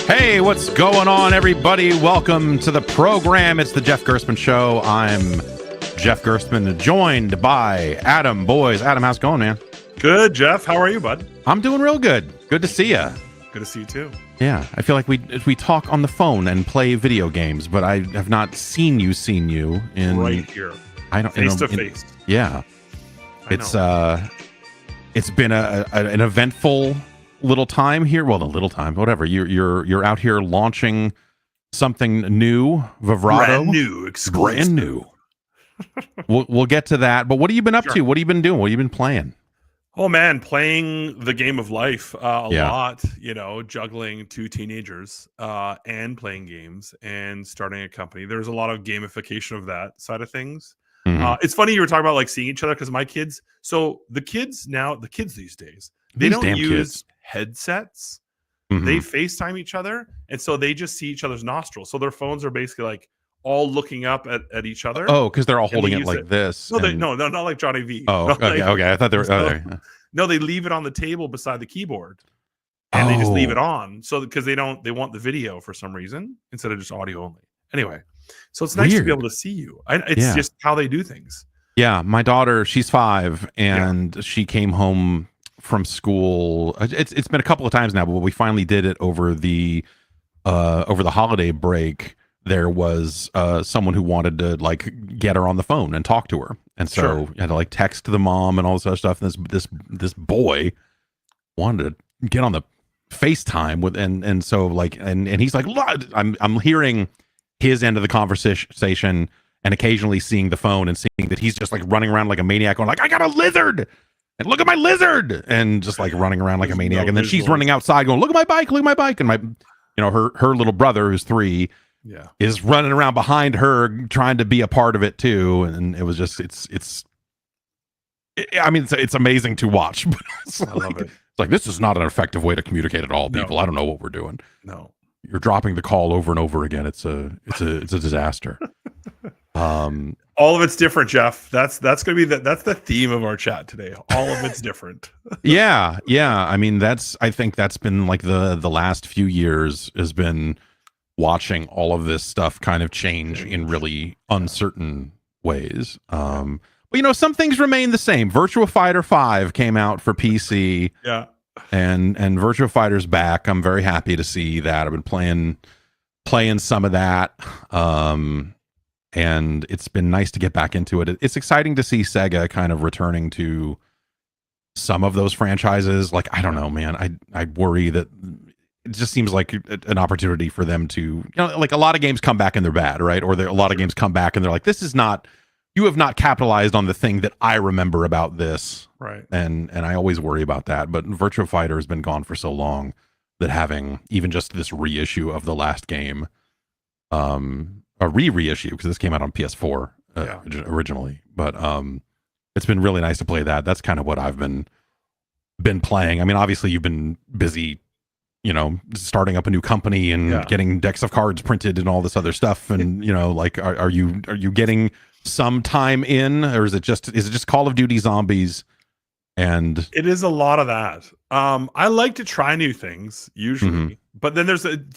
Hey, what's going on, everybody? Welcome to the program. It's the Jeff Gerstmann Show. I'm Jeff Gerstmann, joined by Adam. Boys, Adam, how's it going, man? Good, Jeff. How are you, bud? I'm doing real good. Good to see you. Good to see you, too. Yeah, I feel like we talk on the phone and play video games, but I have not seen you in right here. I don't face to face. Yeah, it's been an eventful little time here. Well, a little time, whatever. You're out here launching something new, Vivrato, brand new, exclusive. Brand new. We'll get to that. But what have you been up to? What have you been doing? What have you been playing? Oh man, playing the game of life a lot. Juggling two teenagers and playing games and starting a company. There's a lot of gamification of that side of things. Mm-hmm. It's funny you were talking about like seeing each other because my kids. So the kids these days, they don't use headsets. Mm-hmm. They FaceTime each other, and so they just see each other's nostrils. So their phones are basically like all looking up at each other. Oh, because they're all holding it like this. No, no, not like Johnny V. Oh, okay. I thought they were. No, they leave it on the table beside the keyboard, and they just leave it on. So because they want the video for some reason instead of just audio only. Anyway, so it's nice to be able to see you. It's just how they do things. Yeah, my daughter, she's 5, and she came home from school. It's been a couple of times now, but we finally did it over the holiday break. There was someone who wanted to like get her on the phone and talk to her, and so you had to like text the mom and all this other stuff. And this boy wanted to get on the FaceTime with, and so like and he's like, I'm hearing his end of the conversation and occasionally seeing the phone and seeing that he's just like running around like a maniac, going like, I got a lizard. And look at my lizard, and just like running around like a maniac. And then she's running outside going, look at my bike, and my, her little brother who's 3 is running around behind her trying to be a part of it too. And it was just, it's amazing to watch. But I love it. It's like, this is not an effective way to communicate at all, people. I don't know what we're doing. No, you're dropping the call over and over again. It's a disaster. All of it's different, Jeff. That's gonna be that's the theme of our chat today. All of it's different. yeah. I mean, I think that's been like the last few years has been watching all of this stuff kind of change in really uncertain ways. But some things remain the same. Virtua Fighter 5 came out for PC. Yeah. And Virtua Fighter's back. I'm very happy to see that. I've been playing some of that. And it's been nice to get back into it. It's exciting to see Sega kind of returning to some of those franchises. Like, I don't know, man. I worry that it just seems like an opportunity for them to, like a lot of games come back and they're bad, right? Or a lot of games come back and they're like, you have not capitalized on the thing that I remember about this. Right. And I always worry about that. But Virtua Fighter has been gone for so long that having even just this reissue of the last game, a reissue, because this came out on PS4 originally, but it's been really nice to play that. That's kind of what I've been playing. I mean, obviously you've been busy, starting up a new company and getting decks of cards printed and all this other stuff. And like, are you getting some time in, or is it just Call of Duty Zombies? And it is a lot of that. I like to try new things usually, but then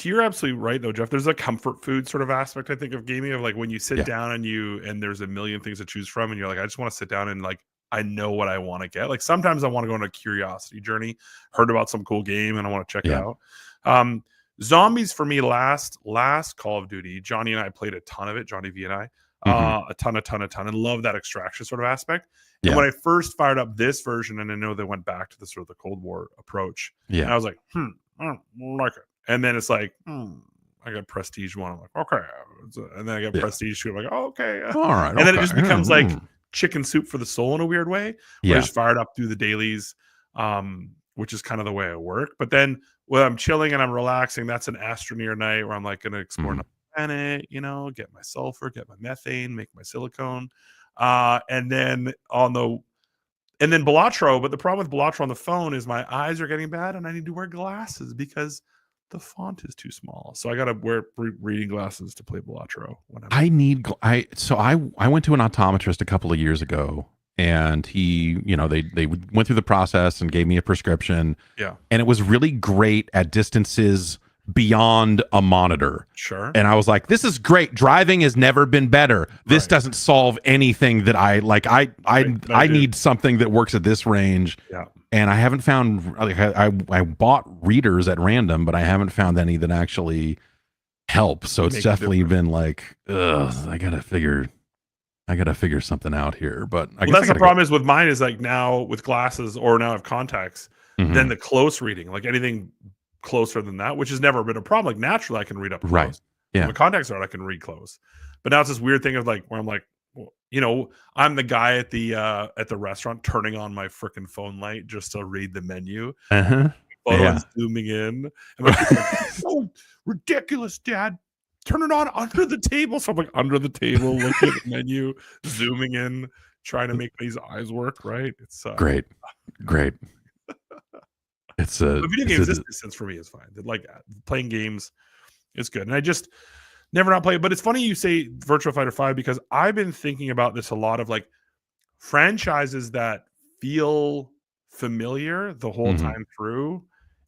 you're absolutely right though, Jeff. There's a comfort food sort of aspect, I think, of gaming, of like when you sit down and there's a million things to choose from, and you're like, I just want to sit down and like, I know what I want to get. Like sometimes I want to go on a curiosity journey, heard about some cool game and I want to check it out. Zombies for me, last Call of Duty, Johnny and I played a ton of it, Johnny V and I. A ton, and love that extraction sort of aspect. And when I first fired up this version, and I know they went back to the sort of the Cold War approach, and I was like, I don't like it. And then it's like, I got Prestige 1. I'm like, okay. And then I got Prestige 2. I'm like, oh, okay. All right. And then it just becomes like chicken soup for the soul in a weird way. Where I just fired up through the dailies, which is kind of the way I work. But then when I'm chilling and I'm relaxing, that's an Astroneer night where I'm like going to explore another planet, get my sulfur, get my methane, make my silicone. And then Balatro, but the problem with Balatro on the phone is my eyes are getting bad and I need to wear glasses because the font is too small. So I got to wear reading glasses to play Balatro. I went to an optometrist a couple of years ago, and he, they went through the process and gave me a prescription. Yeah. And it was really great at distances beyond a monitor. Sure. And I was like, this is great. Driving has never been better. This doesn't solve anything that I like. I need something that works at this range. Yeah. And I haven't found, like, I bought readers at random, but I haven't found any that actually help. So it's definitely been like, I gotta figure something out here. But I guess that's the problem is with mine is like now with glasses or now I have contacts, then the close reading, like anything closer than that, which has never been a problem. Like naturally I can read up close. Right. Yeah. When contacts are, I can read close. But now it's this weird thing of like where I'm like, well, you know, I'm the guy at the restaurant turning on my freaking phone light just to read the menu. And zooming in. And my kid's like, so ridiculous, Dad. Turn it on under the table. So I'm like under the table, looking at the menu, zooming in, trying to make these eyes work. Right? It's great. It's video games. This distance for me is fine. Like playing games, it's good. And I just never not play it. But it's funny you say Virtua Fighter 5 because I've been thinking about this a lot of like franchises that feel familiar the whole time through.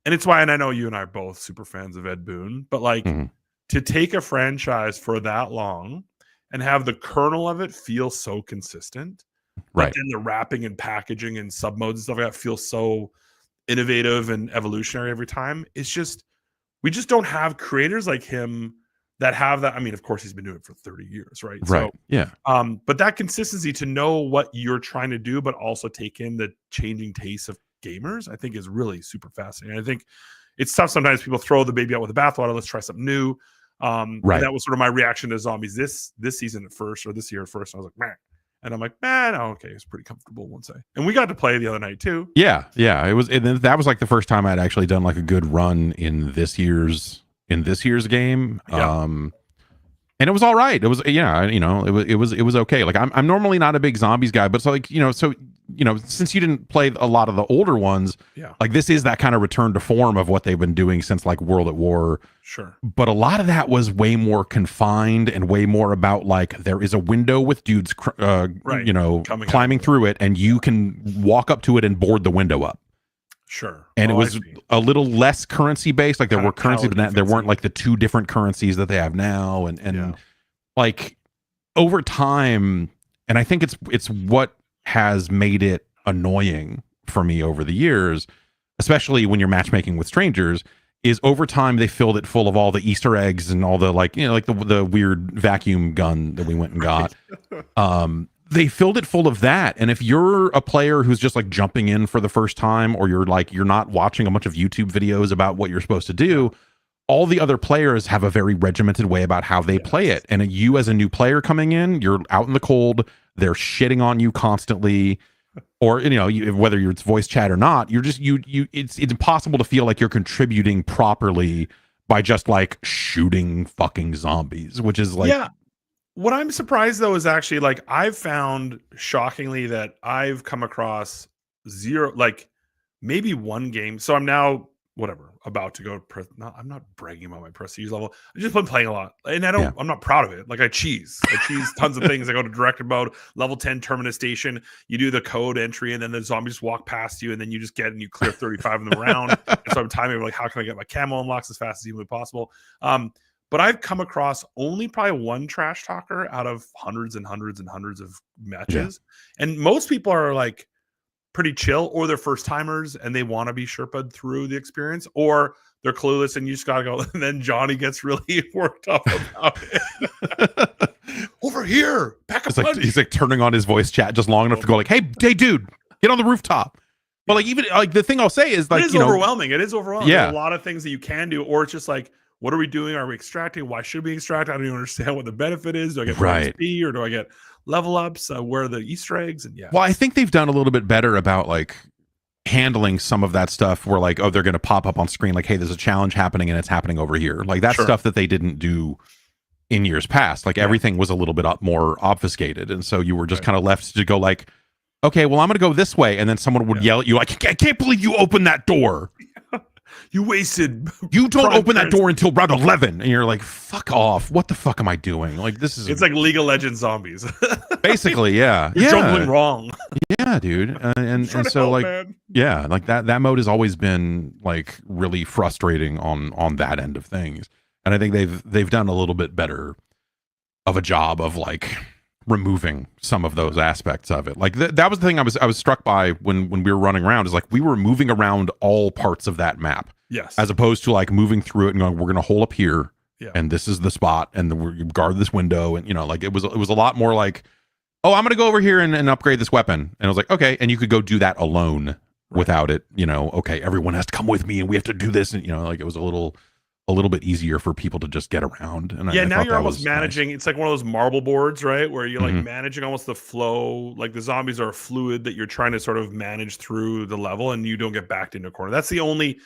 And it's why, and I know you and I are both super fans of Ed Boon, but like to take a franchise for that long and have the kernel of it feel so consistent, right? And the wrapping and packaging and sub modes and stuff like that feel so innovative and evolutionary every time. It's just, we just don't have creators like him that have that. I mean, of course, he's been doing it for 30 years, right? Right. So, yeah. But that consistency to know what you're trying to do, but also take in the changing tastes of gamers, I think is really super fascinating. I think it's tough sometimes people throw the baby out with the bathwater. Let's try something new. Right. That was sort of my reaction to zombies this season at first, or this year at first. I was like, man. And I'm like, man, okay, it's pretty comfortable once and we got to play the other night too. Yeah. It was, and that was like the first time I'd actually done like a good run in this year's game. Yeah. And it was all right. It was, it was okay. Like I'm normally not a big zombies guy, but so like, since you didn't play a lot of the older ones, like this is that kind of return to form of what they've been doing since like World at War. Sure. But a lot of that was way more confined and way more about like there is a window with dudes, climbing through it, and you can walk up to it and board the window up. Sure. And it was a little less currency based. Like there were currencies, but there weren't like the two different currencies that they have now. And like over time, and I think it's what has made it annoying for me over the years, especially when you're matchmaking with strangers, is over time they filled it full of all the Easter eggs and all the like the weird vacuum gun that we went and got. They filled it full of that. And if you're a player who's just like jumping in for the first time, or you're not watching a bunch of YouTube videos about what you're supposed to do, all the other players have a very regimented way about how they play it. And you as a new player coming in, you're out in the cold, they're shitting on you constantly, or whether it's voice chat or not, you're just it's impossible to feel like you're contributing properly by just like shooting fucking zombies, which is like What I'm surprised though is actually like I've found shockingly that I've come across zero, like maybe one game. So I'm now about to go. I'm not bragging about my prestige level. I've just been playing a lot, and I'm not proud of it. Like I cheese tons of things. I go to directed mode, level 10 terminus station. You do the code entry, and then the zombies walk past you, and then you just get and you clear 35 in the round. And so I'm timing like how can I get my camo unlocks as fast as humanly possible. But I've come across only probably one trash talker out of hundreds and hundreds and hundreds of matches. Yeah. And most people are like pretty chill, or they're first timers and they want to be Sherpa'd through the experience, or they're clueless and you just got to go. And then Johnny gets really worked up about it. Over here, pack a punch. He's like turning on his voice chat just long enough to go like, hey, dude, get on the rooftop. But like, even like the thing I'll say is like, it is overwhelming. It is overwhelming. Yeah. There's a lot of things that you can do, or it's just like, what are we doing? Are we extracting? Why should we extract? I don't even understand what the benefit is. Do I get XP or do I get level ups? Where are the Easter eggs? And well, I think they've done a little bit better about like handling some of that stuff where like, oh, they're going to pop up on screen like, hey, there's a challenge happening and it's happening over here. Like that's stuff that they didn't do in years past. Like everything was a little bit more obfuscated. And so you were just kind of left to go like, okay, well, I'm going to go this way. And then someone would yell at you like, I can't believe you opened that door. You wasted. You don't open that door until round 11, and you're like, "Fuck off! What the fuck am I doing?" Like this is. It's like League of Legends zombies. Basically, yeah. You're jumbling wrong. Yeah, Yeah, dude. And so help, like, man. yeah, like that mode has always been like really frustrating on that end of things. And I think they've done a little bit better of a job of like removing some of those aspects of it. Like that was the thing I was struck by when we were running around, is like we were moving around all parts of that map. Yes. As opposed to like moving through it and going, we're going to hole up here, and this is the spot, and we guard this window, and like it was a lot more like, oh, I'm going to go over here and upgrade this weapon, and I was like, okay, and you could go do that alone without it. Okay, everyone has to come with me, and we have to do this, and like it was a little bit easier for people to just get around. And now you're almost managing. Nice. It's like one of those marble boards, right, where you're like managing almost the flow. Like the zombies are a fluid that you're trying to sort of manage through the level, and you don't get backed into a corner. That's the only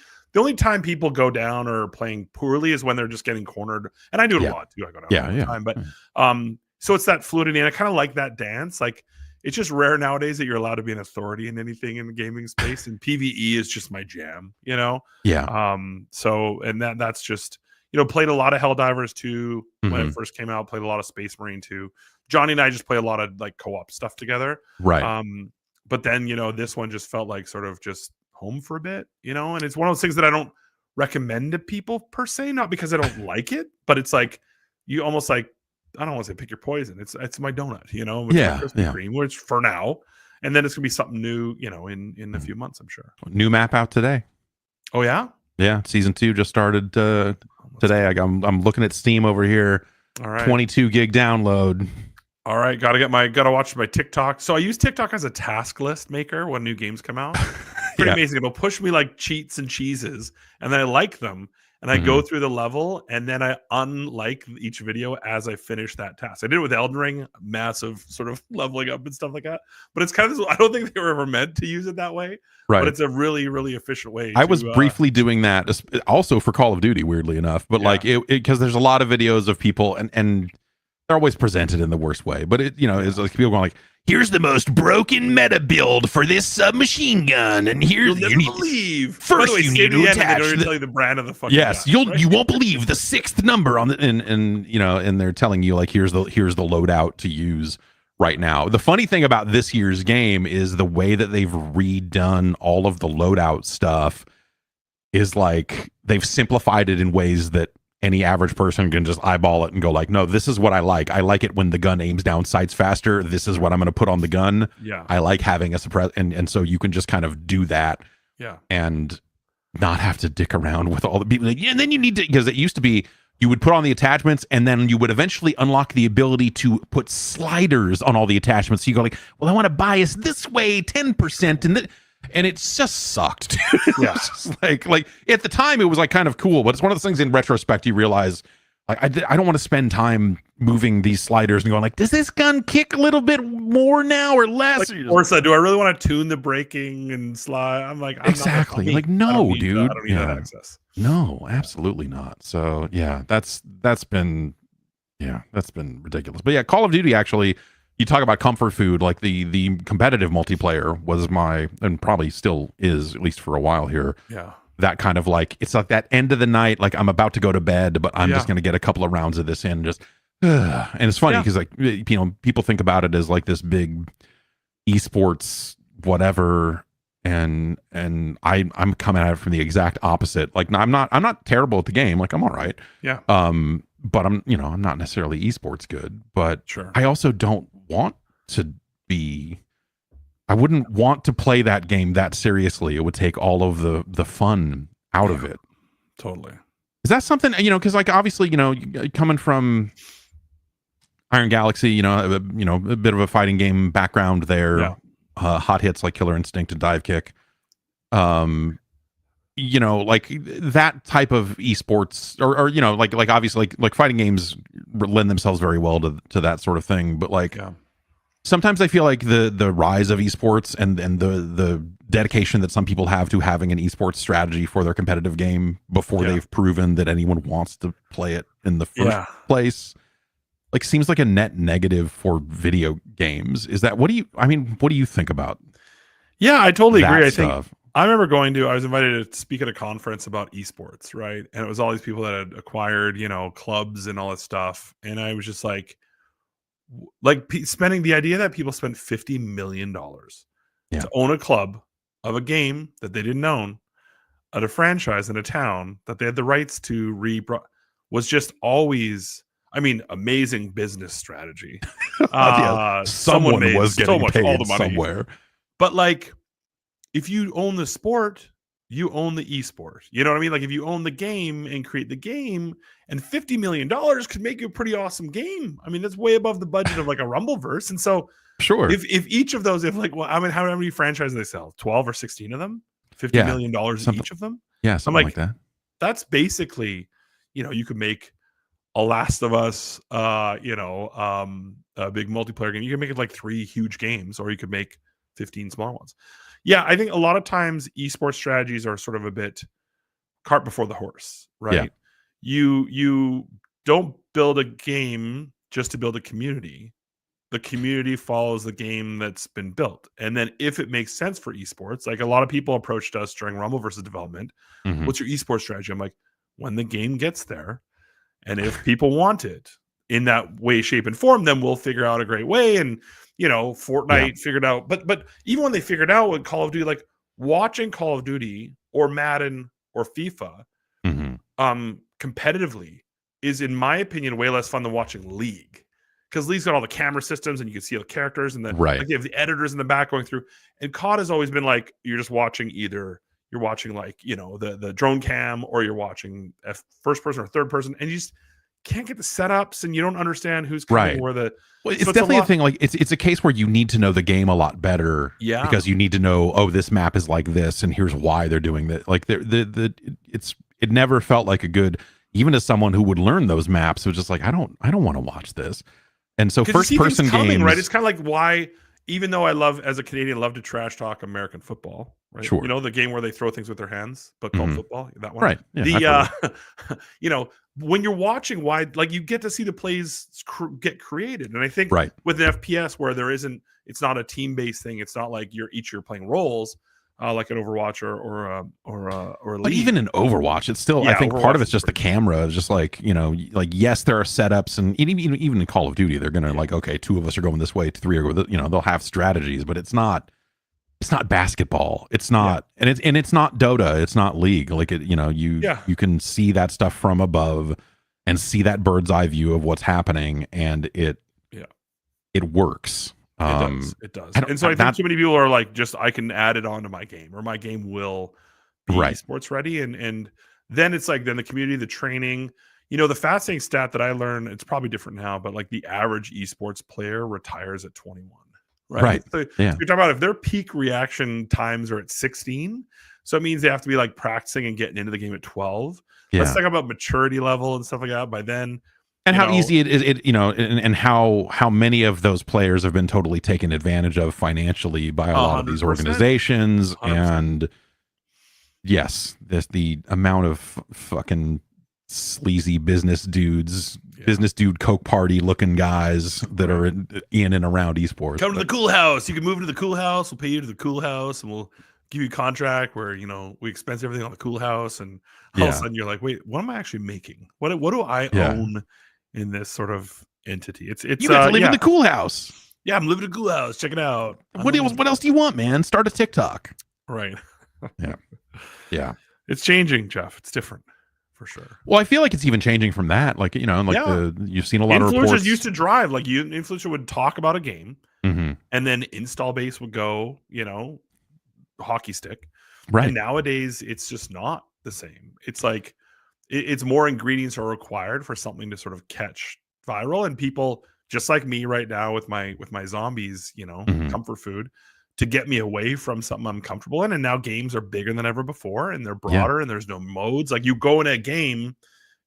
time people go down or playing poorly is when they're just getting cornered. And I do it a lot too. I go down all the time. But so it's that fluidity, and I kind of like that dance. Like it's just rare nowadays that you're allowed to be an authority in anything in the gaming space, and PvE is just my jam. So and that's just played a lot of Helldivers 2 when it first came out. Played a lot of Space Marine 2. Johnny and I just play a lot of like co-op stuff together. Right. But then this one just felt like sort of just home for a bit, and it's one of those things that I don't recommend to people per se, not because I don't like it, but it's like you almost like, I don't want to say pick your poison. It's my donut, with Krispy Kreme, which for now, and then it's gonna be something new, in a few months, I'm sure. New map out today. Oh yeah, season 2 just started today. I'm looking at Steam over here. All right, 22 gig download. All right, gotta watch my TikTok. So I use TikTok as a task list maker when new games come out. Pretty amazing. It'll push me like cheats and cheeses, and then I like them, and I go through the level, and then I unlike each video as I finish that task. I did it with Elden Ring, massive sort of leveling up and stuff like that. But it's kind of, I don't think they were ever meant to use it that way. Right. But it's a really, really efficient way. I was briefly doing that also for Call of Duty, weirdly enough. But like it because there's a lot of videos of people, and they're always presented in the worst way. But it's like people going like, here's the most broken meta build for this submachine gun, and here's you'll never believe. First, you need to attach. They don't tell you the brand of the fucking yes, gun, you won't believe the 6th number on the and they're telling you like here's the loadout to use right now. The funny thing about this year's game is the way that they've redone all of the loadout stuff is like they've simplified it in ways that any average person can just eyeball it and go like, no, this is what I like. I like it when the gun aims down sights faster. This is what I'm going to put on the gun. Yeah. I like having a suppress, and so you can just kind of do that. Yeah. And not have to dick around with all the people. And then you need to, because it used to be you would put on the attachments, and then you would eventually unlock the ability to put sliders on all the attachments. So you go like, well, I want to bias this way 10%, and it just sucked. Yeah. like at the time it was like kind of cool, but it's one of those things in retrospect you realize like I don't want to spend time moving these sliders and going like, does this gun kick a little bit more now or less? Like, or so, do I really want to tune the braking and slide? I'm like, exactly. Like, no, dude. I don't need that access. No, absolutely not. So yeah, that's been ridiculous. But yeah, Call of Duty actually. You talk about comfort food, like the competitive multiplayer was and probably still is, at least for a while here. Yeah. That kind of like, it's like that end of the night, like I'm about to go to bed, but I'm just going to get a couple of rounds of this in. And it's funny because like, people think about it as like this big esports, whatever. And I'm coming at it from the exact opposite. Like, I'm not terrible at the game. Like I'm all right. Yeah. But I'm not necessarily esports good, but sure. I also don't want to be. I wouldn't want to play that game that seriously. It would take all of the fun out of it. Totally. Is that something, because like obviously, coming from Iron Galaxy, a bit of a fighting game background there. Yeah. Hot hits like Killer Instinct and Dive Kick. Like that type of esports or like obviously like fighting games lend themselves very well to that sort of thing. But like sometimes I feel like the rise of esports and the dedication that some people have to having an esports strategy for their competitive game before they've proven that anyone wants to play it in the first place, like seems like a net negative for video games. Is that, what do you think about? Yeah, I totally agree. I remember I was invited to speak at a conference about esports, right? And it was all these people that had acquired, clubs and all that stuff. And I was just like spending the idea that people spent $50 million to own a club of a game that they didn't own at a franchise in a town that they had the rights to was just always, I mean, amazing business strategy. Someone Someone made was so getting much, paid all the money somewhere. But like, if you own the sport, you own the esport. You know what I mean? Like if you own the game and create the game, and $50 million could make you a pretty awesome game. I mean, that's way above the budget of like a Rumbleverse. And so Sure. if each of those, if like, well, I mean, how many franchises they sell? 12 or 16 of them? $50 million each of them? Yeah, something like that. That's basically, you could make a Last of Us, a big multiplayer game. You can make it like 3 huge games, or you could make 15 small ones. Yeah, I think a lot of times esports strategies are sort of a bit cart before the horse, right? Yeah. You don't build a game just to build a community. The community follows the game that's been built. And then if it makes sense for esports, like a lot of people approached us during Rumbleverse's development, what's your esports strategy? I'm like, when the game gets there, and if people want it in that way, shape, and form, then we'll figure out a great way. And Fortnite figured out, but even when they figured out with Call of Duty, like watching Call of Duty or Madden or FIFA competitively is, in my opinion, way less fun than watching League, because League's got all the camera systems and you can see the characters and like you have the editors in the back going through. And COD has always been like, you're just watching you're watching like the drone cam, or you're watching first person or third person, and you just can't get the setups, and you don't understand who's coming where the. Well, it's definitely a thing. Like it's a case where you need to know the game a lot better. Yeah. Because you need to know, oh, this map is like this, and here's why they're doing that. Like it never felt like a good, even as someone who would learn those maps, it was just like, I don't want to watch this. And so first person games, right? It's kind of like why, even though I love, as a Canadian, love to trash talk American football, right? Sure. The game where they throw things with their hands, but called football, that one. Right. Yeah, when you're watching, why, like, you get to see the plays get created. And I think with an FPS where it's not a team-based thing. It's not like you're playing roles, like an Overwatch or But even in Overwatch, it's still, I think Overwatch, part of it's just the camera. Just like, like, yes, there are setups, and even in Call of Duty, they're gonna like, okay, 2 of us are going this way, 3 are going, they'll have strategies, but it's not basketball. It's not, and it's not Dota. It's not League. Like you can see that stuff from above and see that bird's eye view of what's happening, and it works. It does. And so I think too many people are like, just, I can add it onto my game, or my game will be esports ready. And then it's like, then the community, the training, the fascinating stat that I learned, it's probably different now, but like the average esports player retires at 21. Right. So you're talking about if their peak reaction times are at 16. So it means they have to be like practicing and getting into the game at 12. Let's talk about maturity level and stuff like that by then. And how easy it is, and how many of those players have been totally taken advantage of financially by a lot of these organizations. 100%. And yes, the amount of fucking sleazy business dude Coke party looking guys that are in and around esports. Come to the cool house. You can move into the cool house. We'll pay you to the cool house, and we'll give you a contract where we expense everything on the cool house. And all of a sudden you're like, wait, what am I actually making? What do I own in this sort of entity? It's you have to live in the cool house. Yeah, I'm living in a cool house. Check it out. What else do you want, man? Start a TikTok. Right. Yeah. It's changing, Jeff. It's different. For sure. Well, I feel like it's even changing from that. Like, you've seen a lot of reports. Influencers used to drive, like, influencer would talk about a game, and then install base would go, hockey stick. Right. And nowadays, it's just not the same. It's like, it's more ingredients are required for something to sort of catch viral, and people just like me right now with my zombies, comfort food, to get me away from something I'm comfortable in. And now games are bigger than ever before, and they're broader, and there's no modes. Like, you go in a game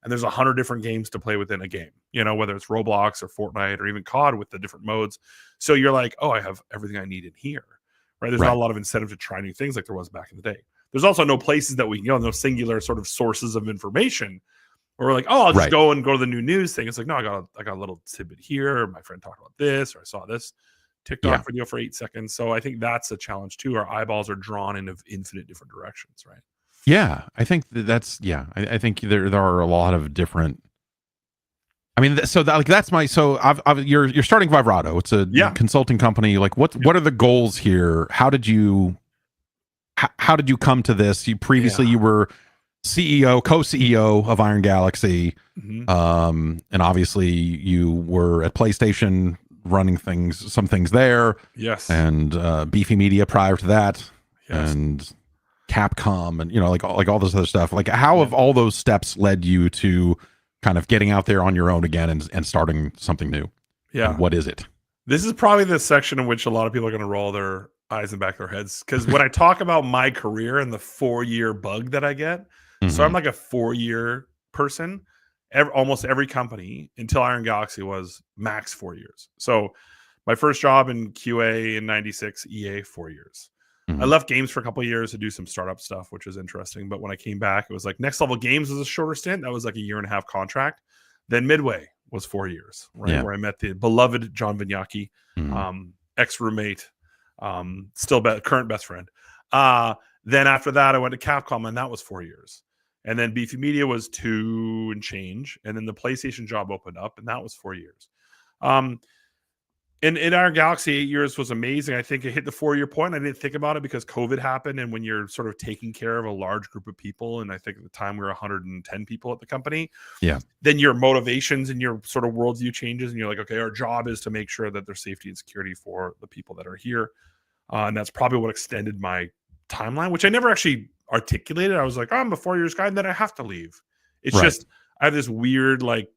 and there's 100 different games to play within a game, whether it's Roblox or Fortnite or even COD with the different modes. So you're like, oh, I have everything I need in here, right? There's not a lot of incentive to try new things like there was back in the day. There's also no places that we can go, no singular sort of sources of information. Or we're like, oh, I'll just go to the new news thing. It's like, no, I got a little tidbit here. My friend talked about this, or I saw this TikTok video for 8 seconds. So I think that's a challenge too. Our eyeballs are drawn into infinite different directions, right? Yeah, I think that's I think there are a lot of different I mean, that's my. So you're starting Vivrato. It's a Yeah. consulting company. Like, what are the goals here? How did you come to this? You were CEO, co-CEO of Iron Galaxy, Mhm. and obviously you were at PlayStation running some things there, Yes. and Beefy Media prior to that, Yes. and Capcom, and like all this other stuff. Like, how Yeah. have all those steps led you to kind of getting out there on your own again and starting something new? And Yeah. what is it? This is probably the section in which a lot of people are going to roll their eyes in the back of their heads, because when I talk about my career and the 4-year bug that I get, so I'm Mm-hmm. like a 4-year person. Almost every company until Iron Galaxy was max 4 years. So my first job in QA in '96, EA 4 years. I Mm-hmm. left games for a couple of years to do some startup stuff, which was interesting. But when I came back, it was like Next Level Games was a shorter stint. That was like a 1.5-year contract. Then Midway was 4 years, right? Yeah. Where I met the beloved John Vignacchi, Mm-hmm. ex-roommate, current best friend. Then after that, I went to Capcom, and that was 4 years. And then Beefy Media was 2 and change. And then the PlayStation job opened up, and that was 4 years. In Iron Galaxy, 8 years was amazing. I think it hit the 4-year point. I didn't think about it because COVID happened, and when you're sort of taking care of a large group of people, and I think at the time we were 110 people at the company, Yeah. then your motivations and your sort of worldview changes, and you're like, okay, our job is to make sure that there's safety and security for the people that are here, and that's probably what extended my timeline, which I never actually articulated. I was like, oh, I'm a 4 years guy, and then I have to leave. It's Right. just I have this weird like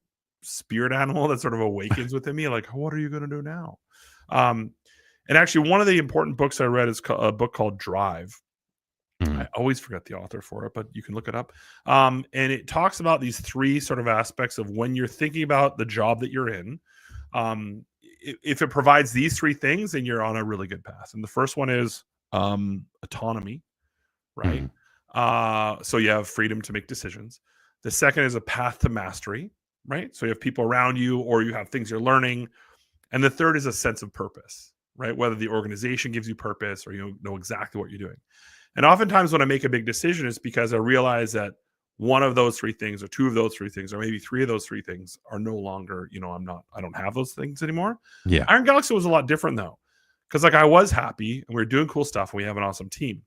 spirit animal that sort of awakens within me, like, what are you going to do now? And actually, one of the important books I read is a book called Drive. Mm-hmm. I always forget the author for it, but you can look it up. And it talks about these 3 sort of aspects of when you're thinking about the job that you're in. If it provides these 3 things, then you're on a really good path. And the first one is autonomy, right? Mm-hmm. So you have freedom to make decisions. The second is a path to mastery, right? So you have people around you, or you have things you're learning. And the third is a sense of purpose, right? Whether the organization gives you purpose, or you know exactly what you're doing. And oftentimes when I make a big decision, it's because I realize that one of those 3 things, or 2 of those 3 things, or maybe 3 of those 3 things are no longer, I don't have those things anymore. Yeah. Iron Galaxy was a lot different though, because like I was happy and we were doing cool stuff and we have an awesome team.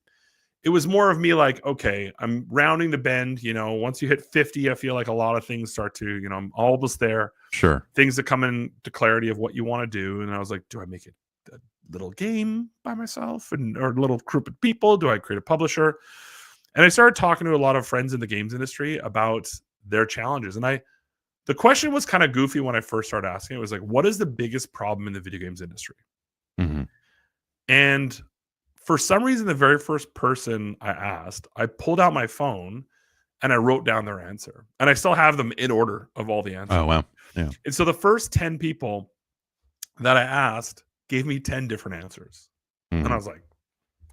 It was more of me like, okay, I'm rounding the bend. Once you hit 50, I feel like a lot of things start to, I'm almost there. Sure. Things that come into clarity of what you want to do. And I was like, do I make it a little game by myself or a little group of people? Do I create a publisher? And I started talking to a lot of friends in the games industry about their challenges. And the question was kind of goofy when I first started asking. It was like, what is the biggest problem in the video games industry? Mm-hmm. And for some reason, the very first person I asked, I pulled out my phone and I wrote down their answer. And I still have them in order of all the answers. Oh, wow. Yeah. And so the first 10 people that I asked gave me 10 different answers. Mm-hmm. And I was like,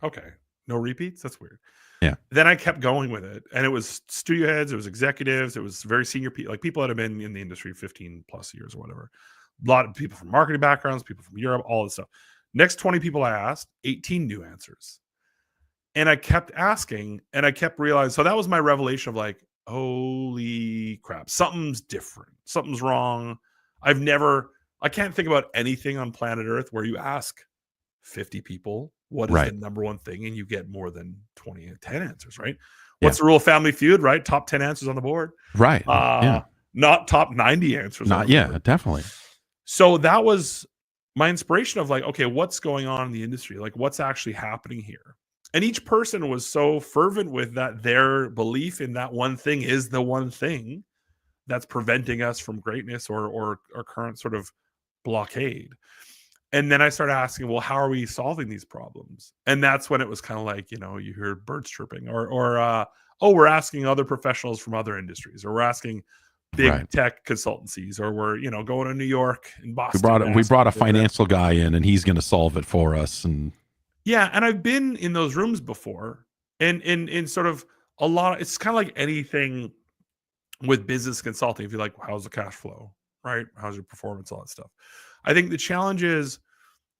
okay, no repeats? That's weird. Yeah. Then I kept going with it. And it was studio heads, it was executives, it was very senior people, like people that have been in the industry 15 plus years or whatever. A lot of people from marketing backgrounds, people from Europe, all this stuff. Next 20 people I asked, 18 new answers. And I kept asking and I kept realizing. So that was my revelation of like, holy crap, something's different. Something's wrong. I can't think about anything on planet Earth where you ask 50 people, what is Right. the number one thing? And you get more than 20 and 10 answers, right? Yeah. What's the rule of Family Feud, right? Top 10 answers on the board. Right. Yeah. Not top 90 answers. Not, on the yeah, board. definitely. So that was my inspiration of like, okay, what's going on in the industry? Like what's actually happening here? And each person was so fervent with that their belief in that one thing is the one thing that's preventing us from greatness or current sort of blockade. And then I started asking, well, how are we solving these problems? And that's when it was kind of like, you hear birds chirping or we're asking other professionals from other industries, or we're asking big tech consultancies, or we're, going to New York and Boston. We brought a financial guy in and he's going to solve it for us. And yeah. And I've been in those rooms before, and in sort of a lot, it's kind of like anything with business consulting. If you're like, how's the cash flow, right? How's your performance, all that stuff. I think the challenge is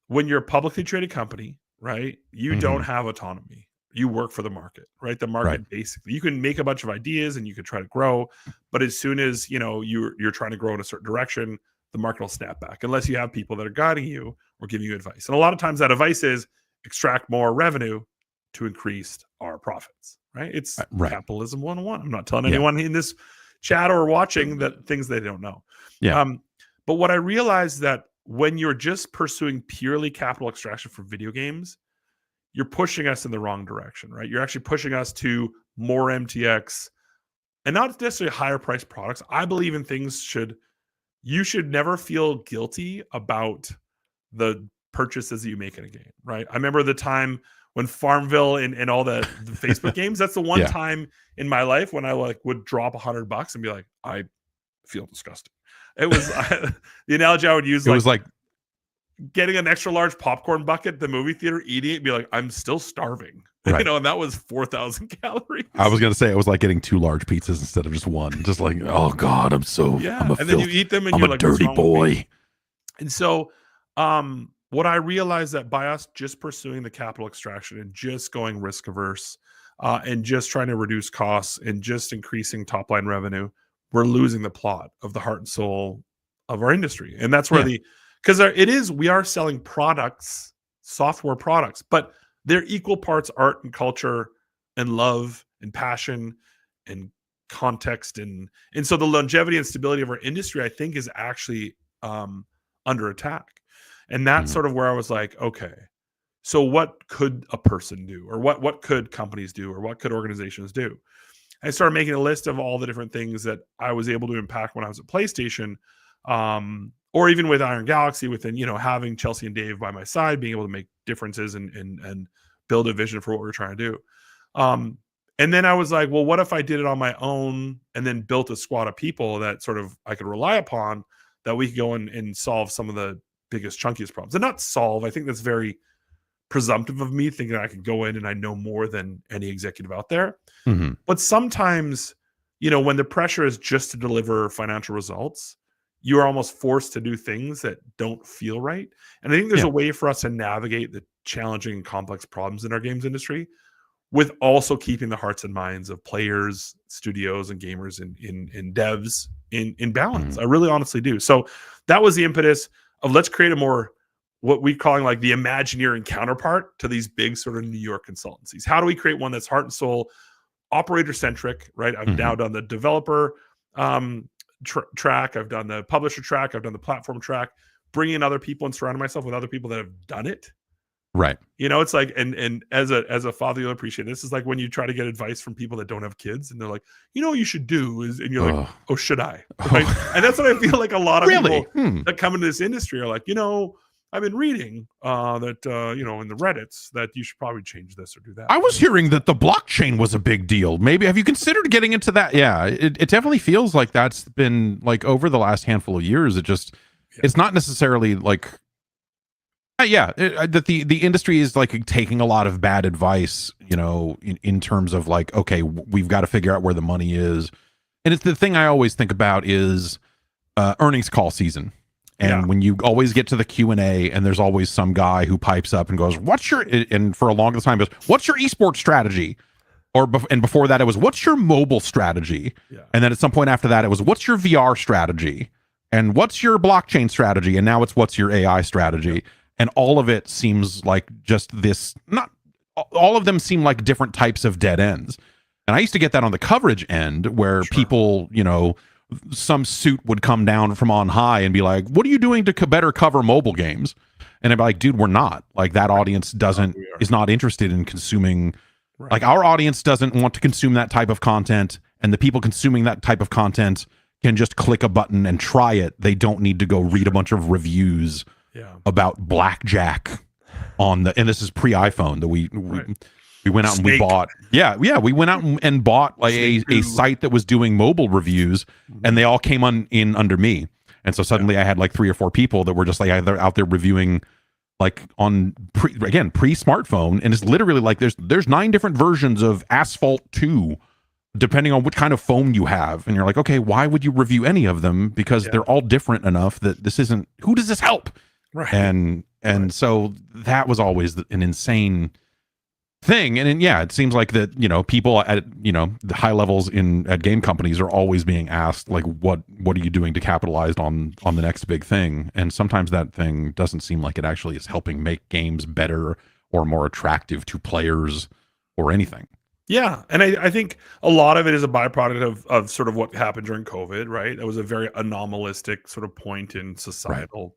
when you're a publicly traded company, right? You don't have autonomy. you work for the market, right? The market Right. basically, you can make a bunch of ideas and you can try to grow, but as soon as you're trying to grow in a certain direction, the market will snap back unless you have people that are guiding you or giving you advice. And a lot of times that advice is extract more revenue to increase our profits, right? It's Right. capitalism 101. I'm not telling Yeah. anyone in this chat or watching that things they don't know. Yeah. But what I realized that when you're just pursuing purely capital extraction for video games, you're pushing us in the wrong direction, right? You're actually pushing us to more MTX and not necessarily higher priced products. I believe in you should never feel guilty about the purchases that you make in a game, right? I remember the time when Farmville and all the Facebook games, that's the one time in my life when I would drop $100 and be like, I feel disgusting. It was the analogy I would use. It was like getting an extra large popcorn bucket at the movie theater, eating it, and be like, I'm still starving. Right. And that was 4,000 calories. I was going to say it was like getting 2 large pizzas instead of just one. Just like, oh God, I'm then you eat them and I'm you're a like, dirty boy. And so what I realized that by us just pursuing the capital extraction and just going risk averse and just trying to reduce costs and just increasing top line revenue, we're losing the plot of the heart and soul of our industry. And that's where we are selling products, software products, but they're equal parts art and culture and love and passion and context. And so the longevity and stability of our industry, I think, is actually under attack. And that's sort of where I was like, okay, so what could a person do? Or what could companies do? Or what could organizations do? I started making a list of all the different things that I was able to impact when I was at PlayStation, or even with Iron Galaxy, within having Chelsea and Dave by my side, being able to make differences and build a vision for what we're trying to do. And then I was like, well, what if I did it on my own and then built a squad of people that sort of I could rely upon, that we could go and solve some of the biggest, chunkiest problems. And not solve, I think that's very presumptive of me, thinking I could go in and I know more than any executive out there. Mm-hmm. But sometimes, when the pressure is just to deliver financial results, you are almost forced to do things that don't feel right. And I think there's a way for us to navigate the challenging and complex problems in our games industry with also keeping the hearts and minds of players, studios, and gamers in devs in balance. Mm-hmm. I really honestly do. So that was the impetus of let's create a more, what we calling like the Imagineering counterpart to these big sort of New York consultancies. How do we create one that's heart and soul, operator centric, right? I've now done the developer track. I've done the publisher track. I've done the platform track, bringing in other people and surrounding myself with other people that have done it. Right. It's like, and as a father, you'll appreciate this. Is like when you try to get advice from people that don't have kids and they're like, what you should do is, and you're like, oh, should I? Right? And that's what I feel like a lot of people that come into this industry are like, I've been reading that, in the Reddits that you should probably change this or do that. I was hearing that the blockchain was a big deal. Maybe, have you considered getting into that? Yeah, it definitely feels like that's been like over the last handful of years. It's not necessarily like, that the industry is like taking a lot of bad advice, in terms of like, okay, we've got to figure out where the money is. And it's the thing I always think about is earnings call season. And when you always get to the Q&A and there's always some guy who pipes up and goes, and for a long time goes, what's your esports strategy? And before that it was, what's your mobile strategy? Yeah. And then at some point after that it was, what's your VR strategy? And what's your blockchain strategy? And now it's, what's your AI strategy? Yeah. And all of it seems like just this, not all of them seem like different types of dead ends. And I used to get that on the coverage end where people, some suit would come down from on high and be like, what are you doing to better cover mobile games? And I'd be like, dude, we're not. Like, that audience is not interested in consuming. Right. Like, our audience doesn't want to consume that type of content, and the people consuming that type of content can just click a button and try it. They don't need to go read a bunch of reviews about blackjack and this is pre-iPhone that we went out and we bought. We went out and bought like a site that was doing mobile reviews, and they all came in under me. And so suddenly I had like 3 or 4 people that were just like out there reviewing like on pre-smartphone, and it's literally like there's 9 different versions of Asphalt 2 depending on what kind of phone you have. And you're like, okay, why would you review any of them? Because they're all different enough that this isn't, who does this help? Right. And so that was always an insane thing. And then, yeah, it seems like that, people at, the high levels at game companies are always being asked, like, what are you doing to capitalize on the next big thing? And sometimes that thing doesn't seem like it actually is helping make games better or more attractive to players or anything. Yeah, and I think a lot of it is a byproduct of sort of what happened during COVID, right? It was a very anomalistic sort of point in Right. societal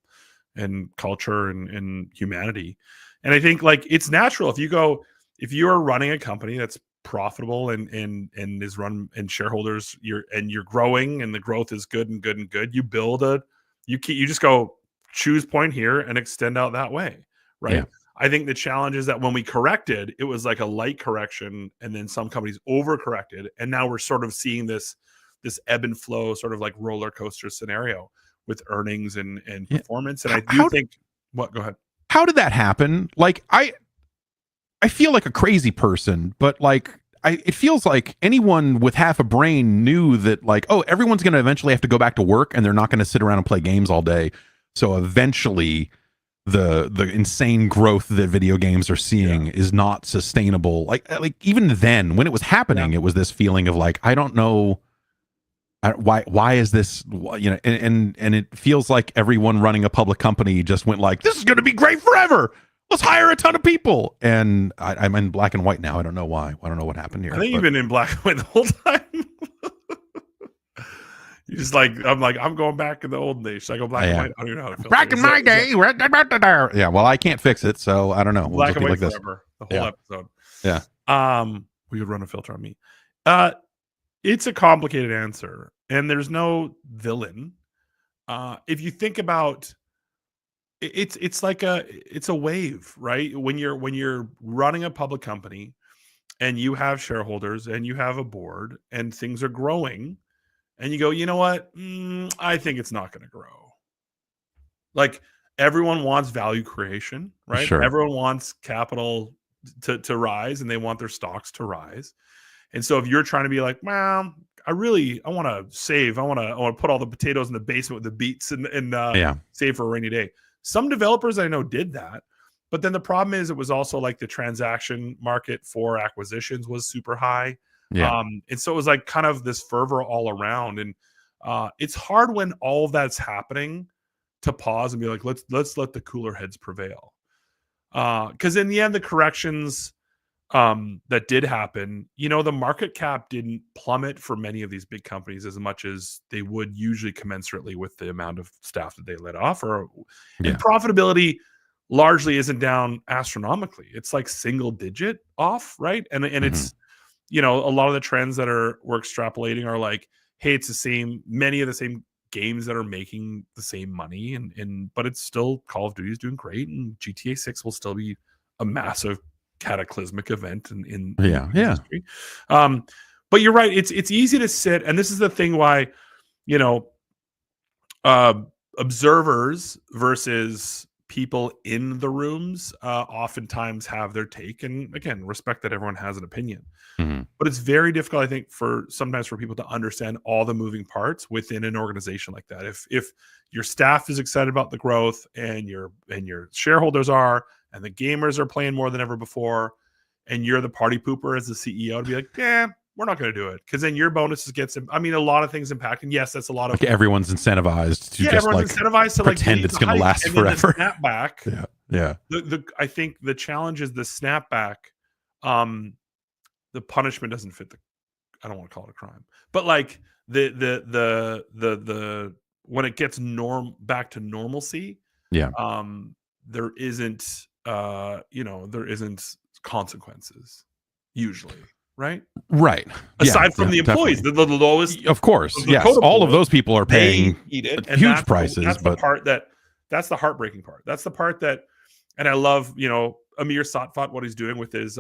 and culture and humanity. And I think like it's natural if you are running a company that's profitable and is run and shareholders you're growing and the growth is good and good and good, you just go choose point here and extend out that way, Yeah. right? I think the challenge is that when we corrected, it was like a light correction, and then some companies overcorrected, and now we're sort of seeing this ebb and flow, sort of like roller coaster scenario with earnings and Yeah. performance. And I do think what? Go ahead. How did that happen? Like, I feel like a crazy person, but like it feels like anyone with half a brain knew that, like, oh, everyone's going to eventually have to go back to work and they're not going to sit around and play games all day. So eventually the insane growth that video games are seeing is not sustainable. Like even then when it was happening, it was this feeling of like, I don't know why is this, and it feels like everyone running a public company just went like, this is going to be great forever, let's hire a ton of people. And I'm in black and white now. I don't know why. I don't know what happened here. I think you've been in black and white the whole time. You just I'm going back in the old days. Should I go black and white? I don't even know how to feel. Back in my day. Yeah, well, I can't fix it, so I don't know. Black and white forever. The whole episode. Yeah. We would run a filter on me. It's a complicated answer, and there's no villain. If you think about it's like it's a wave, right? When you're running a public company and you have shareholders and you have a board and things are growing, and you go, you know what? I think it's not going to grow. Like everyone wants value creation, right? Sure. Everyone wants capital to rise, and they want their stocks to rise. And so if you're trying to be like, well, I want to save, I want to put all the potatoes in the basement with the beets and save for a rainy day. Some developers I know did that, but then the problem is it was also like the transaction market for acquisitions was super high. Yeah. And so it was like kind of this fervor all around. And it's hard when all of that's happening to pause and be like, let's let the cooler heads prevail. Because in the end, the corrections that did happen, the market cap didn't plummet for many of these big companies as much as they would usually commensurately with the amount of staff that they let off. And profitability largely isn't down astronomically. It's like single digit off, right? And it's a lot of the trends that we're extrapolating are like, hey, it's many of the same games that are making the same money, but it's still Call of Duty is doing great, and GTA 6 will still be a massive cataclysmic event in the industry. But you're right, it's easy to sit, and this is the thing why observers versus people in the rooms oftentimes have their take, and again, respect that everyone has an opinion. But it's very difficult, I think, sometimes for people to understand all the moving parts within an organization like that. If your staff is excited about the growth and your shareholders are, and the gamers are playing more than ever before, and you're the party pooper as the CEO, to be like, yeah, we're not going to do it, because then your bonuses a lot of things impact. And yes, that's a lot of everyone's incentivized to just incentivized to pretend it's going to last forever. The snapback. Yeah. I think the challenge is the snapback. The punishment doesn't fit I don't want to call it a crime, but like the when it gets back to normalcy, there isn't consequences usually, right? Aside from the employees, the lowest, of course, yes, all of those people are paying huge prices. That's the part that's the heartbreaking part. That's the part that, and I love, Amir Satvat, what he's doing with his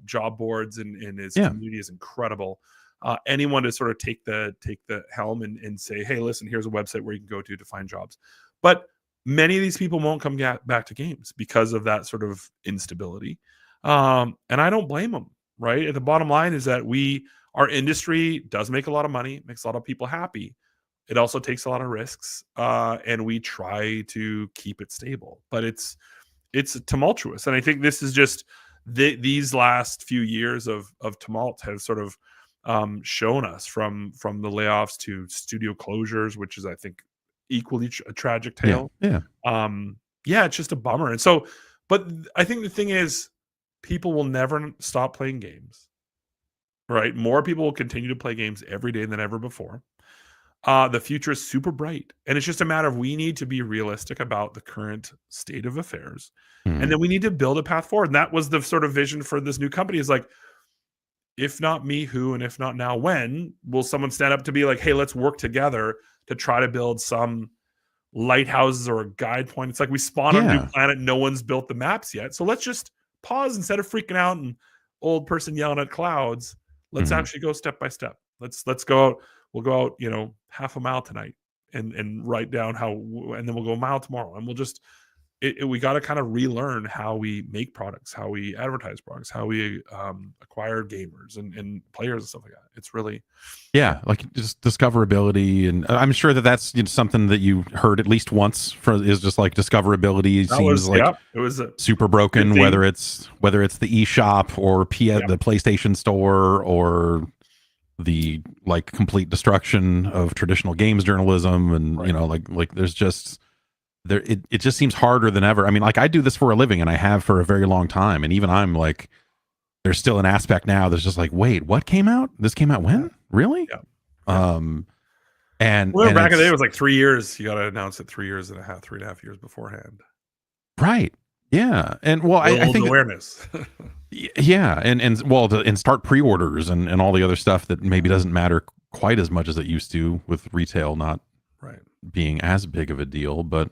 job boards and his community is incredible. Anyone to sort of take the helm and say, hey, listen, here's a website where you can go to find jobs. But many of these people won't come back to games because of that sort of instability. And I don't blame them, right? The bottom line is that our industry does make a lot of money, makes a lot of people happy. It also takes a lot of risks, and we try to keep it stable. But it's tumultuous, and I think this is just these last few years of tumult have sort of shown us, from the layoffs to studio closures, which is, I think, equally a tragic tale. Yeah, it's just a bummer. And so, but I think the thing is, people will never stop playing games, right? More people will continue to play games every day than ever before. The future is super bright, and it's just a matter of, we need to be realistic about the current state of affairs, and then we need to build a path forward. And that was the sort of vision for this new company, is like, if not me, who? And if not now, when will someone stand up to be like, hey, let's work together to try to build some lighthouses or a guide point. It's like, we spawn on a new planet, no one's built the maps yet, so let's just pause instead of freaking out and old person yelling at clouds. Let's actually go step by step. Let's go out. We'll go out, half a mile tonight, and write down how, and then we'll go a mile tomorrow, and we'll just, we got to kind of relearn how we make products, how we advertise products, how we acquire gamers and players and stuff like that. It's really, like just discoverability, and I'm sure that's something that you heard at least once. Is just like discoverability seems like it was super broken. Whether it's the eShop or the PlayStation Store, or the like complete destruction of traditional games journalism, and like there's just it just seems harder than ever. I mean, like, I do this for a living, and I have for a very long time, and even I'm like, there's still an aspect now that's just like, wait, what came out? This came out when? Really? And back in the day, it was like 3 years. You got to announce it 3.5 years beforehand. Right. Yeah. And well, I think awareness. And start pre-orders and all the other stuff that maybe doesn't matter quite as much as it used to, with retail not being as big of a deal. But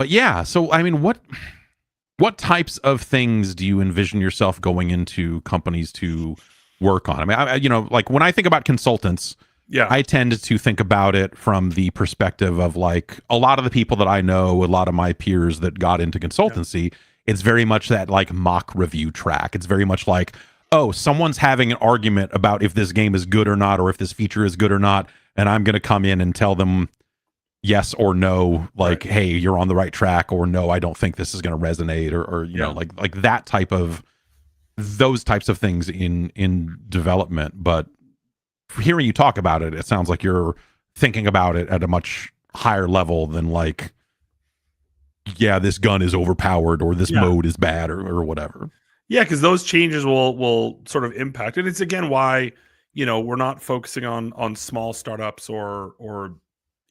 yeah. So I mean, what types of things do you envision yourself going into companies to work on? I mean, like, when I think about consultants, I tend to think about it from the perspective of, like, a lot of the people that I know, a lot of my peers that got into consultancy, it's very much that, like, mock review track. It's very much like, oh, someone's having an argument about if this game is good or not, or if this feature is good or not, and I'm going to come in and tell them yes or no, like, hey, you're on the right track, or no, I don't think this is going to resonate, or you know, like that type of, those types of things in development. But hearing you talk about it, it sounds like you're thinking about it at a much higher level than, like, this gun is overpowered, or this mode is bad, or whatever. Yeah, because those changes will sort of impact it. It's again why, we're not focusing on small startups or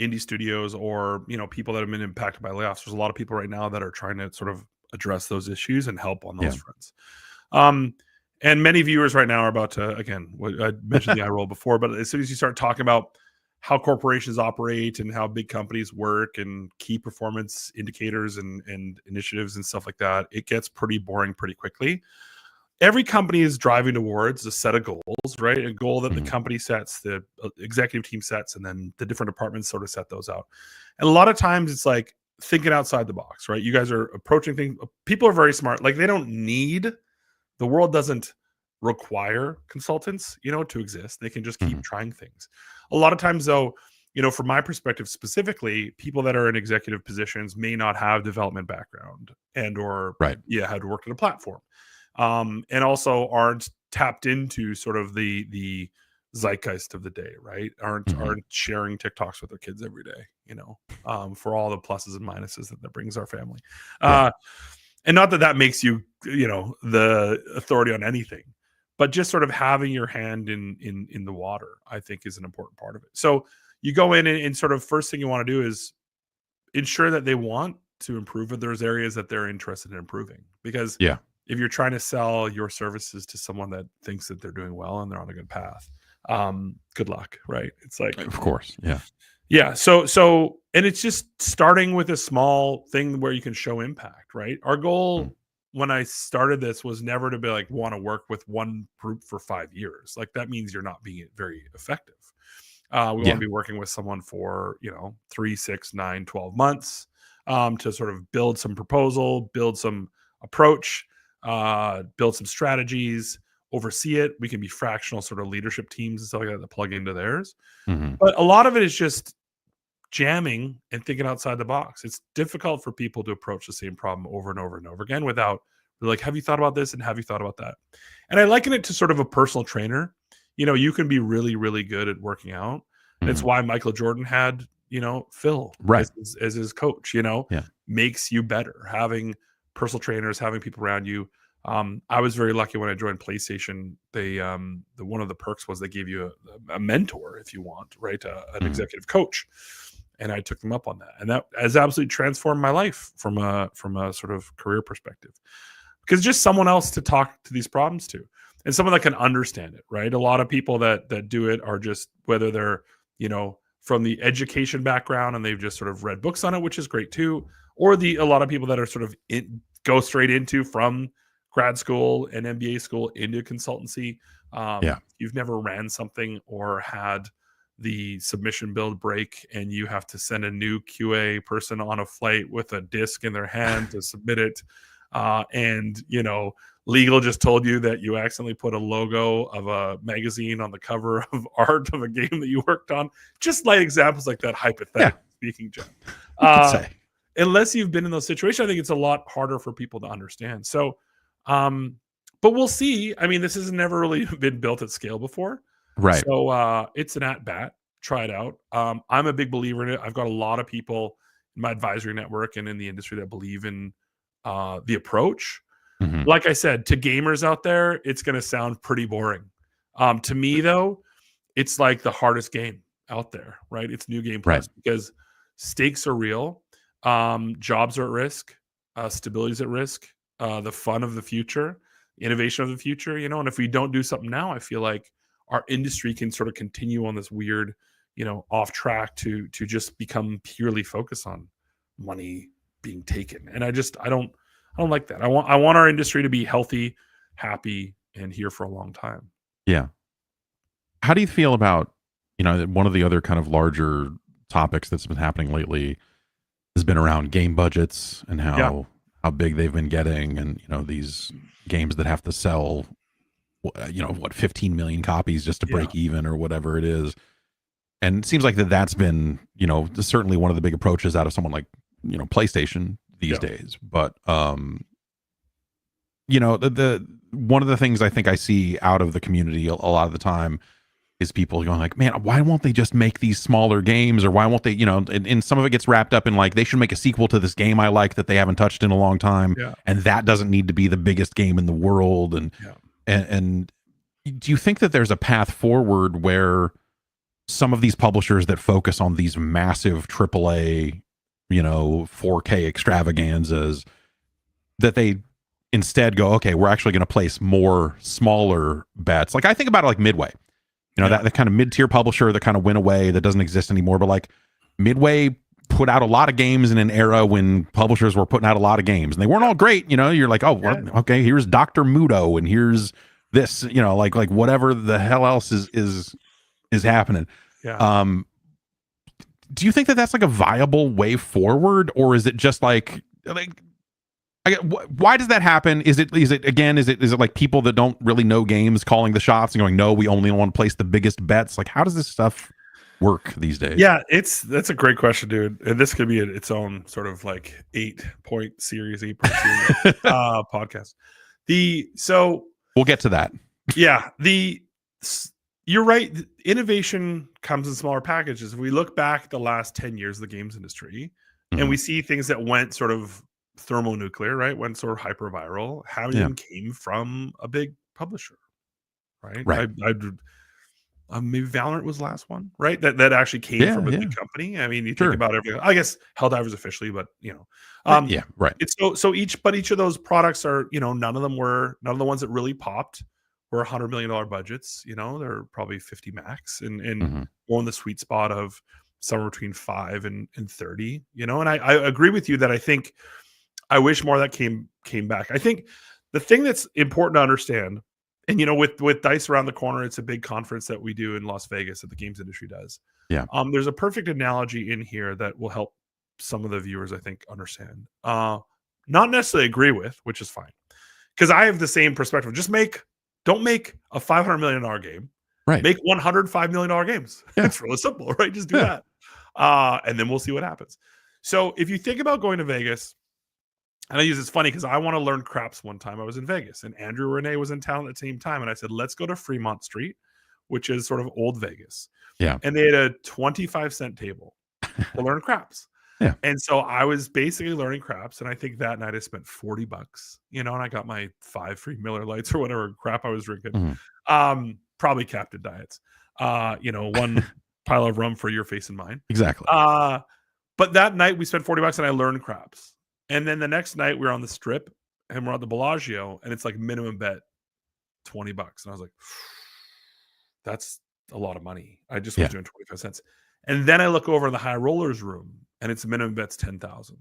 indie studios, or people that have been impacted by layoffs. There's a lot of people right now that are trying to sort of address those issues and help on those fronts. And many viewers right now are about to, again, I mentioned the eye roll before, but as soon as you start talking about how corporations operate and how big companies work and key performance indicators and initiatives and stuff like that, it gets pretty boring pretty quickly. Every company is driving towards a set of goals, right? A goal that the company sets, the executive team sets, and then the different departments sort of set those out. And a lot of times it's like thinking outside the box, right? You guys are approaching things. People are very smart. Like, they don't need, the world doesn't require consultants, to exist. They can just keep trying things. A lot of times, though, from my perspective specifically, people that are in executive positions may not have development background or had worked on a platform, and also aren't tapped into sort of the zeitgeist of the day, right? Aren't sharing TikToks with their kids every day, for all the pluses and minuses that brings our family. And not that makes you, the authority on anything, but just sort of having your hand in the water, I think, is an important part of it. So you go in and sort of first thing you want to do is ensure that they want to improve, but there's areas that they're interested in improving. Because if you're trying to sell your services to someone that thinks that they're doing well and they're on a good path, good luck, right? It's like, of course, So, and it's just starting with a small thing where you can show impact, right? Our goal when I started this was never to be like, want to work with one group for 5 years. Like, that means you're not being very effective. We want to be working with someone for, 3, 6, 9, 12 months, to sort of build some proposal, build some approach, build some strategies, oversee it. We can be fractional sort of leadership teams and stuff like that to plug into theirs. But a lot of it is just jamming and thinking outside the box. It's difficult for people to approach the same problem over and over and over again without They're like, have you thought about this and have you thought about that? And I liken it to sort of a personal trainer. You can be really, really good at working out. It's Mhm. why Michael Jordan had, Phil Right. as his coach, Yeah. makes you better. Having personal trainers, having people around you. I was very lucky when I joined PlayStation. They one of the perks was they gave you a mentor if you want, right? An Mhm. executive coach. And I took them up on that. And that has absolutely transformed my life from a sort of career perspective. Because just someone else to talk to these problems to, and someone that can understand it, right? A lot of people that do it are just, whether they're, from the education background and they've just sort of read books on it, which is great too, or a lot of people that are sort of go straight into from grad school and MBA school into consultancy. Yeah. You've never ran something or had the submission build break and you have to send a new QA person on a flight with a disc in their hand to submit it. And legal just told you that you accidentally put a logo of a magazine on the cover of art of a game that you worked on. Just light examples like that, hypothetically speaking, Jeff. You could say. Unless you've been in those situations, I think it's a lot harder for people to understand. So, but we'll see. I mean, this has never really been built at scale before. Right. So it's an at-bat. Try it out. I'm a big believer in it. I've got a lot of people in my advisory network and in the industry that believe in the approach. Mhm. Like I said, to gamers out there, it's going to sound pretty boring. To me, though, it's like the hardest game out there, right? It's New Game Right. Plus because stakes are real. Jobs are at risk. Stability is at risk. The fun of the future, innovation of the future, and if we don't do something now, I feel like our industry can sort of continue on this weird, off track to just become purely focused on money being taken. And I don't like that. I want our industry to be healthy, happy, and here for a long time. Yeah. How do you feel about, one of the other kind of larger topics that's been happening lately has been around game budgets and Yeah. how big they've been getting, and these games that have to sell 15 million copies just to Yeah. break even or whatever it is. And it seems like that's been, certainly one of the big approaches out of someone like, PlayStation these days. But the one of the things I think I see out of the community a lot of the time is people going like, man, why won't they just make these smaller games? Or why won't they, and some of it gets wrapped up in like, they should make a sequel to this game I like that they haven't touched in a long time. Yeah. And that doesn't need to be the biggest game in the world. And do you think that there's a path forward where some of these publishers that focus on these massive AAA, 4K extravaganzas, that they instead go, okay, we're actually going to place more smaller bets? Like I think about it like Midway, that kind of mid-tier publisher that kind of went away, that doesn't exist anymore. But like Midway put out a lot of games in an era when publishers were putting out a lot of games and they weren't all great. You're like, oh, well, okay, here's Dr. Mudo and here's this, like whatever the hell else is happening. Yeah. Do you think that that's like a viable way forward, or is it just like why does that happen? Is it like people that don't really know games calling the shots and going, no, we only want to place the biggest bets? Like, how does this stuff work these days? Yeah, that's a great question, dude. And this could be its own sort of like 8-point series, podcast. So we'll get to that. Yeah, you're right. Innovation comes in smaller packages. If we look back the last 10 years of the games industry, and we see things that went sort of thermonuclear, right? Went sort of hyperviral. How many of them came from a big publisher, right? Right. Maybe Valorant was the last one, right? That actually came from a big company. I mean, you think about everything. I guess Helldivers officially, but right. It's each of those products are, none of the ones that really popped were $100 million budgets. They're probably 50 max, and more in the sweet spot of somewhere between 5 and 30. And I agree with you that I wish more of that came back. I think the thing that's important to understand, and with DICE around the corner, it's a big conference that we do in Las Vegas that the games industry does. Yeah. There's a perfect analogy in here that will help some of the viewers, I think, understand. Not necessarily agree with, which is fine, because I have the same perspective. Don't make a $500 million game. Right. Make $105 million games. Yeah. It's really simple, right? Just do that. And then we'll see what happens. So if you think about going to Vegas, And I use it's funny because I want to learn craps one time. I was in Vegas and Andrew Renee was in town at the same time. And I said, let's go to Fremont Street, which is sort of old Vegas. Yeah. And they had a 25-cent table to learn craps. Yeah. And so I was basically learning craps. And I think that night I spent $40, and I got my 5 free Miller Lights or whatever crap I was drinking. Probably Captain Diets. One pile of rum for your face and mine. Exactly. But that night we spent $40 and I learned craps. And then the next night we were on the Strip and we're at the Bellagio and it's like minimum bet $20. And I was like, that's a lot of money. I just was doing 25 cents. And then I look over in the high rollers room and it's minimum bet's 10,000.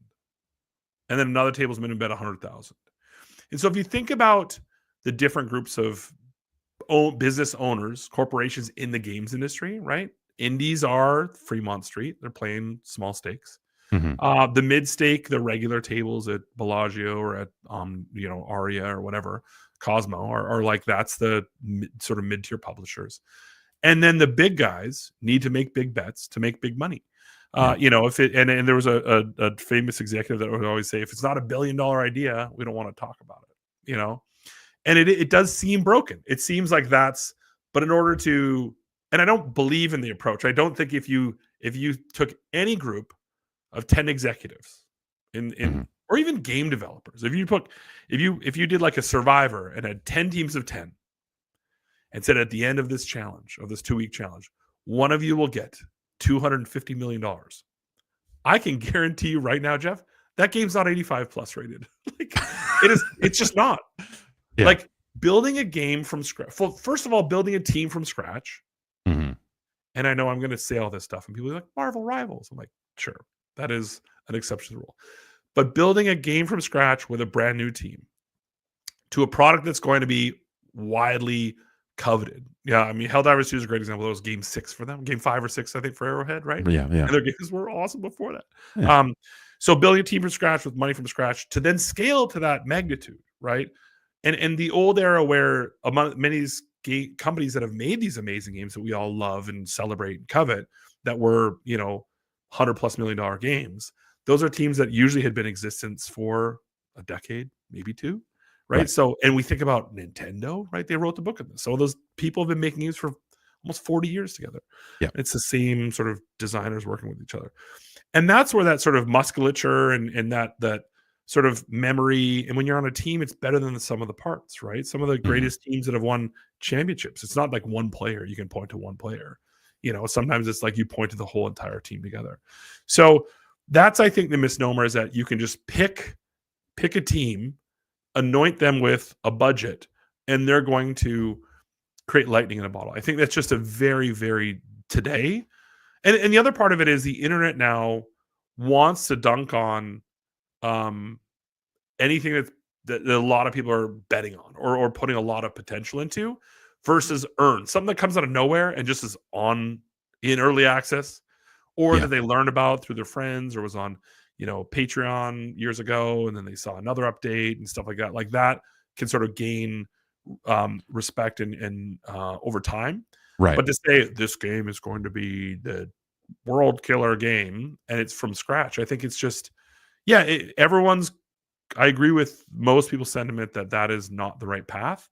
And then another table's minimum bet 100,000. And so if you think about the different groups of business owners, corporations in the games industry, right? Indies are Fremont Street. They're playing small stakes. The mid stake, the regular tables at Bellagio or at Aria or whatever, Cosmo, are like that's the sort of mid tier publishers. And then the big guys need to make big bets to make big money. If it and there was a famous executive that would always say, if it's not $1 billion idea, we don't want to talk about it. And it does seem broken. It seems like but in order to, and I don't believe in the approach. I don't think if you took any group of 10 executives or even game developers, if you did like a Survivor and had 10 teams of 10 and said at the end of this challenge, of this 2-week challenge, one of you will get $250 million. I can guarantee you right now, Jeff, that game's not 85 plus rated. It's just not. Yeah. Like building a game from scratch. First of all, building a team from scratch. And I know I'm going to say all this stuff and people are like, Marvel Rivals. I'm like, sure, that is an exception to the rule. But building a game from scratch with a brand new team to a product that's going to be widely coveted. Yeah, I mean, Helldivers 2 is a great example. That was game 6 for them. Game 5 or 6, I think, for Arrowhead, right? Yeah. And their games were awesome before that. Yeah. So building a team from scratch with money from scratch to then scale to that magnitude, right? And the old era where among many of these companies that have made these amazing games that we all love and celebrate and covet that were, $100+ million games, those are teams that usually had been in existence for a decade, maybe 2, right? So, and we think about Nintendo, right? They wrote the book on this. So those people have been making games for almost 40 years together. Yeah. It's the same sort of designers working with each other. And that's where that sort of musculature and that sort of memory, and when you're on a team, it's better than the sum of the parts, right? Some of the greatest teams that have won championships, it's not like one player. You can point to one player. Sometimes it's like you point to the whole entire team together. So that's, I think, the misnomer is that you can just pick a team, anoint them with a budget, and they're going to create lightning in a bottle. I think that's just a very, very today. And the other part of it is the internet now wants to dunk on anything that a lot of people are betting on or putting a lot of potential into versus earn something that comes out of nowhere and just is in early access or that they learned about through their friends or was on, Patreon years ago. And then they saw another update and stuff like that. Like that can sort of gain respect and over time. Right. But to say this game is going to be the world killer game and it's from scratch, I think it's just, I agree with most people's sentiment that is not the right path.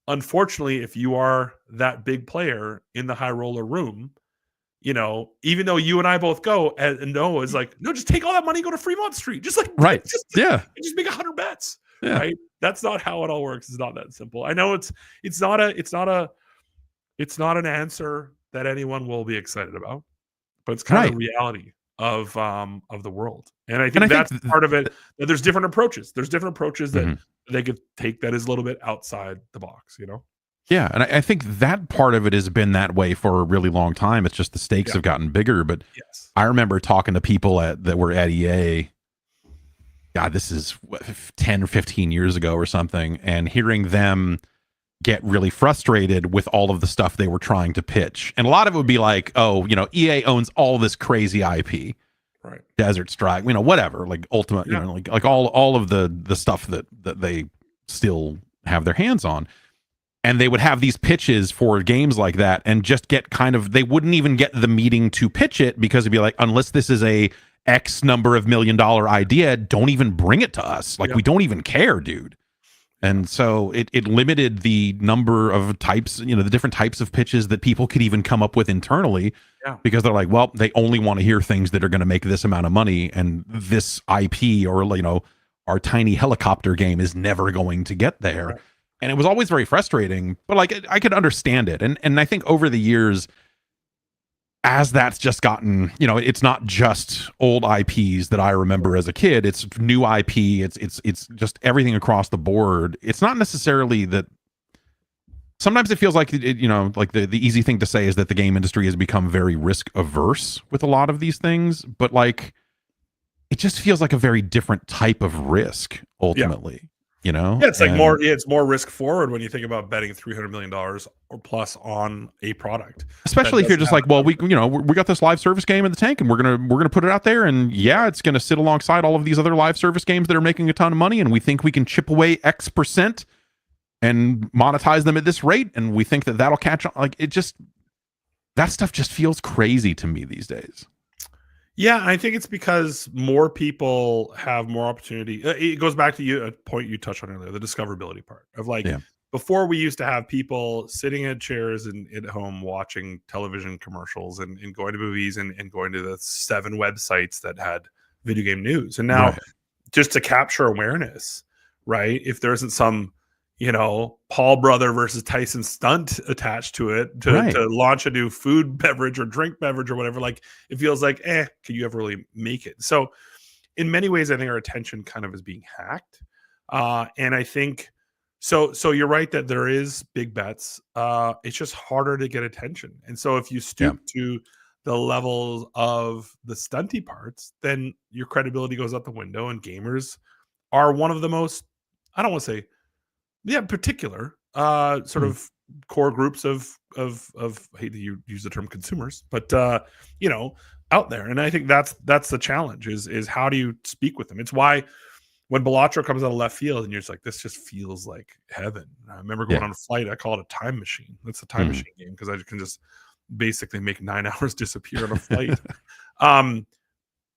Unfortunately, if you are that big player in the high roller room, even though you and I both go and Noah is like, no, just take all that money, go to Fremont Street. Just like, just make 100 bets. Yeah. Right. That's not how it all works. It's not that simple. I know it's not an answer that anyone will be excited about, but it's kind of the reality of the world. And I think that's part of it. That there's different approaches. There's different approaches that they could take that is a little bit outside the box, Yeah, and I think that part of it has been that way for a really long time. It's just the stakes have gotten bigger. But I remember talking to people that were at EA. God, this is 10 or 15 years ago or something, and hearing them get really frustrated with all of the stuff they were trying to pitch. And a lot of it would be like, oh, EA owns all this crazy IP. Right. Desert Strike, whatever, like Ultimate, like all of the stuff that they still have their hands on. And they would have these pitches for games like that and just get they wouldn't even get the meeting to pitch it because it'd be like, unless this is a X number of $1 million idea, don't even bring it to us. Like, Yeah. we don't even care, dude. And so it limited the number of types, the different types of pitches that people could even come up with internally, Yeah. because they're like, well, they only want to hear things that are going to make this amount of money, and this IP, or our tiny helicopter game, is never going to get there. Right. And it was always very frustrating, but like, I could understand it. And I think over the years, as that's just gotten, it's not just old IPs that I remember as a kid. It's new IP. It's just everything across the board. It's not necessarily that. Sometimes it feels like like the easy thing to say is that the game industry has become very risk averse with a lot of these things, but like, it just feels like a very different type of risk ultimately. Yeah, it's like it's more risk forward when you think about betting $300 million or plus on a product. Especially if you're just like, well, we got this live service game in the tank, and we're gonna put it out there, and yeah, it's gonna sit alongside all of these other live service games that are making a ton of money, and we think we can chip away X% and monetize them at this rate, and we think that that'll catch on. Like, that stuff just feels crazy to me these days. Yeah, I think it's because more people have more opportunity. It goes back to a point you touched on earlier, the discoverability part of like, before we used to have people sitting at chairs and at home watching television commercials and going to movies and going to the 7 websites that had video game news. And now just to capture awareness, right? If there isn't some, Paul brother versus Tyson stunt attached to it to launch a new food beverage or drink beverage or whatever, like, it feels like, can you ever really make it? So in many ways, I think our attention kind of is being hacked. And I think, so you're right that there is big bets. It's just harder to get attention. And so if you stoop to the levels of the stunty parts, then your credibility goes out the window, and gamers are one of the most, I don't want to say, particular sort of core groups of I hate to use the term consumers, but out there. And I think that's the challenge is how do you speak with them? It's why when Balatro comes out of left field and you're just like, this just feels like heaven. I remember going on a flight, I call it a time machine. That's a time machine game, because I can just basically make 9 hours disappear on a flight.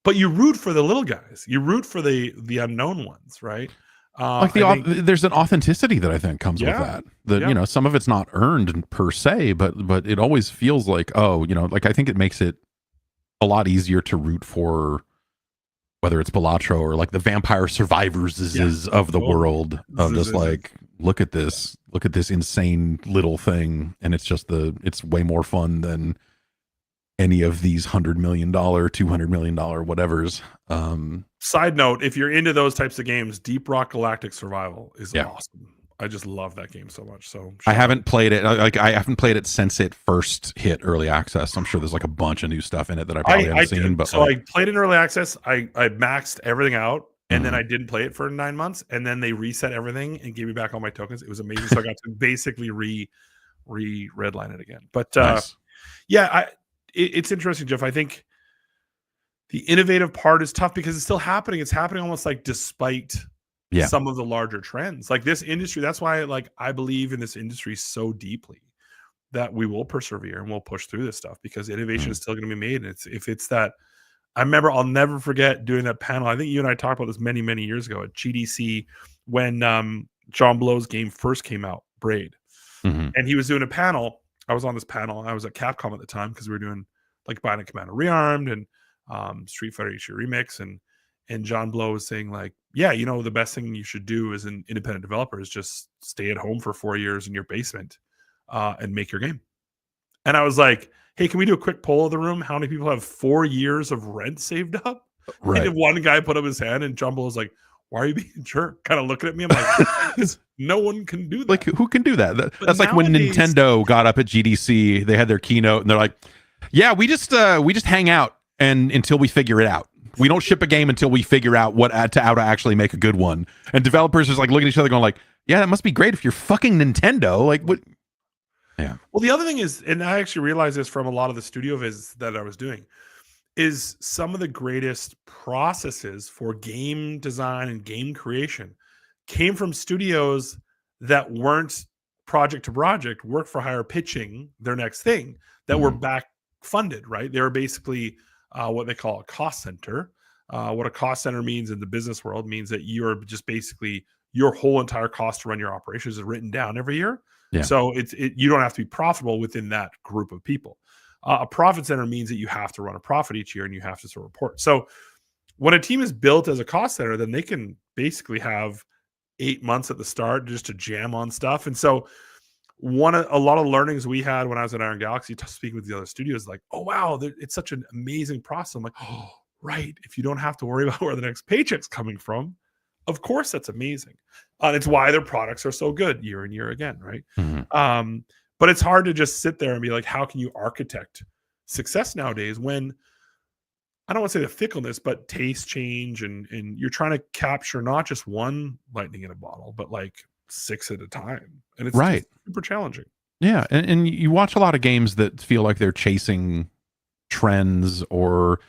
But you root for the little guys, you root for the unknown ones, right? Like there's an authenticity that I think comes with that. Some of it's not earned per se, but it always feels like, like, I think it makes it a lot easier to root for, whether it's Balatro or like the Vampire Survivors of the world, of just like, look at this insane little thing, and it's way more fun than any of these $100 million, $200 million whatevers. Side note, if you're into those types of games, Deep Rock Galactic Survival is awesome. I just love that game so much. So I haven't played it. I haven't played it since it first hit early access. I'm sure there's like a bunch of new stuff in it that I probably haven't seen. But so I played in early access. I maxed everything out, and then I didn't play it for 9 months, and then they reset everything and gave me back all my tokens. It was amazing. So I got to basically redline it again. But it's interesting, Jeff. I think the innovative part is tough because it's still happening. It's happening almost like despite some of the larger trends. Like this industry, that's why I believe in this industry so deeply, that we will persevere and we'll push through this stuff, because innovation is still going to be made. And if it's that, I remember, I'll never forget doing that panel. I think you and I talked about this many, many years ago at GDC when John Blow's game first came out, Braid. And he was doing a panel. I was on this panel. I was at Capcom at the time, because we were doing like Bionic Commando Rearmed and Street Fighter HD Remix, and John Blow was saying like, the best thing you should do as an independent developer is just stay at home for 4 years in your basement and make your game. And I was like, hey, can we do a quick poll of the room? How many people have 4 years of rent saved up? Right. And one guy put up his hand, and John Blow was like, why are you being a jerk? Kind of looking at me. I'm like, because no one can do that. Like, who can do that? That's like when Nintendo got up at GDC, they had their keynote, and they're like, yeah, we just hang out until we figure it out. We don't ship a game until we figure out how to actually make a good one. And developers just like looking at each other going like, yeah, that must be great if you're fucking Nintendo. Like, what? Yeah. Well, the other thing is, and I actually realized this from a lot of the studio visits that I was doing, is some of the greatest processes for game design and game creation came from studios that weren't project to project, work for hire pitching their next thing, that were back funded, right? They were basically what they call a cost center. What a cost center means in the business world means that you're just basically your whole entire cost to run your operations is written down every year. Yeah. So you don't have to be profitable within that group of people. A profit center means that you have to run a profit each year and you have to sort of report. So when a team is built as a cost center, then they can basically have 8 months at the start just to jam on stuff. And so a lot of learnings we had when I was at Iron Galaxy, speaking with the other studios, like, oh wow, it's such an amazing process. I'm like, oh right, if you don't have to worry about where the next paycheck's coming from, of course that's amazing. It's why their products are so good year and year again, right? Mm-hmm. But it's hard to just sit there and be like, how can you architect success nowadays when I don't want to say the fickleness, but taste change and you're trying to capture not just one lightning in a bottle, but like 6 at a time. And it's right. super challenging. Yeah. And you watch a lot of games that feel like they're chasing trends, or,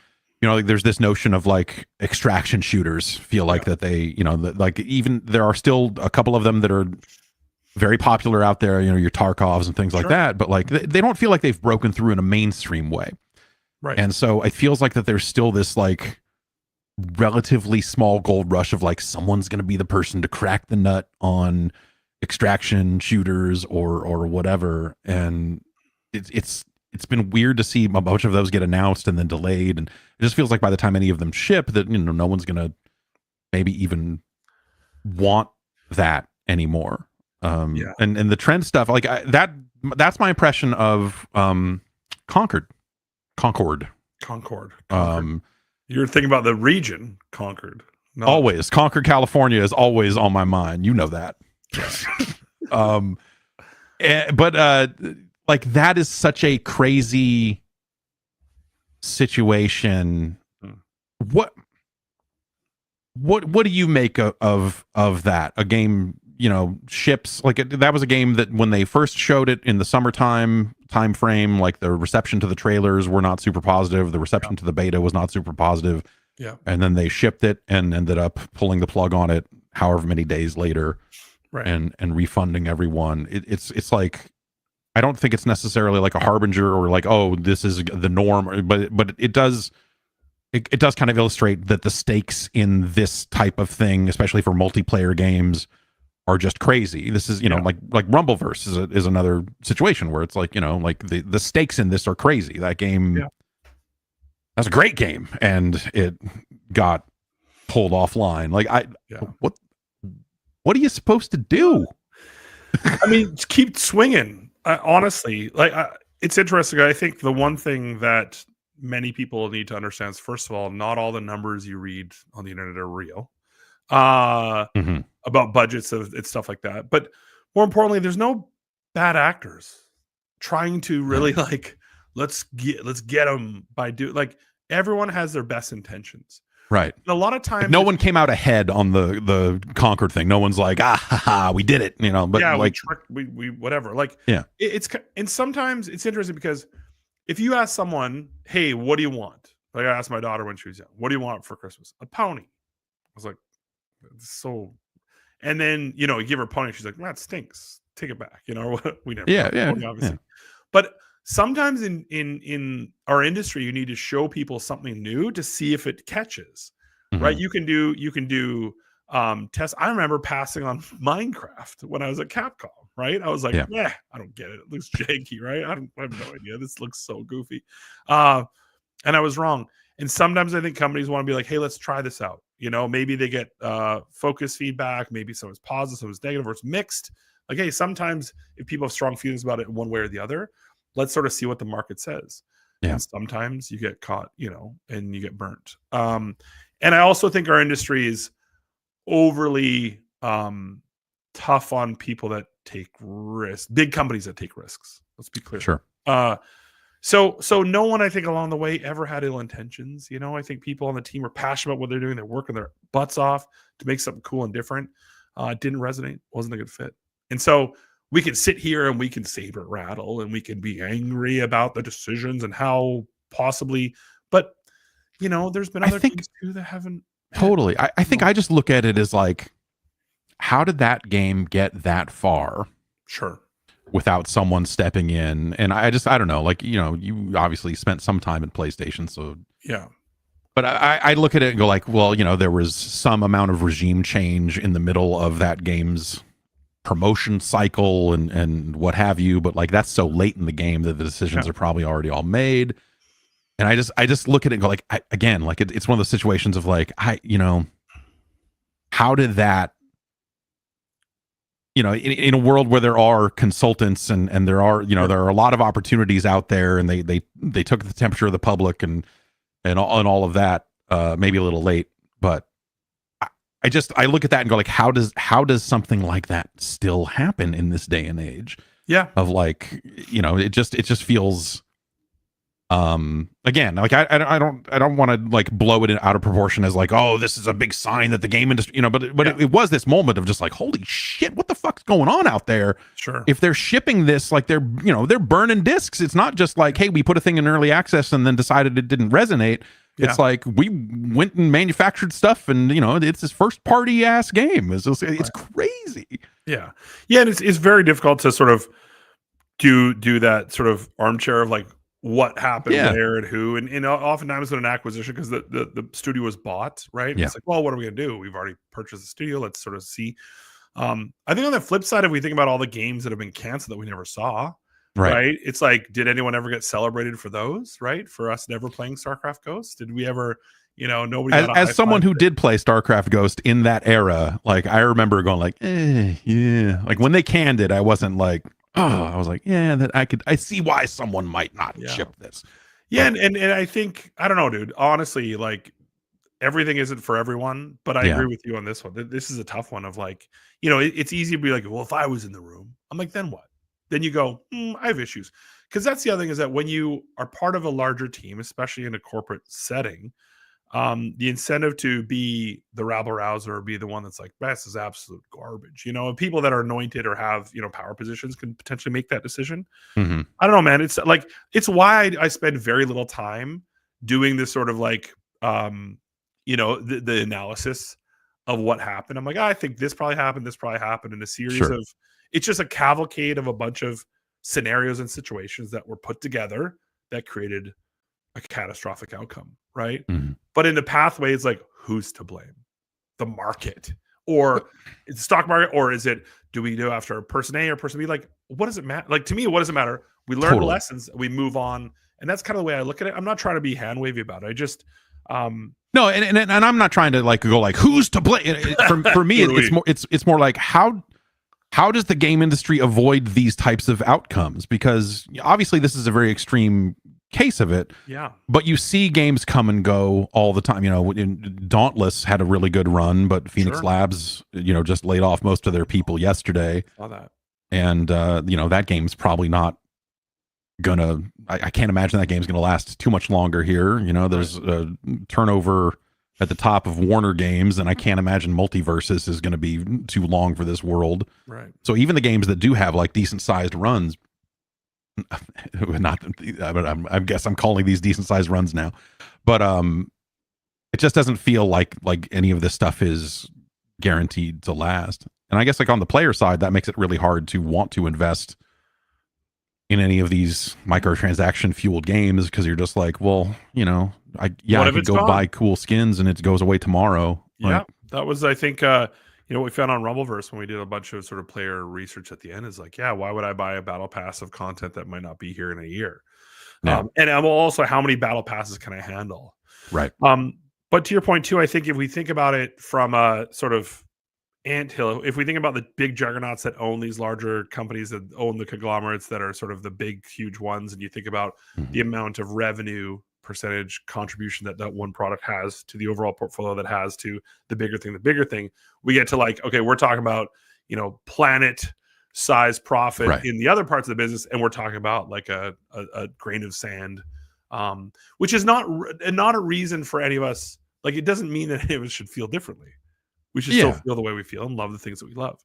you know, like there's this notion of like extraction shooters feel like that they, you know, like even there are still a couple of them that are very popular out there, you know, your Tarkovs and things like that, but like they don't feel like they've broken through in a mainstream way. Right. And so it feels like that there's still this like relatively small gold rush of like someone's going to be the person to crack the nut on extraction shooters or whatever. And it's been weird to see a bunch of those get announced and then delayed. And it just feels like by the time any of them ship that, you know, no one's going to maybe even want that anymore. And the trend stuff like that's my impression of Concord. You're thinking about the region Concord. Always Concord, California is always on my mind. You know that. But like that is such a crazy situation. What do you make of that? A game, you know, ships like that was a game that when they first showed it in the summertime time frame, like the reception to the trailers were not super positive. The reception to the beta was not super positive. Yeah. And then they shipped it and ended up pulling the plug on it however many days later, and refunding everyone. It's like, I don't think it's necessarily like a harbinger or like, oh, this is the norm, but it does kind of illustrate that the stakes in this type of thing, especially for multiplayer games, are just crazy. This is, you know, like Rumbleverse is another situation where it's like, you know, like the stakes in this are crazy. That game, that's a great game, and it got pulled offline. Like what are you supposed to do? I mean, keep swinging. Honestly, like it's interesting. I think the one thing that many people need to understand is, first of all, not all the numbers you read on the internet are real. About budgets and stuff like that. But more importantly, there's no bad actors trying to really like let's get them by like everyone has their best intentions. Right. And a lot of times, like no one came out ahead on the Concord thing. No one's like, we did it, you know. But like, we whatever. Like, and sometimes it's interesting because if you ask someone, hey, what do you want? Like I asked my daughter when she was young, what do you want for Christmas? A pony. I was like, so. And then, you know, you give her a pony. She's like, that stinks. Take it back. You know, we never. Pony, obviously. Yeah. But sometimes in our industry, you need to show people something new to see if it catches. Right? You can do tests. I remember passing on Minecraft when I was at Capcom. Right? I was like, I don't get it. It looks janky. Right? I have no idea. This looks so goofy. And I was wrong. And sometimes I think companies want to be like, hey, let's try this out. You know, maybe they get focus feedback. Maybe someone's positive, someone's negative, or it's mixed. Like, hey, sometimes if people have strong feelings about it one way or the other, let's sort of see what the market says. Yeah. And sometimes you get caught, you know, and you get burnt. And I also think our industry is overly tough on people that take risks, big companies that take risks. Let's be clear. Sure. So no one, I think, along the way ever had ill intentions. You know, I think people on the team are passionate about what they're doing. They're working their butts off to make something cool and different. It didn't resonate. Wasn't a good fit. And so we can sit here and we can saber rattle and we can be angry about the decisions and how possibly, but you know, there's been other things too that haven't. Totally. I think I just look at it as like, how did that game get that far? Sure. Without someone stepping in. And I don't know, like, you know, you obviously spent some time in PlayStation, so yeah. But I look at it and go like, well, there was some amount of regime change in the middle of that game's promotion cycle and what have you. But like that's so late in the game that the decisions are probably already all made. And I just look at it and go like, again, like it's one of those situations of like, how did that, in a world where there are consultants and there are, there are a lot of opportunities out there, and they took the temperature of the public and all of that, maybe a little late, but I look at that and go like, how does something like that still happen in this day and age? Yeah. Of like, it just feels, again, like I don't want to like blow it out of proportion as like, oh, this is a big sign that the game industry, but it was this moment of just like, holy shit, what the fuck's going on out there? Sure. If they're shipping this, like they're burning discs. It's not just like, hey, we put a thing in early access and then decided it didn't resonate. It's like we went and manufactured stuff, and it's this first party ass game. It's crazy. Yeah, and it's very difficult to sort of do that sort of armchair of like what happened where and who, and oftentimes with an acquisition, because the studio was bought, right? It's like, well, what are we gonna do? We've already purchased the studio. Let's sort of see. I think on the flip side, if we think about all the games that have been canceled that we never saw. Right. It's like, did anyone ever get celebrated for those? Right. For us never playing StarCraft Ghost? Did we ever, nobody as someone who did play StarCraft Ghost in that era, like I remember going like, yeah. Like when they canned it, I wasn't like, oh, I was like, yeah, that I see why someone might not ship this. Yeah, and I think, I don't know, dude. Honestly, like everything isn't for everyone, but I agree with you on this one. This is a tough one of like, it's easy to be like, well, if I was in the room, I'm like, then what? Then you go, I have issues. Because that's the other thing, is that when you are part of a larger team, especially in a corporate setting, the incentive to be the rabble rouser or be the one that's like, this is absolute garbage. And people that are anointed or have, power positions can potentially make that decision. Mm-hmm. I don't know, man. It's like, it's why I spend very little time doing this sort of like, the analysis of what happened. I'm like, I think this probably happened in a series of, it's just a cavalcade of a bunch of scenarios and situations that were put together that created a catastrophic outcome, right? Mm-hmm. But in the pathway, it's like, who's to blame? The market, or the stock market, or is it, do we go after person A or person B? Like, what does it matter? Like, to me, what does it matter? We learn lessons, we move on, and that's kind of the way I look at it. I'm not trying to be hand wavy about it. I just no, and I'm not trying to like go like, who's to blame? For me, it's more like, how does the game industry avoid these types of outcomes? Because obviously this is a very extreme case of it. Yeah. But you see games come and go all the time. Dauntless had a really good run, but Phoenix Labs, just laid off most of their people yesterday. Saw that. And that game's probably not gonna. I can't imagine that game's gonna last too much longer here. There's a turnover at the top of Warner Games, and I can't imagine Multiverses is going to be too long for this world. Right. So even the games that do have like decent sized runs, I guess I'm calling these decent sized runs now, but it just doesn't feel like any of this stuff is guaranteed to last. And I guess like on the player side, that makes it really hard to want to invest in any of these microtransaction fueled games, because you're just like, well, I could go buy cool skins and it goes away tomorrow. Yeah, that was, I think, what we found on Rumbleverse when we did a bunch of sort of player research at the end is like, why would I buy a battle pass of content that might not be here in a year? Yeah. And also, how many battle passes can I handle? Right. But to your point too, I think if we think about it from a sort of anthill, if we think about the big juggernauts that own these larger companies, that own the conglomerates that are sort of the big, huge ones, and you think about the amount of revenue percentage contribution that one product has to the overall portfolio, that has to the bigger thing, we get to like, okay, we're talking about, planet size profit in the other parts of the business, and we're talking about like a grain of sand, which is not a reason for any of us. Like, it doesn't mean that any of us should feel differently. We should still feel the way we feel and love the things that we love.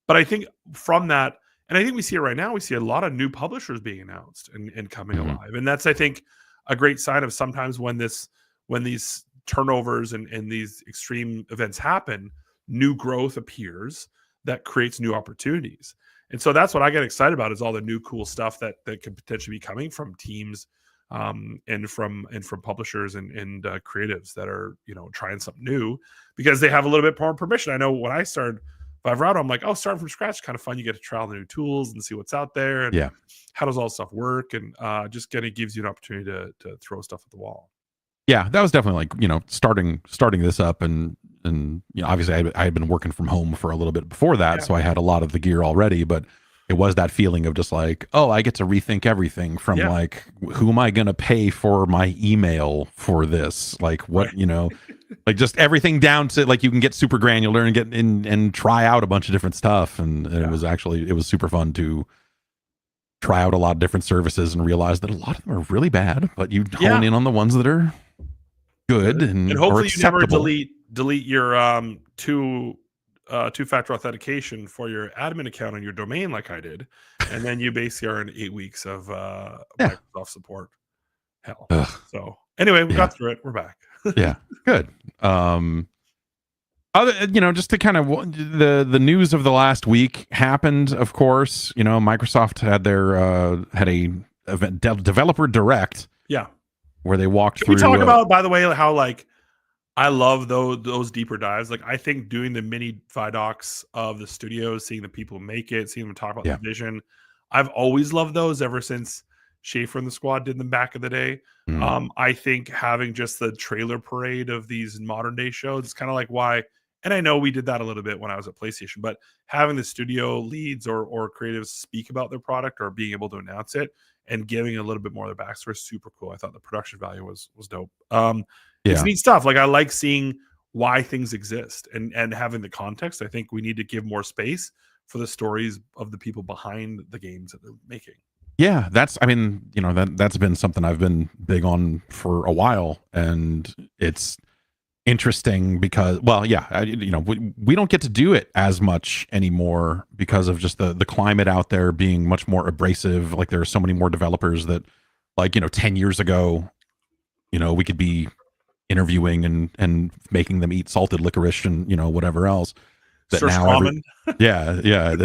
But I think from that, and I think we see it right now, we see a lot of new publishers being announced and coming alive. And that's, I think, a great sign of sometimes when these turnovers and these extreme events happen, new growth appears that creates new opportunities. And so that's what I get excited about, is all the new cool stuff that could potentially be coming from teams and from publishers and creatives that are trying something new because they have a little bit more permission. I know when I started Vivrato, I'm like, oh, starting from scratch, kind of fun. You get to trial the new tools and see what's out there, and how does all this stuff work, and just kind of gives you an opportunity to throw stuff at the wall. Yeah, that was definitely like starting this up, and obviously I had been working from home for a little bit before that, so I had a lot of the gear already, but it was that feeling of just like, oh, I get to rethink everything from like, who am I going to pay for my email for this? Like what, like just everything down to like, you can get super granular and get in and try out a bunch of different stuff. And it was super fun to try out a lot of different services and realize that a lot of them are really bad, but you hone in on the ones that are good and hopefully you never delete your two-factor authentication for your admin account on your domain like I did, and then you basically are in 8 weeks of Microsoft support hell. So anyway, we got through it. We're back. Yeah, good. Just to kind of the news of the last week happened. Of course, Microsoft had their had a developer direct. Yeah, where they walked through. We talk about, by the way, how like I love those deeper dives. Like I think doing the mini Vidocs of the studios, seeing the people make it, seeing them talk about the vision. I've always loved those ever since Schaefer and the squad did them back in the day. I think having just the trailer parade of these modern day shows is kind of like why. And I know we did that a little bit when I was at PlayStation, but having the studio leads or creatives speak about their product or being able to announce it and giving a little bit more of their backstory is super cool. I thought the production value was dope. It's neat stuff. Like I like seeing why things exist and having the context. I think we need to give more space for the stories of the people behind the games that they're making. Yeah, that's been something I've been big on for a while, and it's interesting because, we don't get to do it as much anymore because of just the climate out there being much more abrasive. Like there are so many more developers that, like 10 years ago, we could be interviewing and making them eat salted licorice and whatever else. That now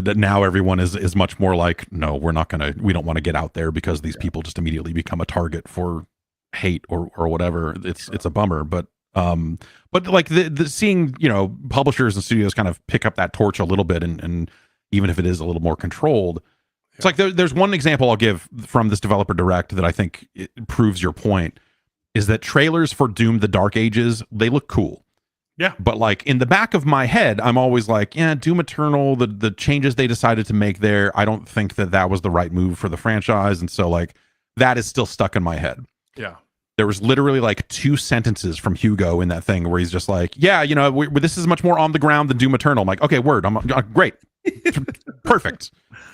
that now everyone is much more like, no, we don't want to get out there because these people just immediately become a target for hate or whatever. It's a bummer, but like the seeing publishers and studios kind of pick up that torch a little bit, and even if it is a little more controlled, it's like there's one example I'll give from this developer direct that I think it proves your point, is that trailers for Doom: The Dark Ages, they look cool. Yeah. But like in the back of my head, I'm always like, yeah, Doom Eternal, the changes they decided to make there, I don't think that was the right move for the franchise. And so like that is still stuck in my head. Yeah. There was literally like 2 sentences from Hugo in that thing where he's just like, yeah, this is much more on the ground than Doom Eternal. I'm like, okay, word. I'm great. Perfect.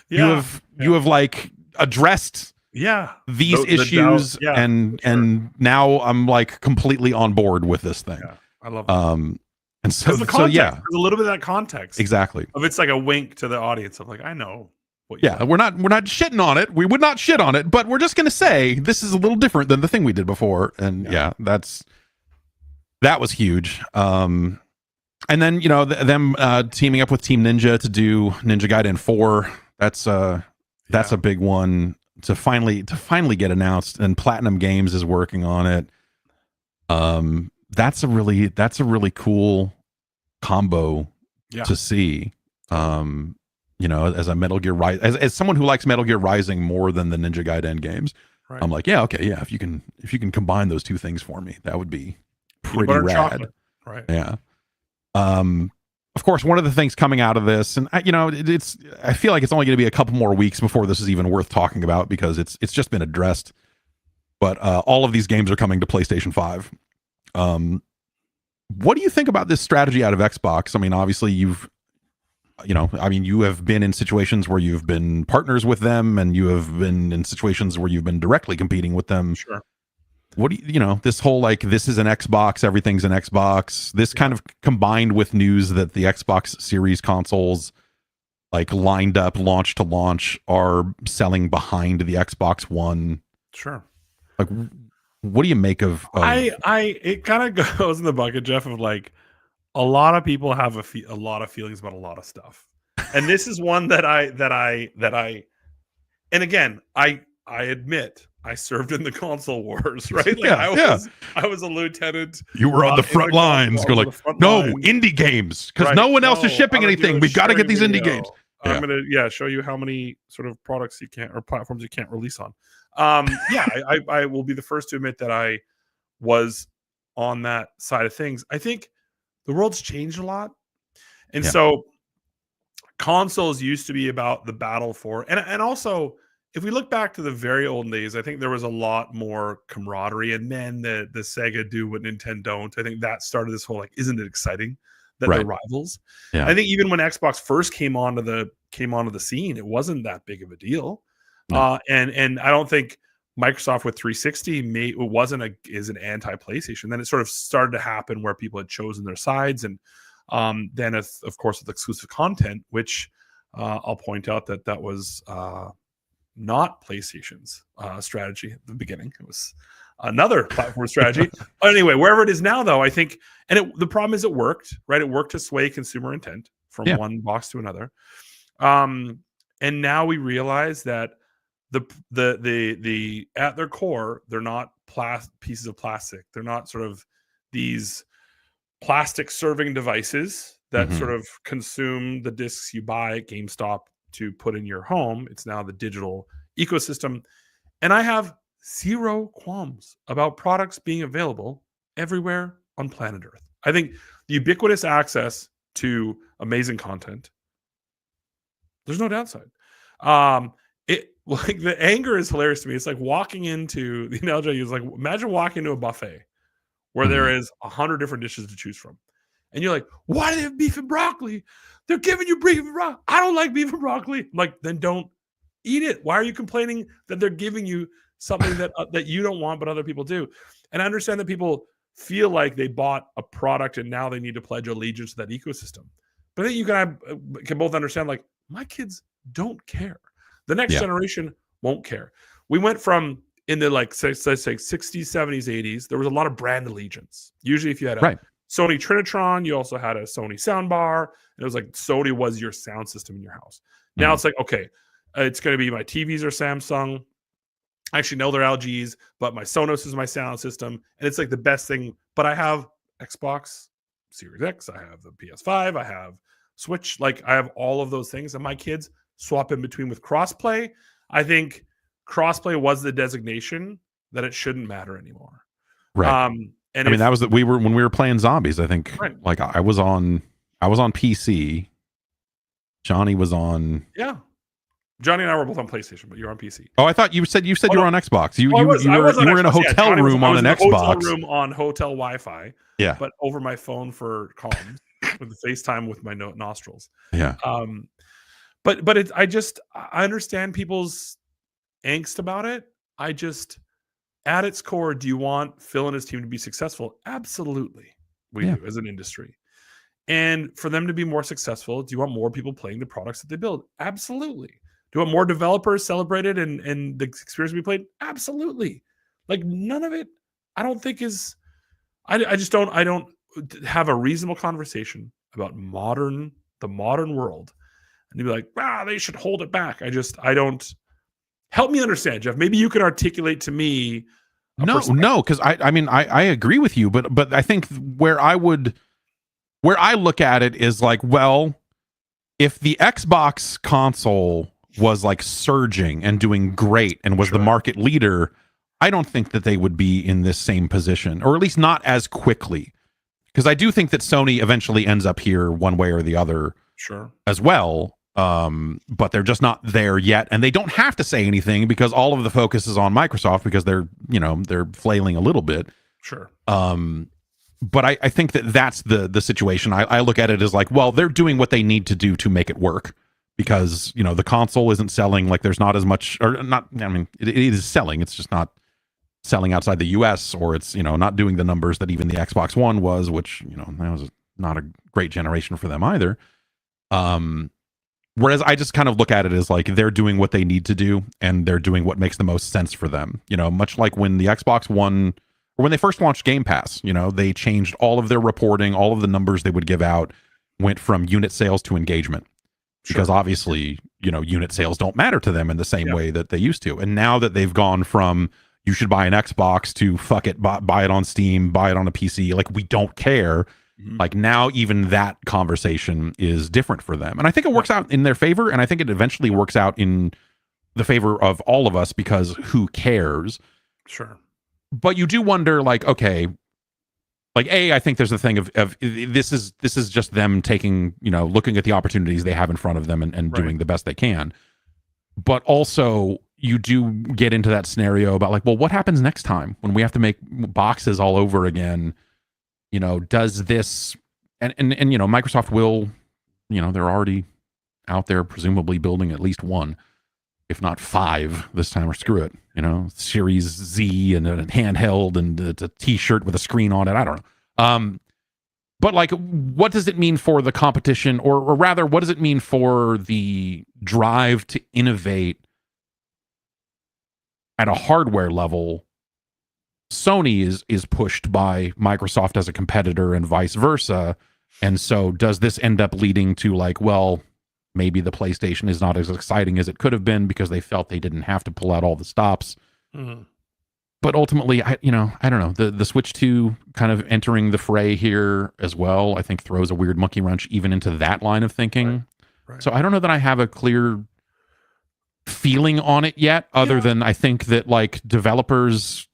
Yeah. You have like addressed these issues and now I'm like completely on board with this thing. Yeah. I love that. And so there's a little bit of that context. Exactly. Of it's like a wink to the audience of like, I know what we're not shitting on it. We would not shit on it, but we're just gonna say this is a little different than the thing we did before. And that was huge. And then them teaming up with Team Ninja to do Ninja Gaiden 4. That's a big one to finally get announced, and Platinum Games is working on it. That's a really cool combo to see. As a Metal Gear as someone who likes Metal Gear Rising more than the Ninja Gaiden games, I'm like, if you can combine those two things for me, that would be pretty rad. Chocolate. Right. Yeah. Of course, one of the things coming out of this, and I feel like it's only going to be a couple more weeks before this is even worth talking about because it's just been addressed. But all of these games are coming to PlayStation 5. What do you think about this strategy out of Xbox? I mean, obviously you have been in situations where you've been partners with them, and you have been in situations where you've been directly competing with them. Sure. What do this whole like, this is an Xbox, everything's an Xbox, this kind of combined with news that the Xbox Series consoles like lined up launch to launch are selling behind the Xbox One. Sure. Like, what do you make of it kind of goes in the bucket, Jeff, of like a lot of people have a lot of feelings about a lot of stuff. And this is one that I and again, I admit I served in the console wars, right? Like Yeah, I was a lieutenant. You were on the front lines. Go like, no, indie games, because right. no one else is No, shipping I'm gonna do anything. a We've got to get these sharing indie video. games. I'm gonna show you how many sort of products you can't or platforms you can't release on. I will be the first to admit that I was on that side of things. I think the world's changed a lot, and so consoles used to be about the battle for, and also if we look back to the very old days, I think there was a lot more camaraderie, and then the Sega do what Nintendo don't. I think that started this whole like, isn't it exciting that they're rivals? Yeah. I think even when Xbox first came onto the scene, it wasn't that big of a deal. No. And I don't think Microsoft with 360 is an anti PlayStation. Then it sort of started to happen where people had chosen their sides, and then of course with exclusive content, which I'll point out that was not PlayStation's strategy at the beginning. It was another platform strategy. Anyway, wherever it is now, though, I think, and the problem is it worked, right? It worked to sway consumer intent from one box to another. And now we realize that the at their core, they're not pieces of plastic. They're not sort of these plastic serving devices that sort of consume the discs you buy at GameStop to put in your home. It's now the digital ecosystem. And I have zero qualms about products being available everywhere on planet Earth. I think the ubiquitous access to amazing content, there's no downside. Like the anger is hilarious to me. It's like walking into the analogy I use, like imagine walking into a buffet where there is 100 different dishes to choose from. And you're like, why do they have beef and broccoli? They're giving you beef and broccoli. I don't like beef and broccoli. I'm like, then don't eat it. Why are you complaining that they're giving you something that you don't want, but other people do? And I understand that people feel like they bought a product and now they need to pledge allegiance to that ecosystem. But I think you can both understand, like, my kids don't care. The next generation won't care. We went from, in the like, say 60s, 70s, 80s, there was a lot of brand allegiance. Usually if you had a Sony Trinitron, you also had a Sony soundbar, and it was like Sony was your sound system in your house. Now it's like, okay, it's going to be my TVs are Samsung. Actually, no, they're LGs, but my Sonos is my sound system, and it's like the best thing. But I have Xbox Series X, I have the PS5, I have Switch, like I have all of those things, and my kids swap in between with crossplay. I think crossplay was the designation that it shouldn't matter anymore. Right. And I mean, that was that when we were playing zombies, I think like I was on PC. Johnny was on. Yeah. Johnny and I were both on PlayStation, but you're on PC. Oh, I thought you said you were on Xbox. You were in a hotel Johnny room on an Xbox. Hotel room on hotel Wi-Fi. Yeah. But over my phone for comms with the FaceTime with my nostrils. Yeah. But I understand people's angst about it. At its core, do you want Phil and his team to be successful? Absolutely. We do as an industry. And for them to be more successful, do you want more people playing the products that they build? Absolutely. Do you want more developers celebrated and the experience we played? Absolutely. Like none of it, I don't think is, I don't have a reasonable conversation about the modern world. And you'd be like, they should hold it back. I don't. Help me understand, Jeff. Maybe you can articulate to me. No, because I mean, I agree with you, but I think where I look at it is like, well, if the Xbox console was like surging and doing great and was the market leader, I don't think that they would be in this same position, or at least not as quickly. Because I do think that Sony eventually ends up here one way or the other as well. But they're just not there yet, and they don't have to say anything because all of the focus is on Microsoft because they're flailing a little bit. Sure. But I think that's the situation. I look at it as like, well, they're doing what they need to do to make it work because the console isn't selling, like there's not as much, or not. I mean, it is selling. It's just not selling outside the US, or it's not doing the numbers that even the Xbox One was, which that was not a great generation for them either. Whereas I just kind of look at it as like they're doing what they need to do and they're doing what makes the most sense for them. Much like when the Xbox One, or when they first launched Game Pass, they changed all of their reporting, all of the numbers they would give out went from unit sales to engagement. because obviously, unit sales don't matter to them in the same way that they used to. And now that they've gone from you should buy an Xbox to fuck it, buy it on Steam, buy it on a PC, like we don't care. Like now even that conversation is different for them. And I think it works out in their favor, and I think it eventually works out in the favor of all of us, because who cares? Sure. But you do wonder, like, okay, like I think there's a thing of this is just them taking, looking at the opportunities they have in front of them and doing the best they can. But also you do get into that scenario about like, well, what happens next time when we have to make boxes all over again? Does this and Microsoft will, they're already out there presumably building at least one, if not 5 this time, or screw it, Series Z and a handheld and it's a t-shirt with a screen on it. I don't know. But like, what does it mean for the competition, or rather, what does it mean for the drive to innovate at a hardware level? Sony is pushed by Microsoft as a competitor and vice versa. And so does this end up leading to like, well, maybe the PlayStation is not as exciting as it could have been because they felt they didn't have to pull out all the stops. But ultimately, I don't know. The Switch 2 kind of entering the fray here as well, I think throws a weird monkey wrench even into that line of thinking. Right. So I don't know that I have a clear feeling on it yet, other than I think that like developers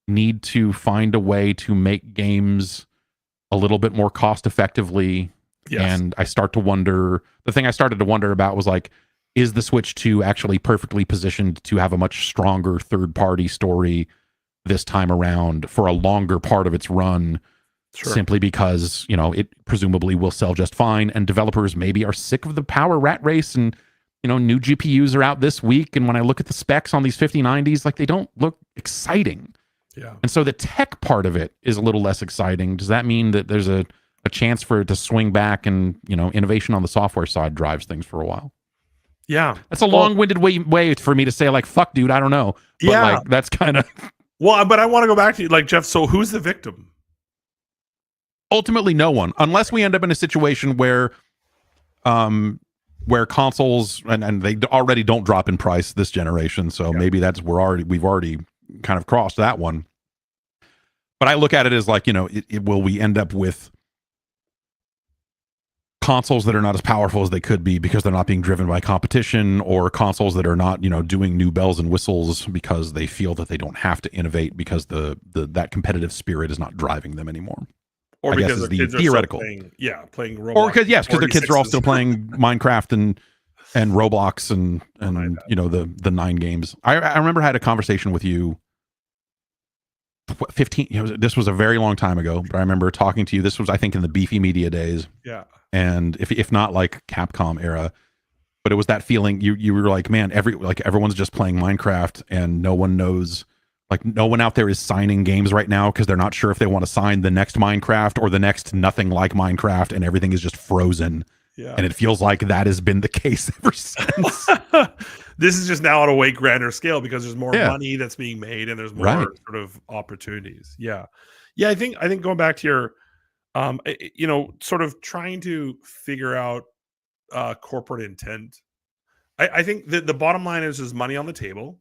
need to find a way to make games a little bit more cost effectively. And I start to wonder, the thing I started to wonder about was like, is the Switch 2 actually perfectly positioned to have a much stronger third-party story this time around for a longer part of its run, simply because, it presumably will sell just fine, and developers maybe are sick of the power rat race, and, new GPUs are out this week, and when I look at the specs on these 5090s, like, they don't look exciting. And so the tech part of it is a little less exciting. Does that mean that there's a chance for it to swing back and, innovation on the software side drives things for a while? That's a long-winded way for me to say, like, fuck, dude, I don't know. But like, that's kind of... Well, but I want to go back to, like, Jeff, so who's the victim? Ultimately, no one. Unless we end up in a situation where consoles, and they already don't drop in price this generation, so maybe we've already kind of crossed that one. But I look at it as like, will we end up with consoles that are not as powerful as they could be because they're not being driven by competition, or consoles that are not, doing new bells and whistles because they feel that they don't have to innovate because that competitive spirit is not driving them anymore. Or because their kids theoretical. are still playing Roblox. Or because their kids are all still playing Minecraft and Roblox and the 9 games. I remember I had a conversation with you 15, this was a very long time ago, but I remember talking to you. This was, I think, in the Beefy Media days. And if not like Capcom era, but it was that feeling you were like, man, everyone's just playing Minecraft, and no one knows, like, no one out there is signing games right now because they're not sure if they want to sign the next Minecraft or the next nothing like Minecraft, and everything is just frozen. And it feels like that has been the case ever since. This is just now on a way grander scale because there's more money that's being made, and there's more sort of opportunities. I think going back to your sort of trying to figure out corporate intent. I think that the bottom line is there's money on the table,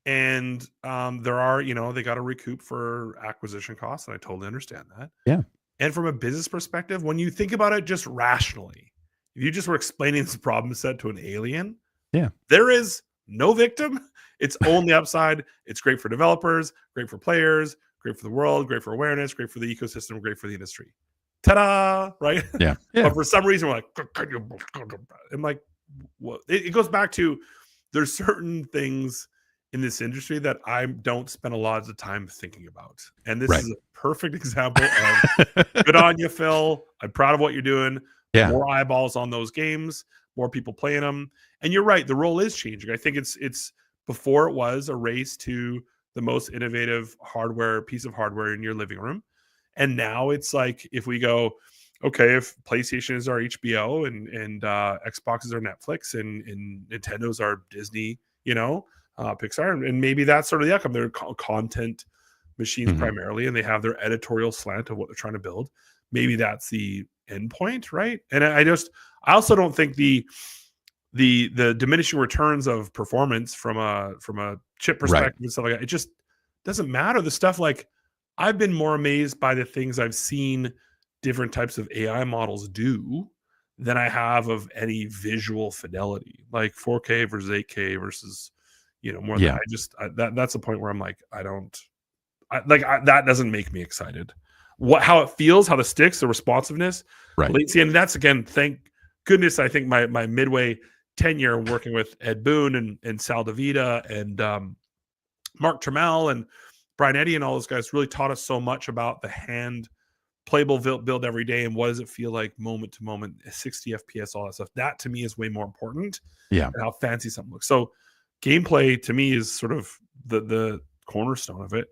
and there are, they got to recoup for acquisition costs, and I totally understand that. And from a business perspective, when you think about it just rationally, if you just were explaining this problem set to an alien, there is no victim. It's only upside. It's great for developers, great for players, great for the world, great for awareness, great for the ecosystem, great for the industry. Ta-da! Right? But for some reason, we're like, I'm like, what? It goes back to, there's certain things in this industry that I don't spend a lot of the time thinking about. And this is a perfect example of good on you, Phil. I'm proud of what you're doing. More eyeballs on those games, more people playing them. And you're right, the role is changing. I think it's before it was a race to the most innovative piece of hardware in your living room. And now it's like, if we go, okay, if PlayStation is our HBO and Xbox is our Netflix and Nintendo's our Disney, Pixar, and maybe that's sort of the outcome. They're content machines primarily, and they have their editorial slant of what they're trying to build. maybe that's the end point, right? And I also don't think the diminishing returns of performance from a chip perspective and stuff like that, it just doesn't matter. The stuff like I've been more amazed by the things I've seen different types of AI models do than I have of any visual fidelity, like 4K versus 8K versus, more than that's the point where I'm like, that doesn't make me excited. How it feels, how the sticks, the responsiveness, latency, and that's again, thank goodness. I think my midway tenure working with Ed Boon and Sal DeVita and Mark Trammell and Brian Eddy and all those guys really taught us so much about the hand playable build every day and what does it feel like moment to moment, 60 FPS, all that stuff. That to me is way more important than how fancy something looks. So gameplay to me is sort of the cornerstone of it.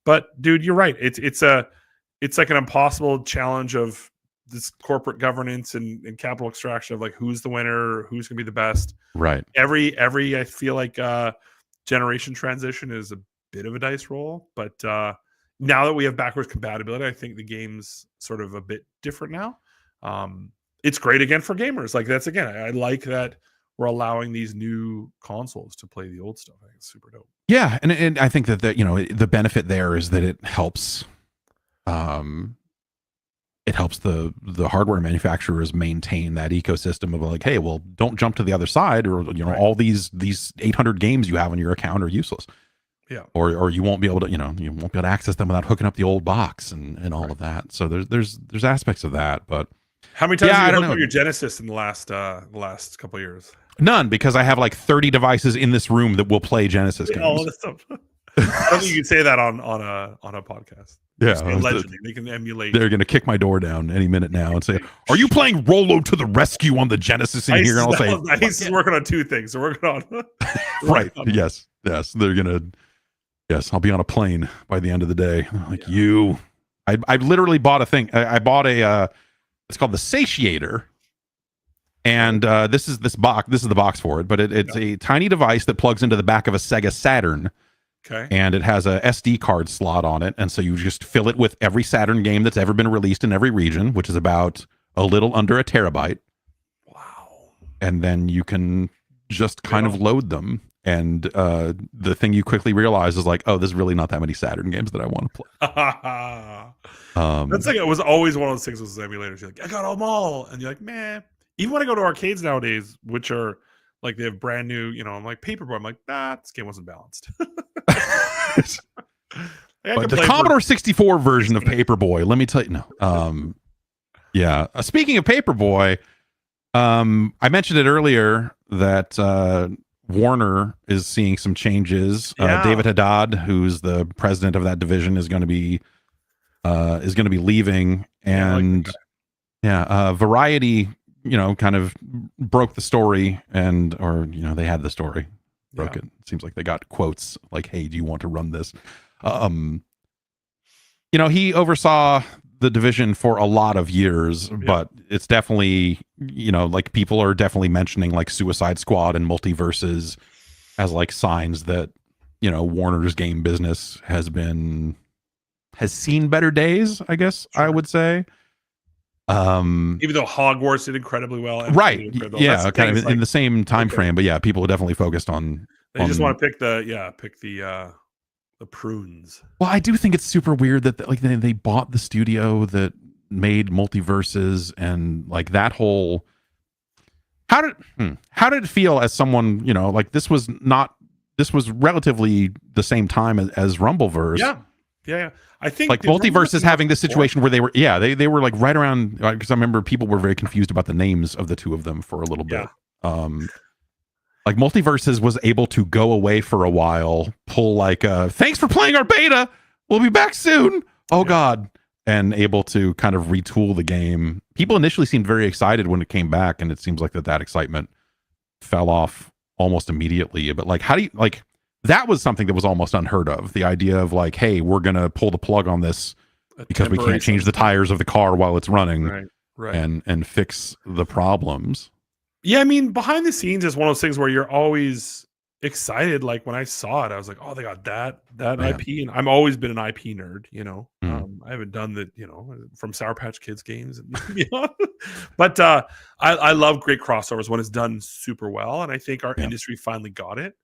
But dude, you're right. It's like an impossible challenge of this corporate governance and capital extraction of like who's the winner, who's gonna be the best. Right. Every I feel like generation transition is a bit of a dice roll, but now that we have backwards compatibility, I think the game's sort of a bit different now. It's great again for gamers. Like that's again, I like that we're allowing these new consoles to play the old stuff. I think it's super dope. Yeah, and I think that the benefit there is that it helps the hardware manufacturers maintain that ecosystem of like, hey, well, don't jump to the other side, or all these 800 games you have on your account are useless. Yeah. Or you won't be able to, you won't be able to access them without hooking up the old box and all of that. So there's aspects of that, but how many times have you hooked up your Genesis in the last couple of years? None, because I have like 30 devices in this room that will play Genesis games. All this stuff. I don't think you can say that on a podcast. Yeah, allegedly they can emulate. They're going to kick my door down any minute now and say, "Are you playing Rollo to the Rescue on the Genesis in here?" And I'll say, "Ice is working on two things. They're working on right. Yes. They're gonna. Yes, I'll be on a plane by the end of the day. Like you, I literally bought a thing. I bought a. It's called the Satiator, and this is the box for it. But it's a tiny device that plugs into the back of a Sega Saturn. Okay. And it has a SD card slot on it, and so you just fill it with every Saturn game that's ever been released in every region, which is about a little under a terabyte. Wow. And then you can just kind of load them. And the thing you quickly realize is like, oh, there's really not that many Saturn games that I want to play. That's like, it was always one of those things with emulators. You're like, I got them all. And you're like, man. Even when I go to arcades nowadays, which are like they have brand new, I'm like Paperboy. I'm like, this game wasn't balanced. The Commodore 64 version of Paperboy, let me tell you, no. Yeah. Speaking of Paperboy, I mentioned it earlier that Warner is seeing some changes. David Haddad, who's the president of that division, is going to be leaving, and Variety, kind of broke the story, or they had the story, broke it. Seems like they got quotes like, "Hey, do you want to run this?" He oversaw the division for a lot of years, but it's definitely, like people are definitely mentioning like Suicide Squad and Multiverses as like signs that, Warner's game business has seen better days, I guess. Sure. I would say. Even though Hogwarts did incredibly well. Right. Yeah. Kind of in the same time frame, but people are definitely focused on. They just want to pick the prunes. Well, I do think it's super weird that they bought the studio that made Multiverses, and like that whole. How did it feel as someone, like this was relatively the same time as Rumbleverse. Yeah. I think like Multiverse is having this situation where they were like right around, because I remember people were very confused about the names of the two of them for a little bit. Like Multiverses was able to go away for a while, pull like thanks for playing our beta, we'll be back soon, god, and able to kind of retool the game. People initially seemed very excited when it came back, and it seems like that excitement fell off almost immediately. But like, how do you like? That was something that was almost unheard of. The idea of like, hey, we're going to pull the plug on this because we can't change the tires of the car while it's running, right. and fix the problems. Yeah, I mean, behind the scenes is one of those things where you're always excited. Like when I saw it, I was like, oh, they got that Yeah. IP, and I'm always been an IP nerd. Mm. I haven't done the from Sour Patch Kids games, and but I love great crossovers when it's done super well, and I think our Yeah. industry finally got it.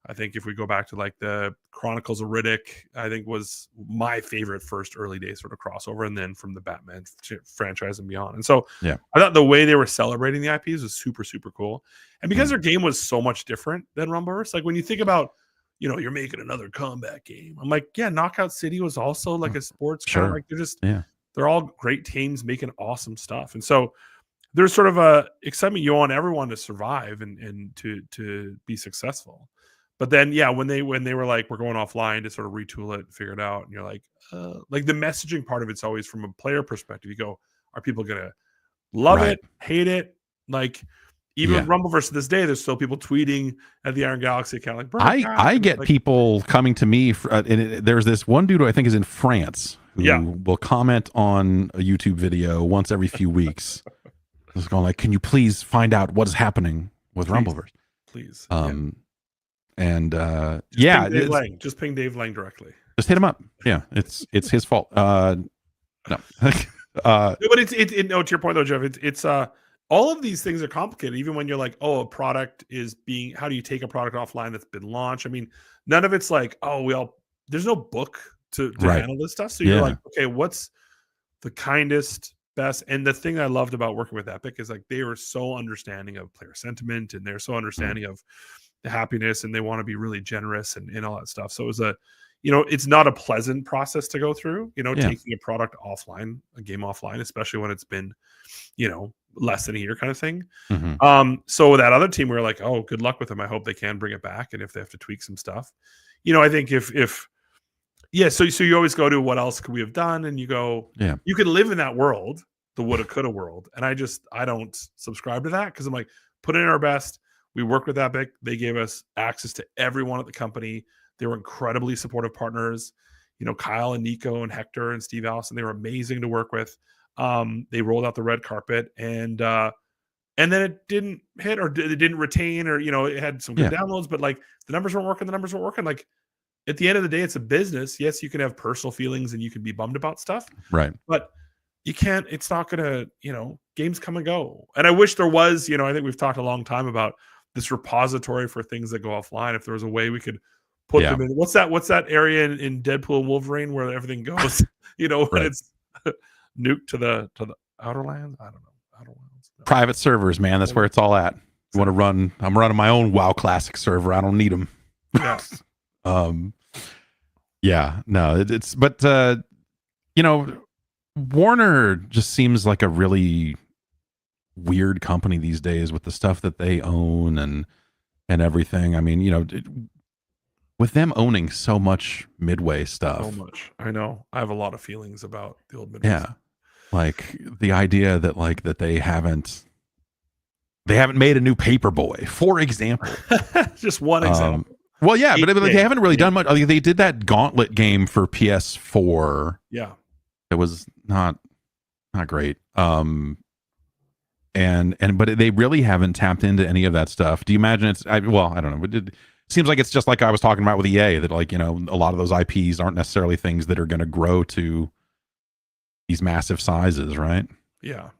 I think if we go back to like the Chronicles of Riddick, I think was my favorite first early day sort of crossover, and then from the Batman franchise and beyond. And so Yeah. I thought the way they were celebrating the IPs was super, super cool. And because Mm. their game was so much different than Rumbleverse, like when you think about, you're making another combat game. I'm like, yeah, Knockout City was also like a sports kind of Sure. like they're all great teams making awesome stuff. And so there's sort of a excitement. You want everyone to survive and to be successful. But then, yeah, when they were like, we're going offline to sort of retool it and figure it out, and you're like the messaging part of it's always from a player perspective. You go, are people gonna love Right. it, hate it? Like even with Rumbleverse to this day, there's still people tweeting at the Iron Galaxy account like, "Bring it back." I And get like, people coming to me. There's this one dude who I think is in France who will comment on a YouTube video once every few weeks. Just going like, "Can you please find out what is happening with Rumbleverse?" Please. And ping Dave Lang. Just ping Dave Lang directly. Just hit him up. Yeah, it's his fault. No. No, but no, to your point though, Jeff, it's all of these things are complicated. Even when you're like, oh, a product is being, how do you take a product offline that's been launched? I mean, none of it's like, oh, there's no book to handle this stuff. So you're like, okay, what's the kindest, best? And the thing I loved about working with Epic is like they were so understanding of player sentiment, and they're so understanding of the happiness, and they want to be really generous and all that stuff. So it was it's not a pleasant process to go through, taking a product offline, a game offline, especially when it's been, less than a year kind of thing. Mm-hmm. So with that other team, we were like, oh, good luck with them. I hope they can bring it back. And if they have to tweak some stuff, I think so you always go to what else could we have done? And you go, you could live in that world, the woulda, coulda world. And I don't subscribe to that because I'm like, put in our best. We worked with Epic. They gave us access to everyone at the company. They were incredibly supportive partners. Kyle and Nico and Hector and Steve Allison, they were amazing to work with. They rolled out the red carpet, and then it didn't hit, or it didn't retain, or it had some good downloads, but like the numbers weren't working. Like at the end of the day, it's a business. Yes, you can have personal feelings and you can be bummed about stuff, right? But you can't. It's not gonna. Games come and go. And I wish there was. I think we've talked a long time about this repository for things that go offline. If there was a way we could put them in. What's that area in Deadpool and Wolverine where everything goes? When it's nuked to the outer lands. I don't know. Outer lands. No. Private servers, man. That's where it's all at. You want to run? I'm running my own WoW Classic server. I don't need them. Yeah. No. But Warner just seems like a really weird company these days with the stuff that they own and everything. I mean, with them owning so much Midway stuff. So much. I know. I have a lot of feelings about the old Midway. Yeah. Like the idea that that they haven't made a new Paperboy, for example. Just one example. Well, yeah, but they haven't really done much. They did that Gauntlet game for PS4. Yeah. It was not great. But they really haven't tapped into any of that stuff. Do you imagine I don't know. It seems like it's just like I was talking about with EA, that a lot of those IPs aren't necessarily things that are going to grow to these massive sizes, right? Yeah.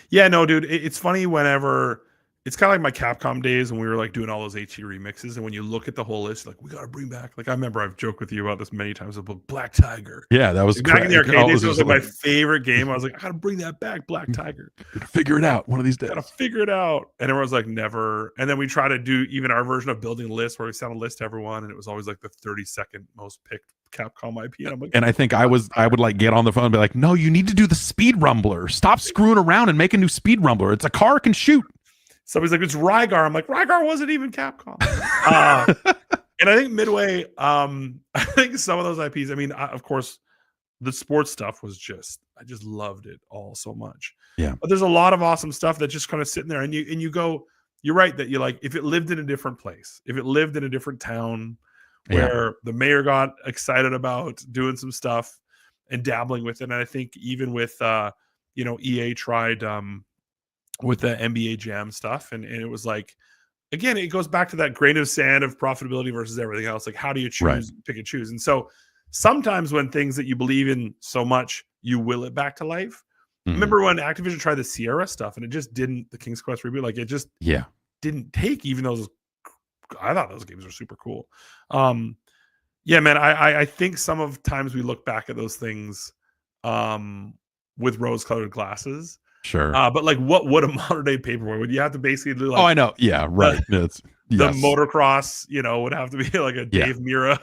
Yeah, no, dude. It's funny whenever it's kind of like my Capcom days when we were like doing all those HD remixes. And when you look at the whole list, like, we got to bring back, like, I remember I've joked with you about this many times about Black Tiger. Yeah, that was back in the arcade days. It was like my favorite game. I was like, I got to bring that back, Black Tiger. Figure it out one of these days. Got to figure it out. And everyone's like, never. And then we try to do even our version of building a list where we sent a list to everyone. And it was always like the 32nd most picked Capcom IP. And I'm like, I think I would like get on the phone and be like, no, you need to do the Speed Rumbler. Stop screwing around and make a new Speed Rumbler. It's a car can shoot. Somebody's like, it's Rygar. I'm like, Rygar wasn't even Capcom. And I think Midway, I think some of those IPs, I mean, of course, the sports stuff was I just loved it all so much. Yeah. But there's a lot of awesome stuff that's just kind of sitting there. And you go, you're right that you like, if it lived in a different place, if it lived in a different town where the mayor got excited about doing some stuff and dabbling with it. And I think even with, EA tried, with the NBA Jam stuff, and it was like again, it goes back to that grain of sand of profitability versus everything else. Like, how do you choose, pick and choose? And so sometimes when things that you believe in so much, you will it back to life. Remember when Activision tried the Sierra stuff and it just didn't, the King's Quest reboot, like it just didn't take, even though I thought those games were super cool. Yeah, man, I think some of times we look back at those things with rose-colored glasses. Sure. But like, what would a modern day paperboy? Would you have to basically do like? Oh, I know. Yeah, right. The motocross, would have to be like a Dave Mira,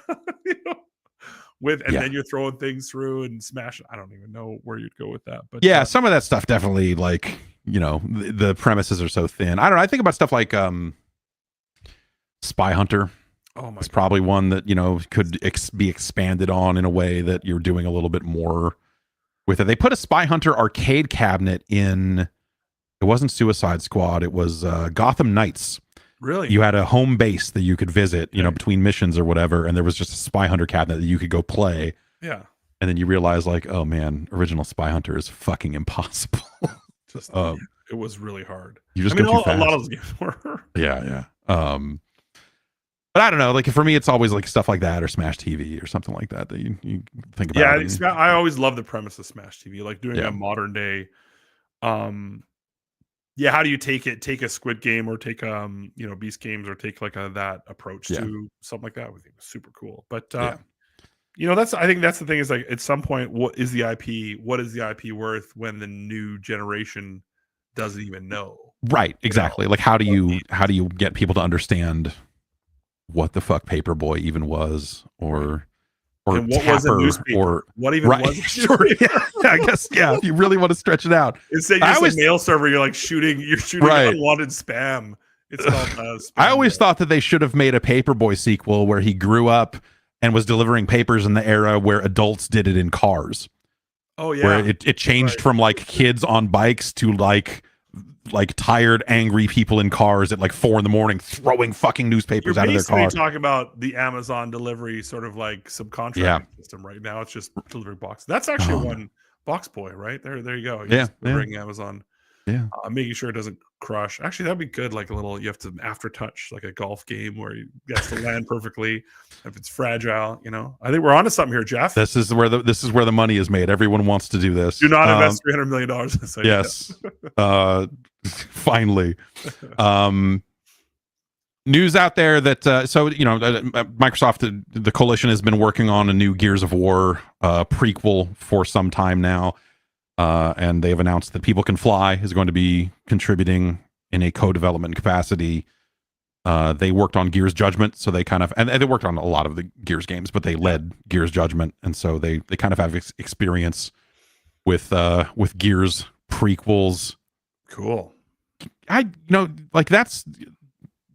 then you're throwing things through and smashing. I don't even know where you'd go with that, but some of that stuff definitely, like, the premises are so thin. I don't know. I think about stuff like Spy Hunter. Oh my! It's probably one that could be expanded on in a way that you're doing a little bit more with it. They put a Spy Hunter arcade cabinet in. It wasn't Suicide Squad. It was Gotham Knights. Really? You had a home base that you could visit, between missions or whatever, and there was just a Spy Hunter cabinet that you could go play. Yeah. And then you realize, like, oh man, original Spy Hunter is fucking impossible. It was really hard. You just go too fast. A lot of those games were. Yeah. But I don't know. Like, for me, it's always like stuff like that or Smash TV or something like that you think about. Yeah, I always love the premise of Smash TV, like doing a modern day. How do you take a Squid Game or take Beast Games or take like that approach to something like that? I think it was super cool. But I think that's the thing, is like, at some point, what is the IP worth when the new generation doesn't even know? Right, exactly. Like, how do you get people to understand what the fuck Paperboy even was, or what Tapper, was a newspaper, or what even was it? Sure, I guess, if you really want to stretch it out. It's a mail server, you're shooting unwanted spam. It's called spam. I always thought that they should have made a Paperboy sequel where he grew up and was delivering papers in the era where adults did it in cars. Oh yeah. Where it changed from like kids on bikes to like tired, angry people in cars at like 4 a.m. throwing fucking newspapers out of their car. You're talking about the Amazon delivery sort of like subcontracting system right now. It's just delivering boxes. That's actually one box boy, right? There you go. Delivering Amazon. Yeah. Making sure it doesn't crush. Actually, that'd be good. Like you have to after touch, like a golf game where you gets to land perfectly. If it's fragile, I think we're onto something here, Jeff. This is where the money is made. Everyone wants to do this. Do not invest $300 million in this idea. Yes. Finally. News out there that Microsoft, the coalition, has been working on a new Gears of War prequel for some time now. And they have announced that People Can Fly is going to be contributing in a co-development capacity. They worked on Gears Judgment, so they kind of, and they worked on a lot of the Gears games, but they led Gears Judgment, and so they kind of have experience with Gears prequels. Cool. That's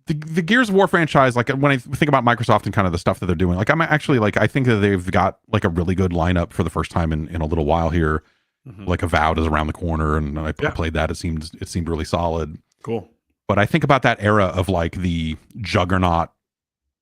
the Gears of War franchise. Like, when I think about Microsoft and kind of the stuff that they're doing, like, I'm actually like, I think that they've got like a really good lineup for the first time in a little while here. Like, Avowed is around the corner, and I played that. It seemed really solid. Cool. But I think about that era of like the juggernaut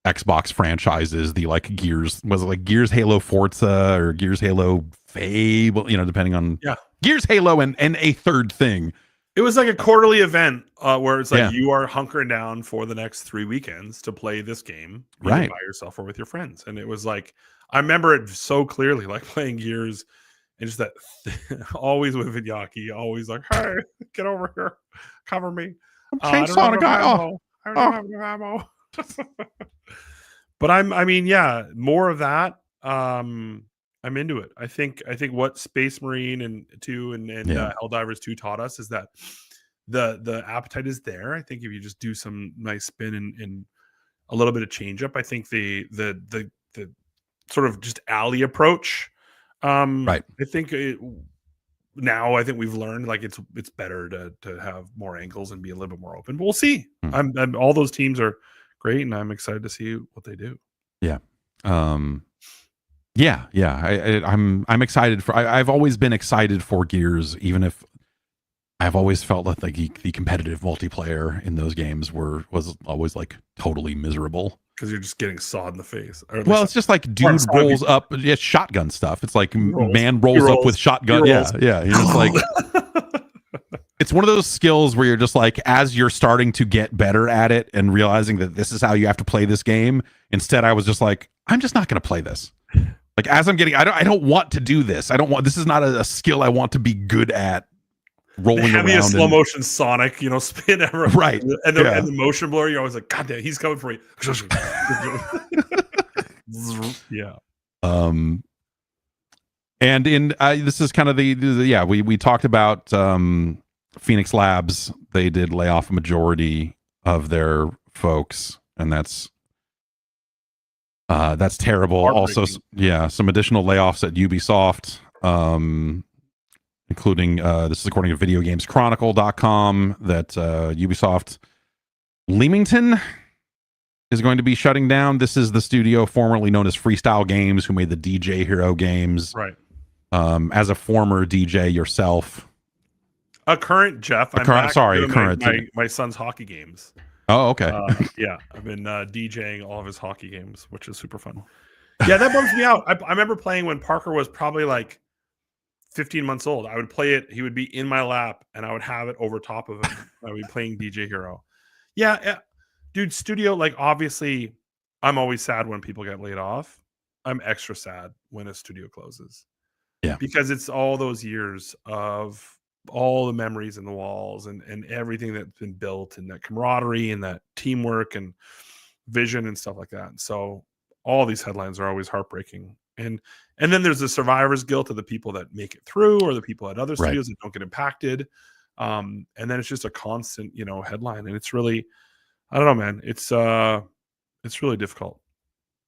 Xbox franchises, the like Gears, was it like Gears Halo Forza or Gears Halo Fable, depending on Gears Halo and a third thing. It was like a quarterly event where it's like you are hunkering down for the next 3 weekends to play this game, right, by yourself or with your friends. And it was like, I remember it so clearly, like playing Gears. And just that always with Vidyaki, always like, hey, get over here, cover me. I'm chainsaw a guy. I don't have no ammo. But more of that. I'm into it. I think what Space Marine and Helldivers 2 taught us is that the appetite is there. I think if you just do some nice spin and a little bit of change up, I think the sort of just alley approach. Right. I think now we've learned like it's better to have more angles and be a little bit more open. But we'll see. I'm all those teams are great, and I'm excited to see what they do. Yeah. I'm excited for. I've always been excited for Gears, even if I've always felt that like the competitive multiplayer in those games was always like totally miserable. Because you're just getting sawed in the face. Well, it's just like dude rolls up, shotgun stuff. It's like man rolls up with shotgun. Yeah. You're just like, It's one of those skills where you're just like, as you're starting to get better at it and realizing that this is how you have to play this game. Instead, I was just like, I'm just not going to play this. Like as I'm getting, I don't want to do this. I don't want. This is not a skill I want to be good at. Rolling the around, slow motion Sonic, spin ever, right? And the motion blur, you're always like, God damn, he's coming for you. Yeah. And in this is kind of we talked about Phoenix Labs. They did lay off a majority of their folks, and that's terrible. Also, some additional layoffs at Ubisoft, including this is according to VideoGamesChronicle.com that Ubisoft Leamington is going to be shutting down. This is the studio formerly known as Freestyle Games, who made the DJ Hero games. Right. As a former DJ yourself, a current Jeff. My son's hockey games. Oh, okay. I've been DJing all of his hockey games, which is super fun. Yeah, that bums me out. I remember playing when Parker was probably like 15 months old. I would play it. He would be in my lap, and I would have it over top of him. I would be playing DJ Hero. Yeah, dude. Studio, like, obviously, I'm always sad when people get laid off. I'm extra sad when a studio closes. Yeah, because it's all those years of all the memories in the walls and everything that's been built, and that camaraderie and that teamwork and vision and stuff like that. And so all these headlines are always heartbreaking. And then there's the survivor's guilt of the people that make it through, or the people at other studios that don't get impacted. And then it's just a constant, headline. And it's really, I don't know, man. It's really difficult.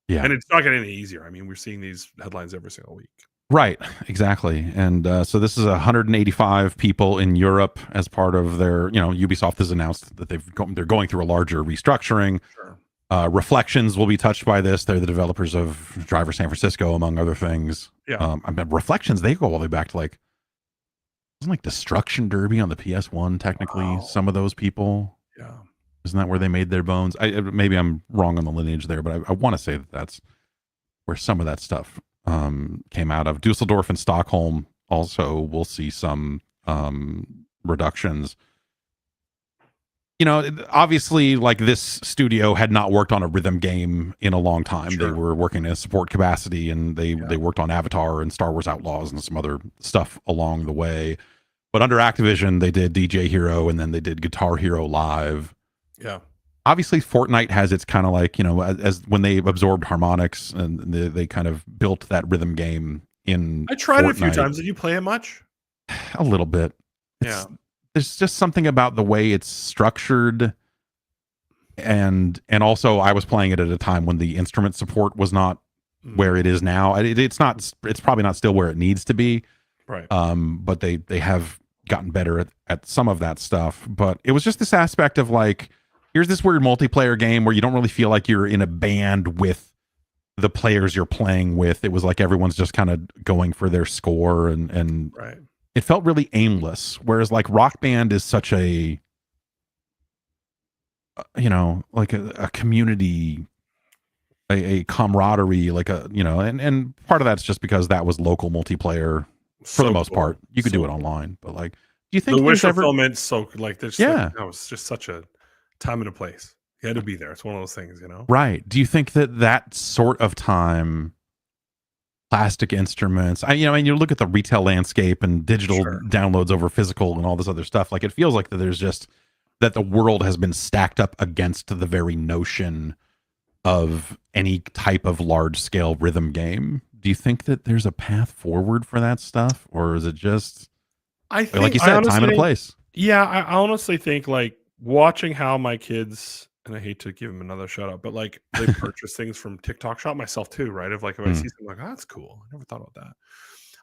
Yeah. And it's not getting any easier. I mean, we're seeing these headlines every single week. Right, exactly. And so this is 185 people in Europe as part of their, Ubisoft has announced that they're going through a larger restructuring. Sure. Reflections will be touched by this. They're the developers of Driver San Francisco, among other things. Yeah. Reflections, they go all the way back to like Destruction Derby on the PS1, technically. Wow. Some of those people. Yeah. Isn't that where they made their bones? Maybe I'm wrong on the lineage there, but I want to say that that's where some of that stuff came out of. Dusseldorf and Stockholm also will see some reductions. Obviously, like, this studio had not worked on a rhythm game in a long time. Sure. They were working in a support capacity, and they worked on Avatar and Star Wars Outlaws and some other stuff along the way. But under Activision, they did DJ Hero, and then they did Guitar Hero Live. Yeah. Obviously, Fortnite has its kind of like, as when they absorbed Harmonix and they kind of built that rhythm game in. I tried Fortnite. it a few times. Did you play it much? A little bit. There's just something about the way it's structured, and also I was playing it at a time when the instrument support was not where it is now. It's probably not still where it needs to be. Right. But they have gotten better at some of that stuff. But it was just this aspect of like, here's this weird multiplayer game where you don't really feel like you're in a band with the players you're playing with. It was like everyone's just kind of going for their score, and right. It felt really aimless. Whereas like Rock Band is such a, like a community, a camaraderie, like and part of that's just because that was local multiplayer for the most part. You could do it online, but like, do you think the wish fulfillment? So like, there's it's just such a time and a place. You had to be there. It's one of those things, Right. Do you think that sort of time, plastic instruments, and you look at the retail landscape and digital downloads over physical and all this other stuff, like, it feels like that there's just that the world has been stacked up against the very notion of any type of large scale rhythm game. Do you think that there's a path forward for that stuff, or is it just, I think, like you said, time and a place? Yeah, I honestly think, like, watching how my kids, and I hate to give them another shout out, but like, they purchase things from TikTok Shop, myself too, right? Of like, if I see something like, oh, that's cool, I never thought about that.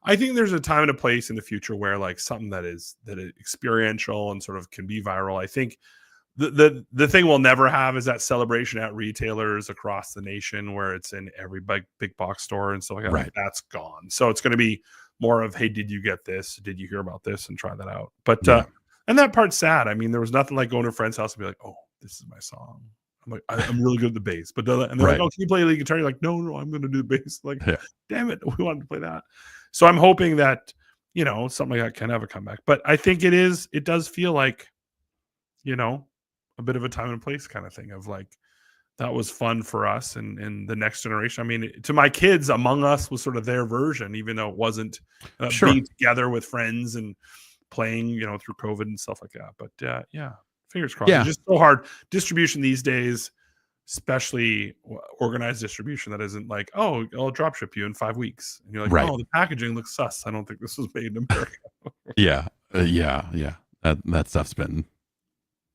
I think there's a time and a place in the future where like something that is experiential and sort of can be viral. I think the thing we'll never have is that celebration at retailers across the nation where it's in every big box store and stuff like that. Right. Like, that's gone. So it's going to be more of, hey, did you get this? Did you hear about this? And try that out. But and that part's sad. I mean, there was nothing like going to a friend's house and be like, oh, this is my song. I'm like, I'm really good at the bass. But they're like, oh, can you play lead guitar? You're like, no, I'm going to do the bass. Like, damn it, we wanted to play that. So I'm hoping that something like that can have a comeback. But I think it does feel like, a bit of a time and place kind of thing of like, that was fun for us and the next generation. I mean, to my kids, Among Us was sort of their version, even though it wasn't Sure. being together with friends and playing, through COVID and stuff like that. But yeah, fingers crossed. Yeah. It's just so hard. Distribution these days, especially organized distribution that isn't like, oh, I'll drop ship you in 5 weeks. And you're like, Right. oh, the packaging looks sus. I don't think this was made in America. Yeah. Yeah. That stuff's been,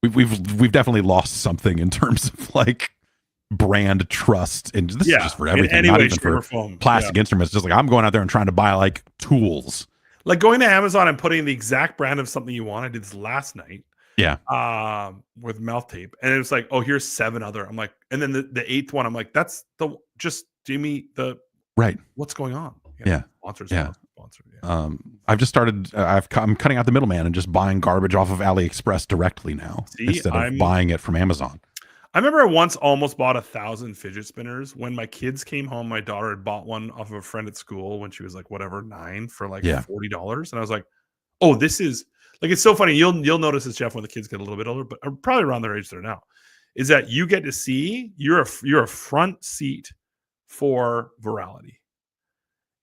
we've definitely lost something in terms of like brand trust. And this is just for everything, not even for plastic instruments. Just like I'm going out there and trying to buy like tools. Like going to Amazon and putting the exact brand of something you want. I did this last night. Yeah. With mouth tape. And it was like, oh, here's 7 other. I'm like, and then the 8th one, I'm like, that's just give me the right. What's going on? Yeah. Sponsors. Yeah. I've just started, I'm cutting out the middleman and just buying garbage off of AliExpress directly now instead of buying it from Amazon. I remember I once almost bought 1,000 fidget spinners. When my kids came home, my daughter had bought one off of a friend at school when she was like, 9 for like $40. And I was like, oh, this is like, it's so funny. You'll notice this, Jeff, when the kids get a little bit older, but probably around their age they're now, is that you get to see you're a front seat for virality.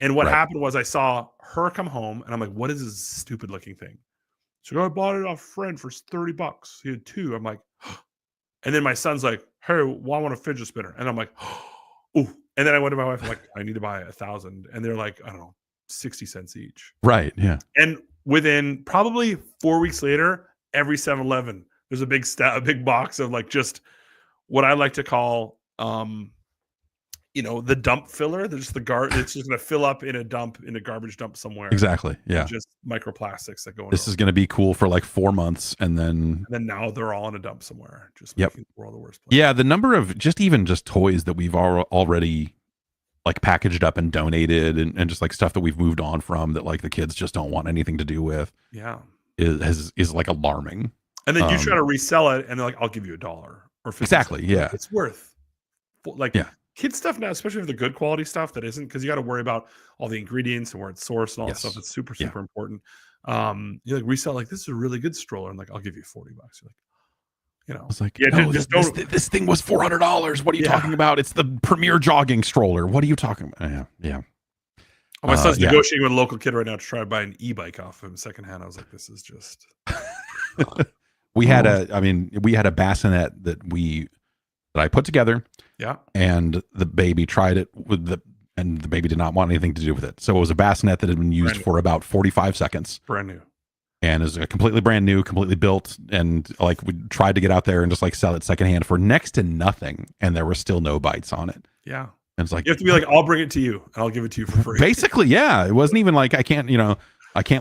And what happened was I saw her come home and I'm like, what is this stupid looking thing? So I bought it off a friend for $30. He had 2. I'm like, and then my son's like, hey, well, I want a fidget spinner. And I'm like, oh. And then I went to my wife, I'm like, I need to buy 1,000. And they're like, I don't know, 60 cents each. Right. Yeah. And within probably 4 weeks later, every 7-Eleven, there's a big box of like just what I like to call, the dump filler. There's it's just going to fill up in a garbage dump somewhere. Exactly. Yeah. Just microplastics that go in. This is going to be cool for like 4 months. And then now they're all in a dump somewhere. Just making the world the worst place. Yeah. The number of just toys that we've already like packaged up and donated and just like stuff that we've moved on from that like the kids just don't want anything to do with. Yeah. Is like alarming. And then you try to resell it and they're like, I'll give you $1 or 50 exactly. cents. Yeah. It's worth kid stuff now, especially with the good quality stuff that isn't, because you got to worry about all the ingredients and where it's sourced and all that stuff. It's super important. You like resell like, this is a really good stroller and like, I'll give you $40. You're like, it's like, no, this thing was $400. What are you talking about? It's the premier jogging stroller. What are you talking about? Yeah. Oh, my son's negotiating with a local kid right now to try to buy an e-bike off him secondhand. I was like, this is just. we had a bassinet that I put together. Yeah. And the baby tried it and the baby did not want anything to do with it. So it was a bassinet that had been used for about 45 seconds. Brand new. And is completely brand new, completely built. And like we tried to get out there and just like sell it secondhand for next to nothing. And there were still no bites on it. Yeah. And it's like, you have to be like, I'll bring it to you and I'll give it to you for free. Basically. Yeah. It wasn't even like, I can't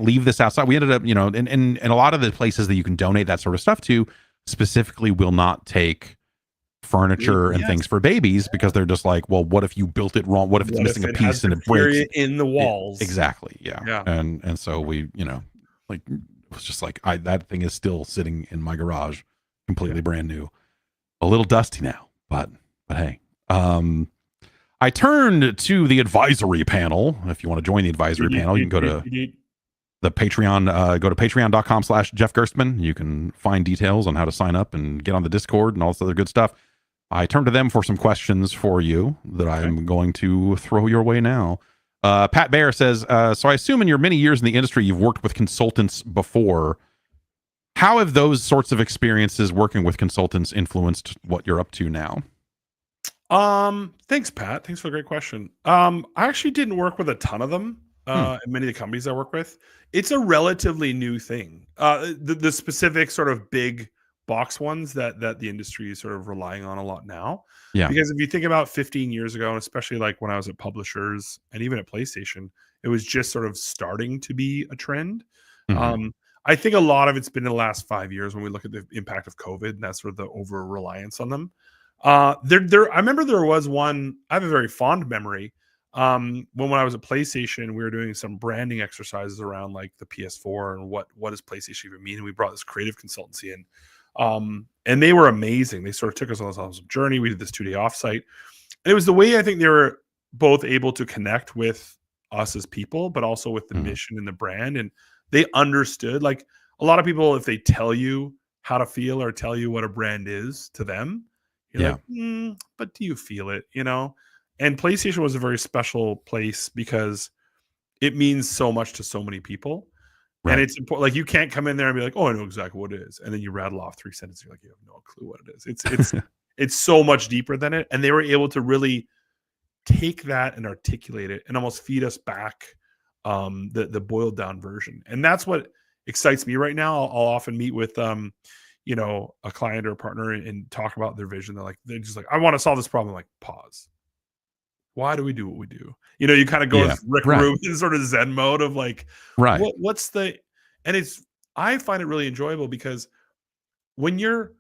leave this outside. We ended up, and a lot of the places that you can donate that sort of stuff to specifically will not take furniture and things for babies because they're just like, well, what if you built it wrong? What if it's missing a piece and it breaks in the walls? Exactly. Yeah. And so we, like it was just like that thing is still sitting in my garage, completely brand new, a little dusty now, but hey, I turned to the advisory panel. If you want to join the advisory panel, you can go to the Patreon, go to patreon.com/Jeff Gerstmann. You can find details on how to sign up and get on the Discord and all this other good stuff. I turned to them for some questions for you that I'm going to throw your way now. Pat Bear says, so I assume in your many years in the industry, you've worked with consultants before. How have those sorts of experiences working with consultants influenced what you're up to now? Thanks, Pat. Thanks for the great question. I actually didn't work with a ton of them. In many of the companies I work with, it's a relatively new thing. The specific sort of big box ones that the industry is sort of relying on a lot now. Yeah. Because if you think about 15 years ago, and especially like when I was at publishers and even at PlayStation, it was just sort of starting to be a trend. Mm-hmm. I think a lot of it's been in the last 5 years when we look at the impact of COVID and that sort of the over reliance on them. I remember there was one, I have a very fond memory. When I was at PlayStation, we were doing some branding exercises around like the PS4 and what does PlayStation even mean? And we brought this creative consultancy in, and they were amazing. They sort of took us on this awesome journey. We did this 2-day offsite, and it was the way I think they were both able to connect with us as people, but also with the Mhm. mission and the brand. And they understood, like a lot of people, if they tell you how to feel or tell you what a brand is to them, you're Yeah. like, but do you feel it? You know? And PlayStation was a very special place because it means so much to so many people. And Right. it's important. Like you can't come in there and be like, "Oh, I know exactly what it is," and then you rattle off 3 sentences. You're like, "You have no clue what it is." It's so much deeper than it, and they were able to really take that and articulate it, and almost feed us back the boiled down version. And that's what excites me right now. I'll often meet with a client or a partner and talk about their vision. They're just like, "I want to solve this problem." I'm like, pause. Why do we do what we do? You kind of go Yeah. with Rick Right. Rubin sort of Zen mode of like, Right. what's the, and I find it really enjoyable because when you're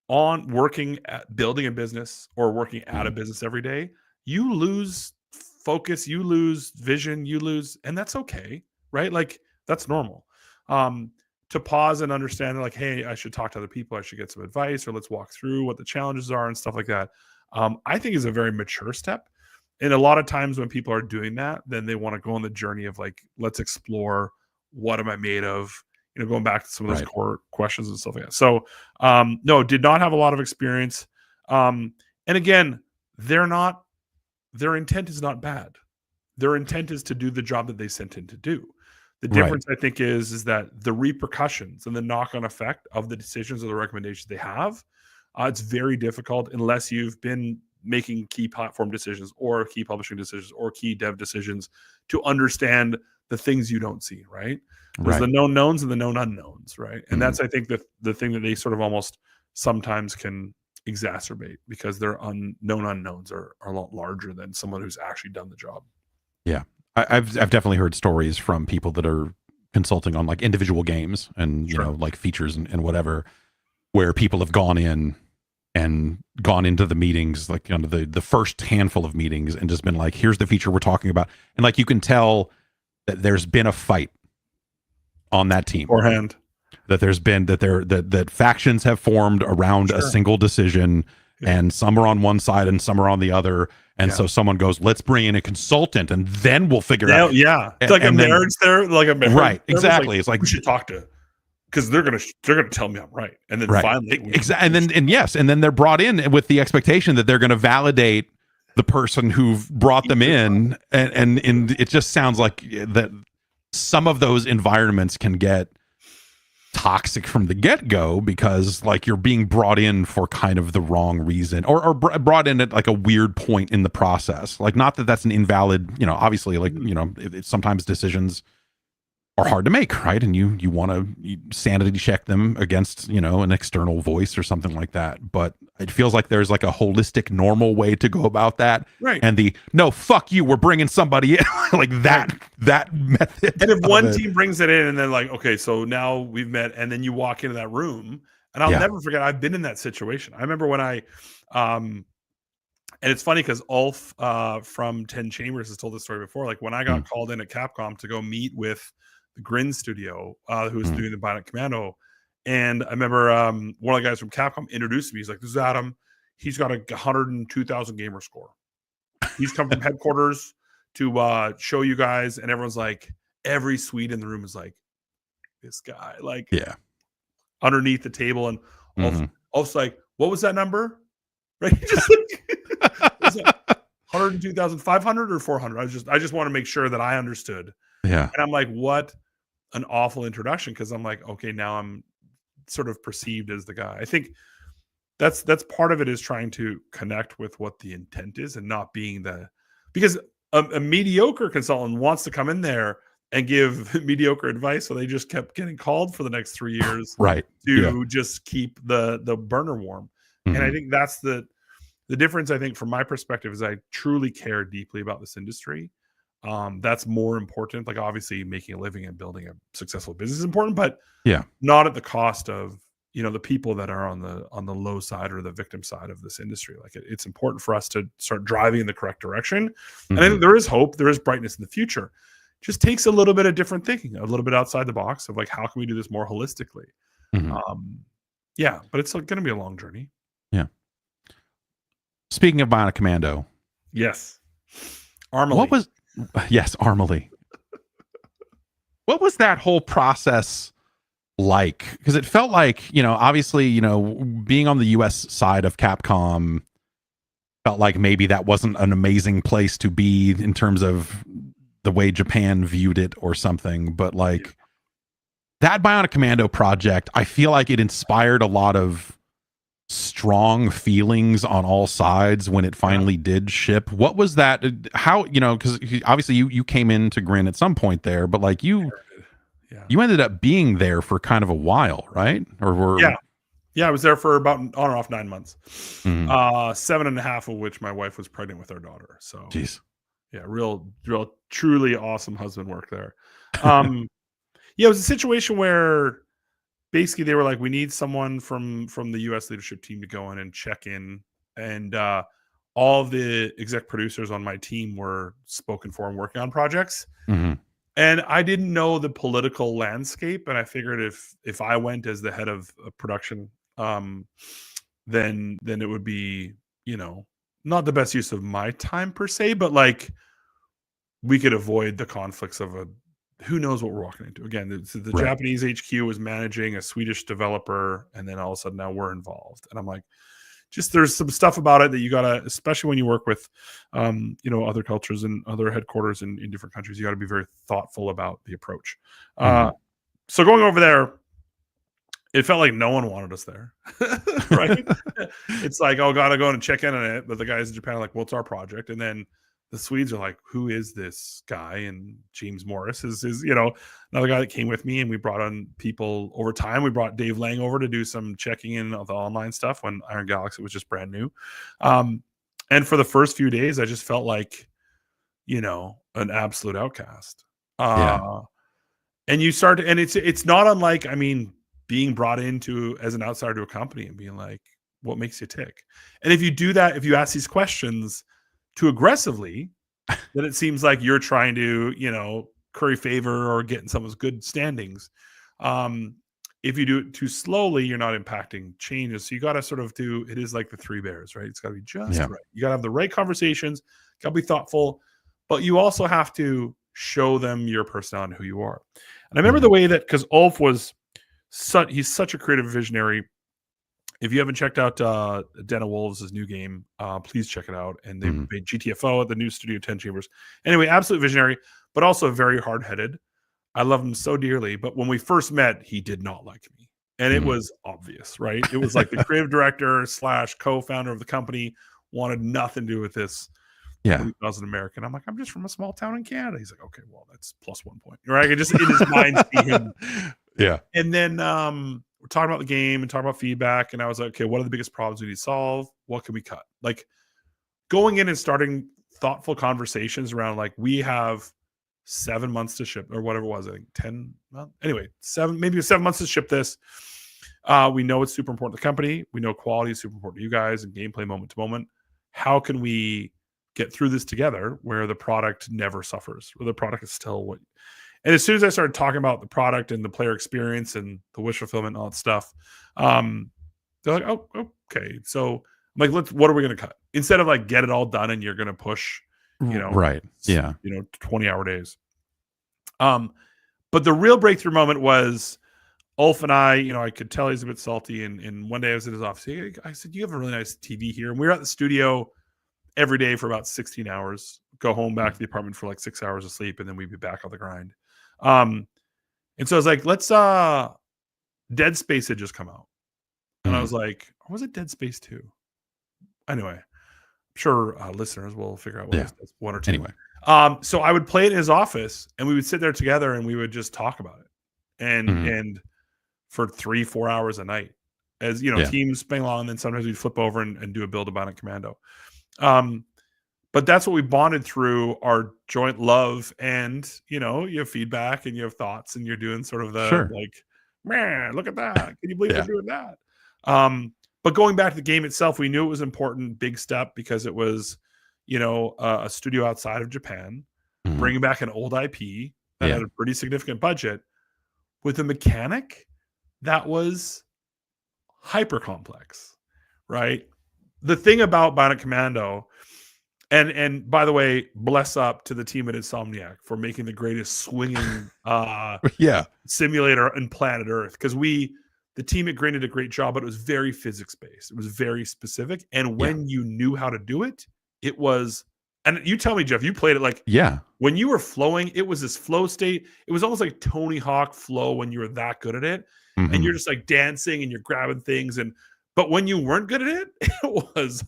on working at building a business or working at a Mhm. business every day, you lose focus, you lose vision, and that's okay, right? Like that's normal. Um, to pause and understand, like, hey, I should talk to other people, I should get some advice, or let's walk through what the challenges are and stuff like that. I think is a very mature step. And a lot of times when people are doing that, then they want to go on the journey of like, let's explore what am I made of? Going back to some of those Right. core questions and stuff like that. So no, did not have a lot of experience. And again, their intent is not bad. Their intent is to do the job that they sent in to do. The Right. difference, I think, is that the repercussions and the knock-on effect of the decisions or the recommendations they have, it's very difficult unless you've been making key platform decisions or key publishing decisions or key dev decisions to understand the things you don't see, right? There's the Right. known knowns and the known unknowns, right? And Mhm. that's, I think, the thing that they sort of almost sometimes can exacerbate because their unknown unknowns are a lot larger than someone who's actually done the job. Yeah. I've definitely heard stories from people that are consulting on like individual games and, Sure. like features and whatever, where people have gone in and gone into the meetings, like the first handful of meetings and just been like, here's the feature we're talking about. And like, you can tell that there's been a fight on that team, Beforehand. that there's been, that factions have formed around a Sure. single decision, Yeah. and some are on one side and some are on the other. And Yeah. so someone goes, let's bring in a consultant and then we'll figure out. Yeah. It's like a And then, marriage there, like a marriage right, therapist, exactly. It's like, who should talk to? Because they're gonna tell me I'm right, and then right, finally, exactly. And then they're brought in with the expectation that they're going to validate the person who brought them in, and it just sounds like that some of those environments can get toxic from the get-go because like you're being brought in for kind of the wrong reason, or brought in at like a weird point in the process. Like, not that that's an invalid, obviously, like, sometimes decisions are hard to make, right? And you want to sanity check them against, an external voice or something like that. But it feels like there's like a holistic, normal way to go about that. Right. And no, fuck you, we're bringing somebody in, like that, Right. that method. And if one team brings it in and then like, okay, so now we've met, and then you walk into that room, and I'll never forget, I've been in that situation. I remember when and it's funny because Ulf from 10 Chambers has told this story before. Like when I got called in at Capcom to go meet with the Grin studio, who was doing the Bionic Commando. And I remember one of the guys from Capcom introduced me. He's like, this is Adam. He's got a 102,000 gamer score. He's come from headquarters to show you guys. And everyone's like, every suite in the room is like, this guy, like underneath the table. And Ulf's like, what was that number? Right? Just like, 102,500 or 400. I just want to make sure that I understood. Yeah. And I'm like, what an awful introduction, because I'm like, okay, now I'm sort of perceived as the guy. I think that's part of it, is trying to connect with what the intent is and not being because a mediocre consultant wants to come in there and give mediocre advice, so they just kept getting called for the next 3 years right to just keep the burner warm. And I think that's the difference. I think from my perspective is I truly care deeply about this industry. That's more important. Like obviously making a living and building a successful business is important, but not at the cost of the people that are on the low side or the victim side of this industry. Like it's important for us to start driving in the correct direction. And I think there is hope, there is brightness in the future. It just takes a little bit of different thinking, a little bit outside the box of like, how can we do this more holistically? But it's going to be a long journey. Speaking of Bionic Commando, Yes. Armely. Yes, Armely. What was that whole process like? Because it felt like, obviously, being on the US side of Capcom felt like maybe that wasn't an amazing place to be in terms of the way Japan viewed it or something. But like that Bionic Commando project, I feel like it inspired a lot of strong feelings on all sides when it finally did ship. What was that? How, because obviously you came into Grin at some point there, but like you ended up being there for kind of a while, right? Or were I was there for about on and off 9 months. Mhm. 7.5 of which my wife was pregnant with our daughter. So Jeez. yeah, real, truly awesome husband work there. It was a situation where basically they were like, we need someone from the US leadership team to go in and check in. And all of the exec producers on my team were spoken for and working on projects. Mhm. And I didn't know the political landscape, and I figured if I went as the head of production, then it would be, not the best use of my time per se, but like we could avoid the conflicts of who knows what we're walking into. Again, the Right. Japanese HQ was managing a Swedish developer, and then all of a sudden now we're involved, and I'm like, just there's some stuff about it that you gotta, especially when you work with other cultures and other headquarters in different countries, you got to be very thoughtful about the approach. So going over there, it felt like no one wanted us there. Right. It's like, oh, gotta go and check in on it, but the guys in Japan are like, well, it's our project. And then the Swedes are like, who is this guy? And James Morris is another guy that came with me, and we brought on people over time. We brought Dave Lang over to do some checking in of the online stuff when Iron Galaxy was just brand new. And for the first few days, I just felt like, an absolute outcast. And you start, and it's not unlike, being brought into as an outsider to a company and being like, what makes you tick? And if you do that, if you ask these questions too aggressively, then it seems like you're trying to, curry favor or get in someone's good standings. If you do it too slowly, you're not impacting changes. So you got to sort of it is like the three bears, right? It's got to be just right. You got to have the right conversations, got to be thoughtful, but you also have to show them your personality and who you are. And I remember the way that, because Ulf he's such a creative visionary. If you haven't checked out Den of Wolves' new game, please check it out. And they made GTFO at the new studio 10 Chambers. Anyway, absolute visionary, but also very hard-headed. I love him so dearly. But when we first met, he did not like me. And it was obvious, right? It was like the creative director / co-founder of the company wanted nothing to do with this. Yeah. 40,000 American. I'm like, I'm just from a small town in Canada. He's like, okay, well, that's plus 1 point. Right? I could just in his mind see him. Yeah. And then we're talking about the game and talking about feedback. And I was like, okay, what are the biggest problems we need to solve? What can we cut? Like going in and starting thoughtful conversations around like, we have 7 months to ship or whatever it was. I think 10. Well, anyway, 7 months to ship this. We know it's super important to the company. We know quality is super important to you guys and gameplay moment to moment. How can we get through this together where the product never suffers, where the product is still what? And as soon as I started talking about the product and the player experience and the wish fulfillment and all that stuff, they're like, oh, okay. So I'm like, what are we going to cut? Instead of like, get it all done and you're going to push, right. Yeah. 20-hour days. But the real breakthrough moment was Ulf and I could tell he's a bit salty. And one day I was in his office. I said, you have a really nice TV here. And we were at the studio every day for about 16 hours, go home back to the apartment for like 6 hours of sleep. And then we'd be back on the grind. And so I was like, let's Dead Space had just come out. And I was like, or was it Dead Space 2? Anyway, I'm sure listeners will figure out what it is, 1 or 2. Anyway. So I would play it in his office and we would sit there together and we would just talk about it. And for 3-4 hours a night, as teams playing along, and then sometimes we'd flip over and do a build of Bionic Commando. But that's what we bonded through, our joint love, and you have feedback and you have thoughts and you're doing sort of the like, man, look at that. Can you believe they're doing that? But going back to the game itself, we knew it was an important big step because it was, a studio outside of Japan, bringing back an old IP that had a pretty significant budget with a mechanic that was hyper complex, right? The thing about Bionic Commando, And by the way, bless up to the team at Insomniac for making the greatest swinging Yeah. simulator in planet Earth. Because the team at Grain did a great job, but it was very physics based. It was very specific. And when you knew how to do it, it was. And you tell me, Jeff, you played it like when you were flowing, it was this flow state. It was almost like Tony Hawk flow when you were that good at it. Mm-hmm. And you're just like dancing and you're grabbing things. But when you weren't good at it, it was.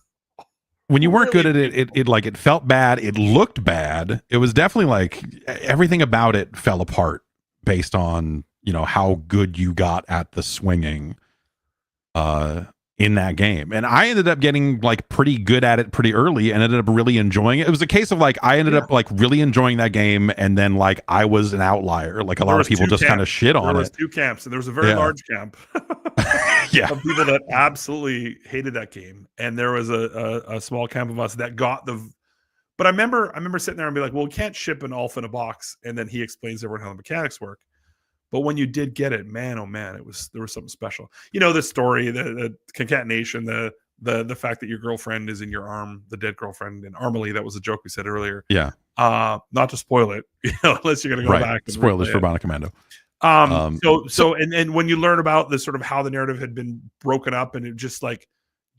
When you weren't good at it, it felt bad. It looked bad. It was definitely like everything about it fell apart based on, how good you got at the swinging in that game. And I ended up getting like pretty good at it pretty early and ended up really enjoying it. It was a case of like I ended up like really enjoying that game, and then like I was an outlier. Like a lot of people just kind of shit on it. There was 2 camps, and there was a very large camp of people that absolutely hated that game, and there was a small camp of us that got the. But I remember sitting there and be like, well, we can't ship an alpha in a box, and then he explains to everyone how the mechanics work. But when you did get it, man, oh man, there was something special. The story, the concatenation, the fact that your girlfriend is in your arm, the dead girlfriend in Armley. That was a joke we said earlier. Yeah. Not to spoil it, unless you're going to go back. And spoilers for Bionic Commando. And when you learn about the sort of how the narrative had been broken up, and it just like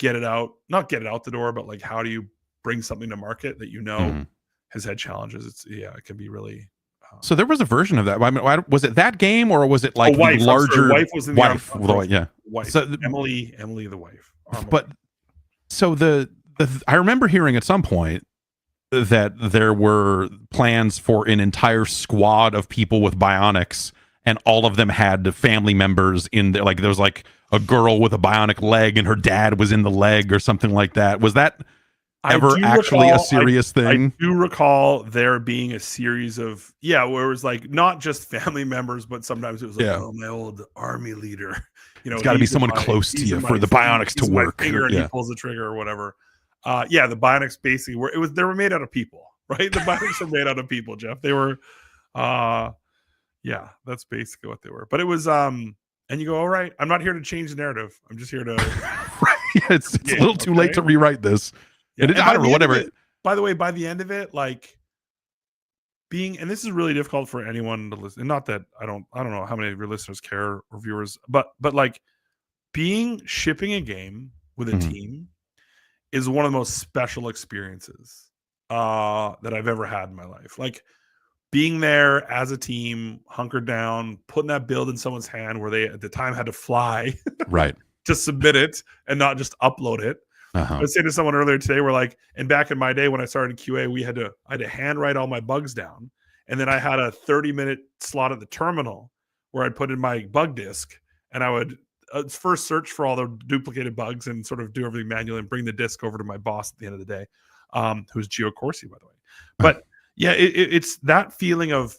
not get it out the door, but like how do you bring something to market that has had challenges? It can be really. So there was a version of that. I mean, was it that game, or was it like Wife, the larger Wife was in the Wife? Wife. So Emily, the wife. But so I remember hearing at some point that there were plans for an entire squad of people with bionics, and all of them had family members in there. Like there was like a girl with a bionic leg, and her dad was in the leg or something like that. Was that ever actually a serious thing? I do recall there being a series of where it was like not just family members, but sometimes it was like, oh, my old army leader. It's got to be someone close to you for the bionics to work. And he pulls the trigger or whatever. The bionics basically they were made out of people, right? The bionics were made out of people, Jeff. They were, that's basically what they were. But it was, and you go, all right, I'm not here to change the narrative. I'm just here to. It's a little too late to rewrite this. Yeah, I don't know, whatever. By the way, by the end of it, like and this is really difficult for anyone to listen. And not that I don't know how many of your listeners care or viewers, but like shipping a game with a team is one of the most special experiences that I've ever had in my life. Like being there as a team, hunkered down, putting that build in someone's hand where they at the time had to fly right to submit it and not just upload it. I was saying to someone earlier today, we're like, and back in my day when I started in QA, I had to handwrite all my bugs down. And then I had a 30-minute slot at the terminal where I'd put in my bug disk, and I would first search for all the duplicated bugs and sort of do everything manually and bring the disk over to my boss at the end of the day, who's Gio Corsi, by the way. But it's that feeling of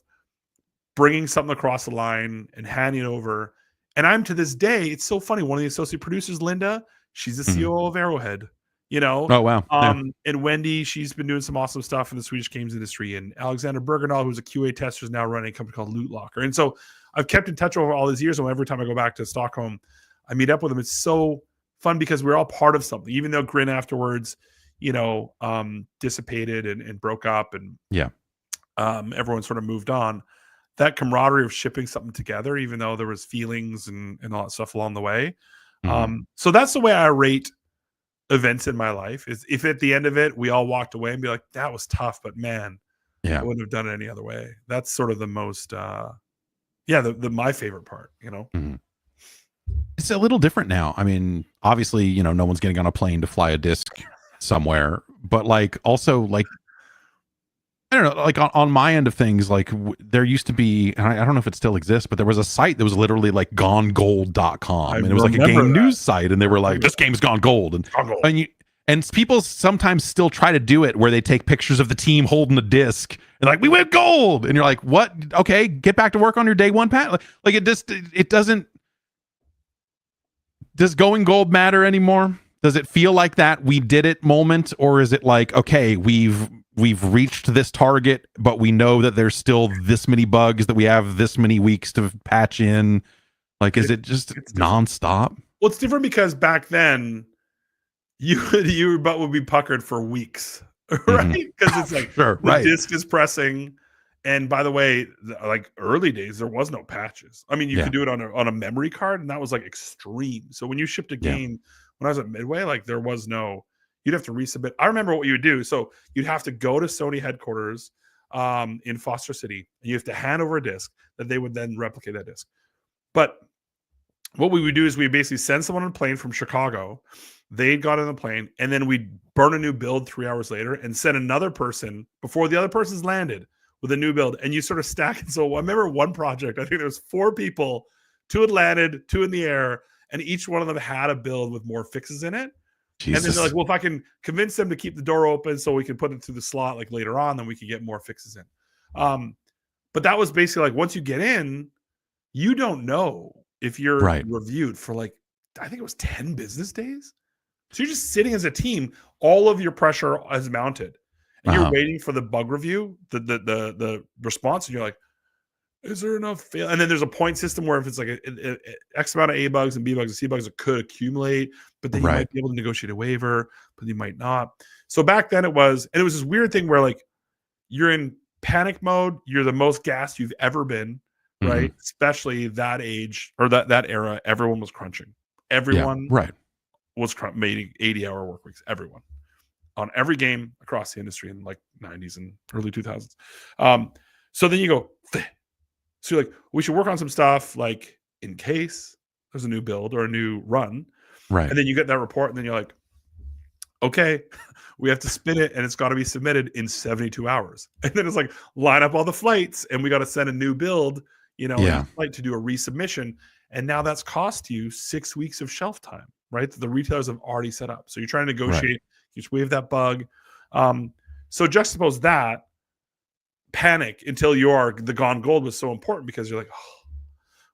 bringing something across the line and handing it over. And I'm to this day, it's so funny. One of the associate producers, Linda, she's the COO of Arrowhead, Oh, wow. And Wendy, she's been doing some awesome stuff in the Swedish games industry. And Alexander Bergendahl, who's a QA tester, is now running a company called Loot Locker. And so I've kept in touch over all these years. And every time I go back to Stockholm, I meet up with them. It's so fun because we're all part of something, even though Grin afterwards, dissipated and broke up and everyone sort of moved on. That camaraderie of shipping something together, even though there was feelings and all that stuff along the way. So that's the way I rate events in my life, is if at the end of it we all walked away and be like, that was tough, but man, I wouldn't have done it any other way. That's sort of the most my favorite part. It's a little different now. I mean, obviously, no one's getting on a plane to fly a disc somewhere, but like also like I don't know, like on my end of things, like there used to be, and I don't know if it still exists, but there was a site that was literally like gonegold.com, and it was like a game news site, and they were like, this game's gone gold. And people sometimes still try to do it where they take pictures of the team holding the disc and like, we went gold. And you're like, what? Okay, get back to work on your day one pat. Like it doesn't, does going gold matter anymore? Does it feel like that we did it moment? Or is it like, okay, we've reached this target, but we know that there's still this many bugs that we have this many weeks to patch in? Like, is it just nonstop? Well, it's different because back then your butt would be puckered for weeks right? Because it's like Sure, the right. disc is pressing. And by the way, like early days, there was no patches. I mean, you Yeah. could do it on a memory card, and that was like extreme. So when you shipped a Yeah. game, when I was at Midway, like there was no, you'd have to resubmit. I remember what you would do. So you'd have to go to Sony headquarters in Foster City, and you have to hand over a disc that they would then replicate that disc. But what we would do is we basically send someone on a plane from Chicago. They got on the plane, and then we'd burn a new build 3 hours later and send another person before the other person's landed with a new build. And you sort of stack it. So I remember one project, I think there was 4 people, 2 had landed, 2 in the air, and each one of them had a build with more fixes in it. Jesus. And then they're like, well, if I can convince them to keep the door open so we can put it through the slot like later on, then we can get more fixes in. But that was basically like, once you get in, you don't know if you're reviewed for like, I think it was 10 business days. So you're just sitting as a team, all of your pressure is mounted, and you're waiting for the bug review, the response, and you're like, is there enough fail? And then there's a point system where if it's like a X amount of A bugs and B bugs and C bugs, it could accumulate, but then you might be able to negotiate a waiver, but you might not. So back then it was this weird thing where like you're in panic mode, you're the most gassed you've ever been, right? Especially that age or that era, everyone was crunching. Everyone was making 80-hour work weeks. Everyone on every game across the industry in like 90s and early 2000s. So then you go, so you're like, we should work on some stuff like in case there's a new build or a new run. Right. And then you get that report, and then you're like, okay, we have to spin it, and it's got to be submitted in 72 hours. And then it's like, line up all the flights, and we got to send a new build, flight to do a resubmission. And now that's cost you 6 weeks of shelf time, right? That the retailers have already set up. So you're trying to negotiate, you just wave that bug. So juxtapose that panic until the gone gold was so important because you're like, oh,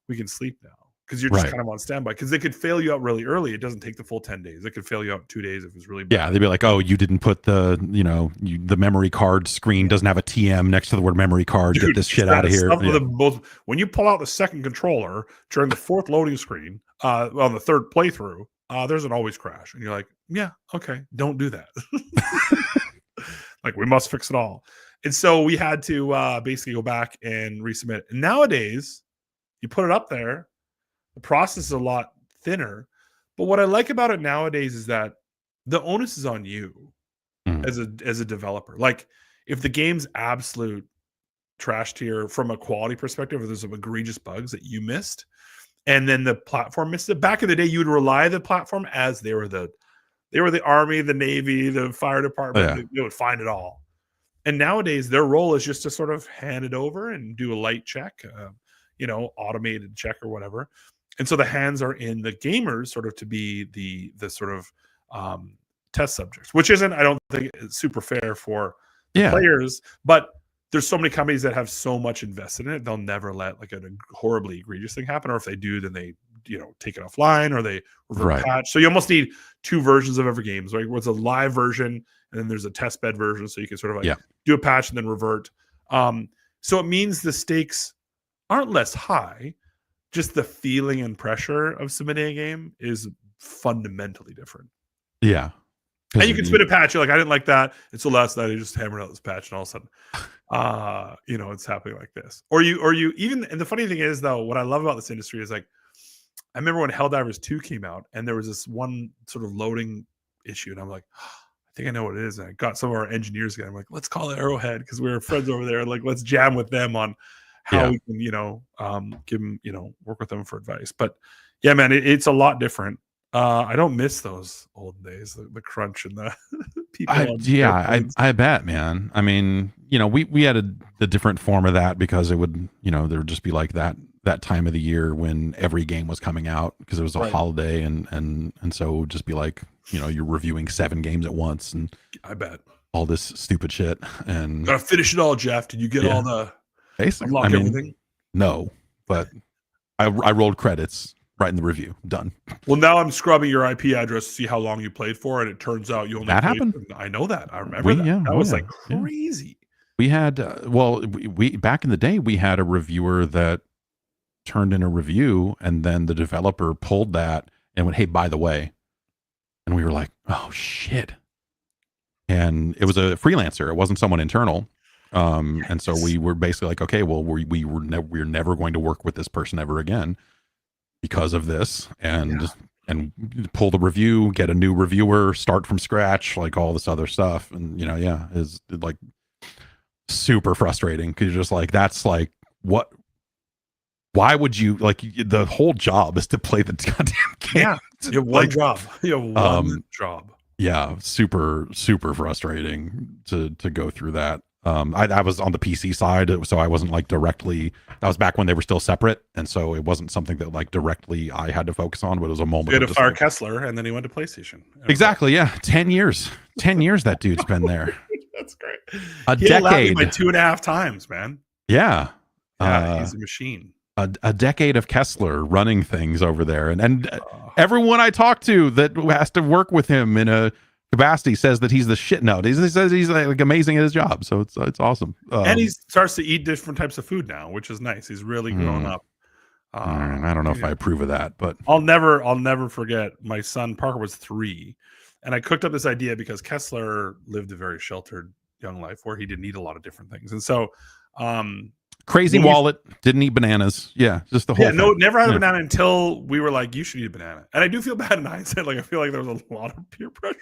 we can sleep now. Because you're just kind of on standby. Because they could fail you out really early. It doesn't take the full 10 days. It could fail you out in 2 days if it's really bad. Yeah, they'd be like, oh, you didn't put the memory card screen doesn't have a TM next to the word memory card. Dude, get this shit out of here. When you pull out the second controller during the 4th loading screen on the 3rd playthrough, there's an always crash. And you're like, yeah, okay, don't do that. Like, we must fix it all. And so we had to basically go back and resubmit. And nowadays, you put it up there, the process is a lot thinner. But what I like about it nowadays is that the onus is on you as a developer. Like, if the game's absolute trash tier from a quality perspective, or there's some egregious bugs that you missed, and then the platform missed it. Back in the day, you would rely on the platform as they were the Army, the Navy, the fire department. They would find it all. And nowadays, their role is just to sort of hand it over and do a light check, automated check or whatever. And so the hands are in the gamers sort of to be the sort of test subjects, which isn't, I don't think, super fair for the players. But there's so many companies that have so much invested in it, they'll never let like a horribly egregious thing happen. Or if they do, then they take it offline or they revert patch. So you almost need 2 versions of every game. Right? What's a live version, and then there's a test bed version, so you can sort of like do a patch and then revert. So it means the stakes aren't less high, just the feeling and pressure of submitting a game is fundamentally different. Yeah. And you can spin a patch. You're like, I didn't like that. And so last night I just hammered out this patch, and all of a sudden, it's happening like this. Or you even, and the funny thing is though, what I love about this industry is like, I remember when Helldivers 2 came out, and there was this one sort of loading issue, and I'm like, I think I know what it is. And I got some of our engineers again. I'm like, let's call it Arrowhead because we were friends over there. Like, let's jam with them on how we can, give them, work with them for advice. But yeah, man, it's a lot different. I don't miss those old days, the crunch and the people. I bet, man. I mean, we had the different form of that because it would, there would just be like that time of the year when every game was coming out because it was a holiday, and so it would just be like, you're reviewing 7 games at once, and I bet all this stupid shit, and gotta finish it all. Jeff, did you get all the basically everything? No, but I rolled credits right in the review. Done. Well, now I'm scrubbing your IP address to see how long you played for, and it turns out you only that happened. I know that. I remember that. That was like crazy. We had we back in the day we had a reviewer that turned in a review, and then the developer pulled that and went, "Hey, by the way," and we were like, "Oh shit." and it was a freelancer. It wasn't someone internal. And so Yes. we were basically like, okay, well, we're never going to work with this person ever again because of this, and pull the review, get a new reviewer, start from scratch, like all this other stuff, and is like super frustrating because you're just like, that's like, what? Why would you like? The whole job is to play the goddamn game. Yeah, you have one job. You have one job. Yeah, super frustrating to go through that. I was on the PC side, so I wasn't like directly. That was back when they were still separate, and so it wasn't something that like directly I had to focus on. But it was a moment. He had to fire Kessler, and then he went to PlayStation. Exactly. Yeah, 10 years. 10 years that dude's been there. That's great. A decade. By 2.5 times, man. Yeah. He's a machine. A decade of Kessler running things over there, and everyone I talk to that has to work with him in a capacity says that he's the shit. No, he says he's like amazing at his job, so it's awesome. And he starts to eat different types of food now, which is nice. He's really grown up. I don't know if I approve of that, but I'll never forget. My son Parker was 3, and I cooked up this idea because Kessler lived a very sheltered young life where he didn't eat a lot of different things, and so. Crazy wallet, didn't eat bananas. Yeah, just the whole thing. No, never had a banana until we were like, you should eat a banana. And I do feel bad in hindsight. Like, I feel like there was a lot of peer pressure.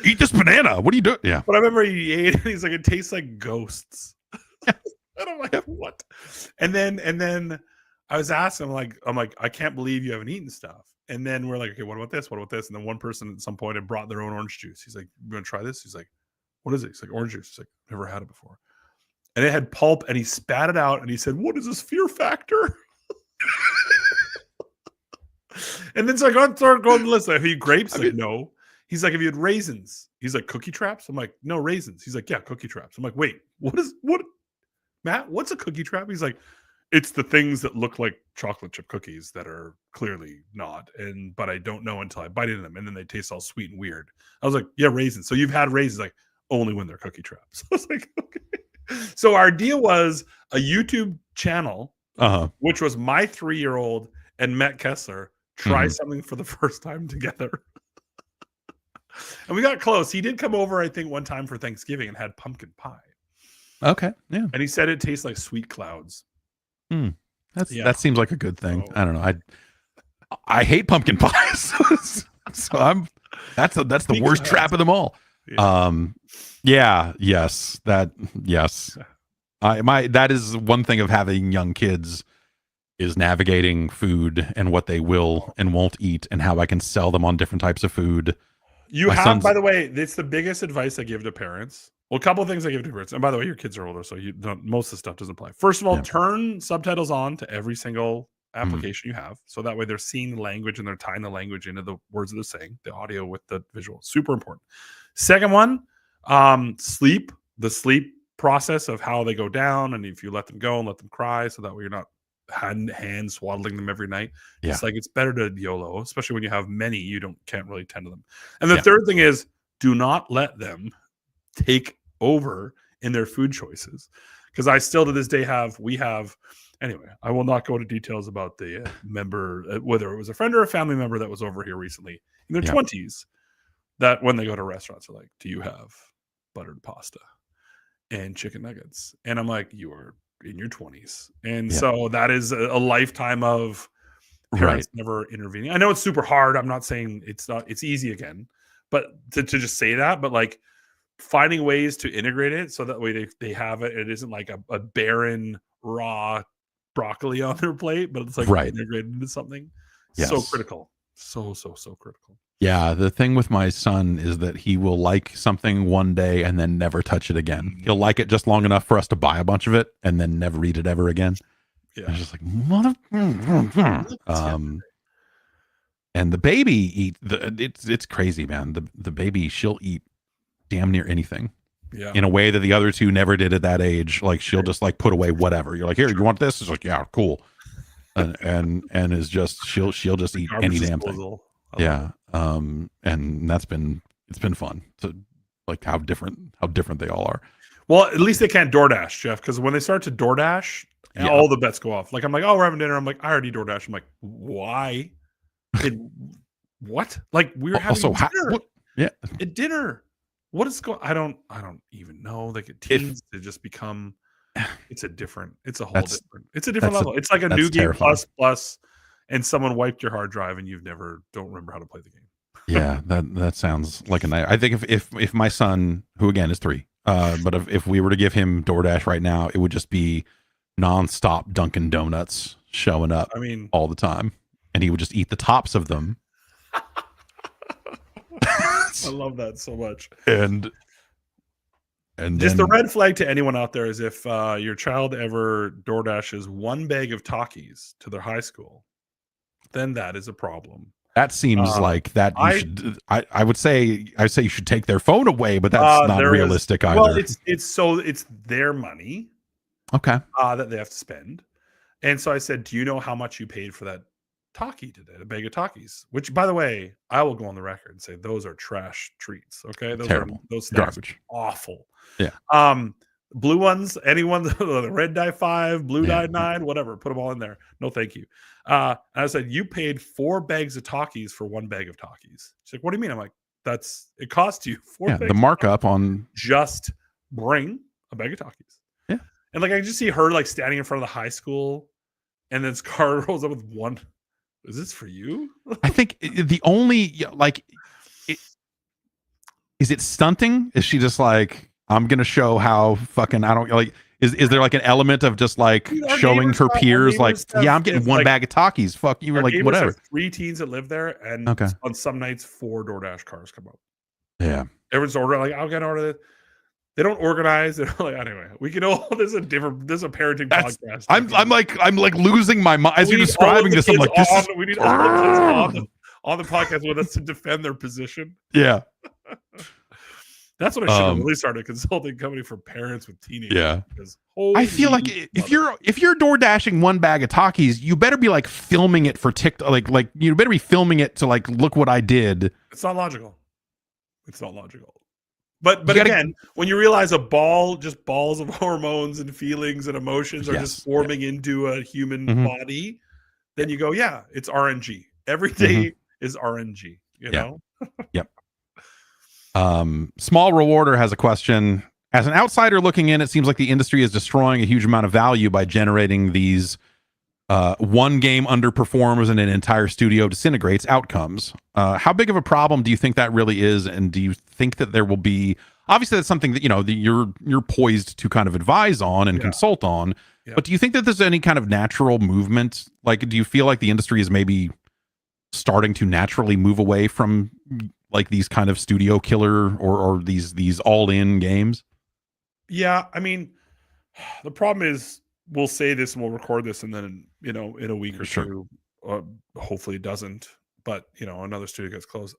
Eat this banana. What are you doing? Yeah. But I remember he ate it. He's like, it tastes like ghosts. And I'm like, what? And then I was asking him, I'm like, I can't believe you haven't eaten stuff. And then we're like, okay, what about this? What about this? And then one person at some point had brought their own orange juice. He's like, you want to try this? He's like, what is it? He's like, orange juice. He's like, never had it before. And it had pulp, and he spat it out, and he said, what is this fear factor? And then so I started going to the list. Like, have you grapes? Like, no. He's like, have you had raisins? He's like, cookie traps? I'm like, no, raisins. He's like, yeah, cookie traps. I'm like, wait, Matt, what's a cookie trap? He's like, it's the things that look like chocolate chip cookies that are clearly not. But I don't know until I bite into them, and then they taste all sweet and weird. I was like, yeah, raisins. So you've had raisins, like, only when they're cookie traps. I was like, okay. So our deal was a YouTube channel, which was my 3-year-old and Matt Kessler try something for the first time together. And we got close. He did come over, I think, one time for Thanksgiving and had pumpkin pie. Okay, yeah. And he said it tastes like sweet clouds. That seems like a good thing. I don't know. I hate pumpkin pies, so that's the worst trap of them all. Yes. That is one thing of having young kids, is navigating food and what they will and won't eat, and how I can sell them on different types of food. By the way, it's the biggest advice I give to parents. Well, a couple of things I give to parents. And by the way, your kids are older, so most of the stuff doesn't apply. First of all, turn subtitles on to every single application you have, so that way they're seeing the language and they're tying the language into the words that they're saying, the audio with the visual. Super important. Second one, sleep. The sleep process of how they go down, and if you let them go and let them cry, so that way you're not hand swaddling them every night. It's like, it's better to YOLO, especially when you have many, you can't really tend to them. And the third thing is, do not let them take over in their food choices, because I still to this day anyway, I will not go into details about the member, whether it was a friend or a family member that was over here recently in their 20s, that when they go to restaurants are like, do you have buttered pasta and chicken nuggets? And I'm like, you are in your 20s. And so that is a lifetime of parents never intervening. I know it's super hard. I'm not saying it's easy again, but to just say that, but like finding ways to integrate it so that way they have it. It isn't like a barren raw broccoli on their plate, but it's like integrated into something. So critical. So critical. Yeah, the thing with my son is that he will like something one day and then never touch it again. He'll like it just long enough for us to buy a bunch of it and then never eat it ever again. Yeah, it's just like and the baby it's crazy, man. The baby, she'll eat damn near anything. Yeah, in a way that the other two never did at that age. Like, she'll just like put away whatever. You're like, here, you want this? It's like, yeah, cool. And is just she'll just eat any damn thing. Yeah. And it's been fun to like how different they all are. Well, at least they can't DoorDash, Jeff, because when they start to DoorDash, all the bets go off. Like, I'm like, oh, we're having dinner. I'm like, I already DoorDash. I'm like, why? What? Like, we were having dinner. At dinner. what is going? I don't even know. Like If teens to just become. It's a whole that's different. It's a different level. It's like a that's new game terrifying. plus, and someone wiped your hard drive and don't remember how to play the game. Yeah, that sounds like a night. I think if my son, who again is 3, but if we were to give him DoorDash right now, it would just be nonstop Dunkin' Donuts showing up I mean, all the time, and he would just eat the tops of them. I love that so much. And Just then, the red flag to anyone out there is if your child ever DoorDashes one bag of Takis to their high school, then that is a problem. that seems like that you should. I would say you should take their phone away, but that's not realistic either. Well, it's their money, okay, that they have to spend, and so I said, "Do you know how much you paid for that Taki today? A bag of Takis?" Which, by the way, I will go on the record and say those are trash treats. Okay, terrible, those garbage, awful. Yeah. Blue ones, anyone, the red dye 5, blue dye 9, whatever, put them all in there. No, thank you. And I said, you paid 4 bags of Takis for 1 bag of Takis. She's like, what do you mean? I'm like, it cost you 4 bags. The markup on just bring a bag of Takis. Yeah. And like, I just see her like standing in front of the high school, and then this car rolls up with 1. Is this for you? I think the only is it stunting? Is she just like, I'm gonna show how fucking I don't like? Is there like an element of just like showing her peers like, yeah, I'm getting 1 bag of Takis. Fuck you, like whatever. 3 teens that live there, and on some nights 4 DoorDash cars come up. Yeah, everyone's ordering like, I'll get an order. They don't organize. They're like, anyway, we can all. This is a parenting podcast. I'm like losing my mind as you're describing this. I'm like, we need all the kids on the podcast with us to defend their position. Yeah. That's what I should have really started a consulting company for parents with teenagers. Yeah, I feel like if you're door dashing 1 bag of Takis, you better be like filming it for TikTok. Like you better be filming it to like, look what I did. It's not logical. But again, when you realize just balls of hormones and feelings and emotions are just forming into a human body, then you go, yeah, it's RNG. Every day is RNG. You know. Yep. Small Rewarder has a question. As an outsider looking in, it seems like the industry is destroying a huge amount of value by generating these one game underperforms and an entire studio disintegrates outcomes. How big of a problem do you think that really is? And do you think that there will be, obviously that's something that, you're poised to kind of advise on and consult on, but do you think that there's any kind of natural movement? Like, do you feel like the industry is maybe starting to naturally move away from like these kind of studio killer or these all-in games? Yeah, I mean, the problem is we'll say this and we'll record this, and then in a week or two, hopefully it doesn't. But another studio gets closed.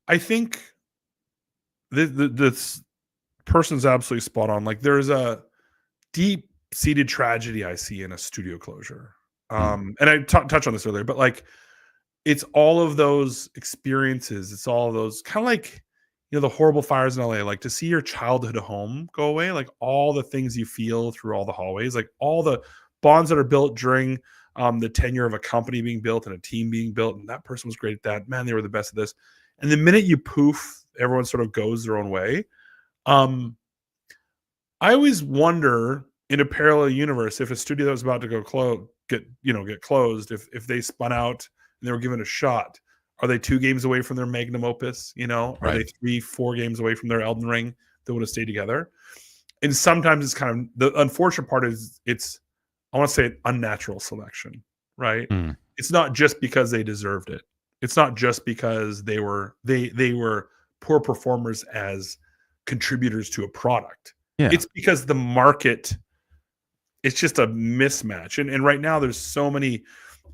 I think this person's absolutely spot on. Like, there's a deep-seated tragedy I see in a studio closure. And I touched on this earlier, but like, it's all of those experiences. It's all of those kind of like, the horrible fires in LA, like to see your childhood home go away, like all the things you feel through all the hallways, like all the bonds that are built during the tenure of a company being built and a team being built. And that person was great at that. Man, they were the best at this. And the minute you poof, everyone sort of goes their own way. I always wonder, in a parallel universe, if a studio that was about to get closed, if they spun out and they were given a shot, are they 2 games away from their magnum opus? Are they 3-4 games away from their Elden Ring that would have stayed together? And sometimes it's kind of, the unfortunate part is I want to say, unnatural selection, right? It's not just because they deserved it. It's not just because they were poor performers as contributors to a product. Yeah. It's because the market, it's just a mismatch. And right now there's so many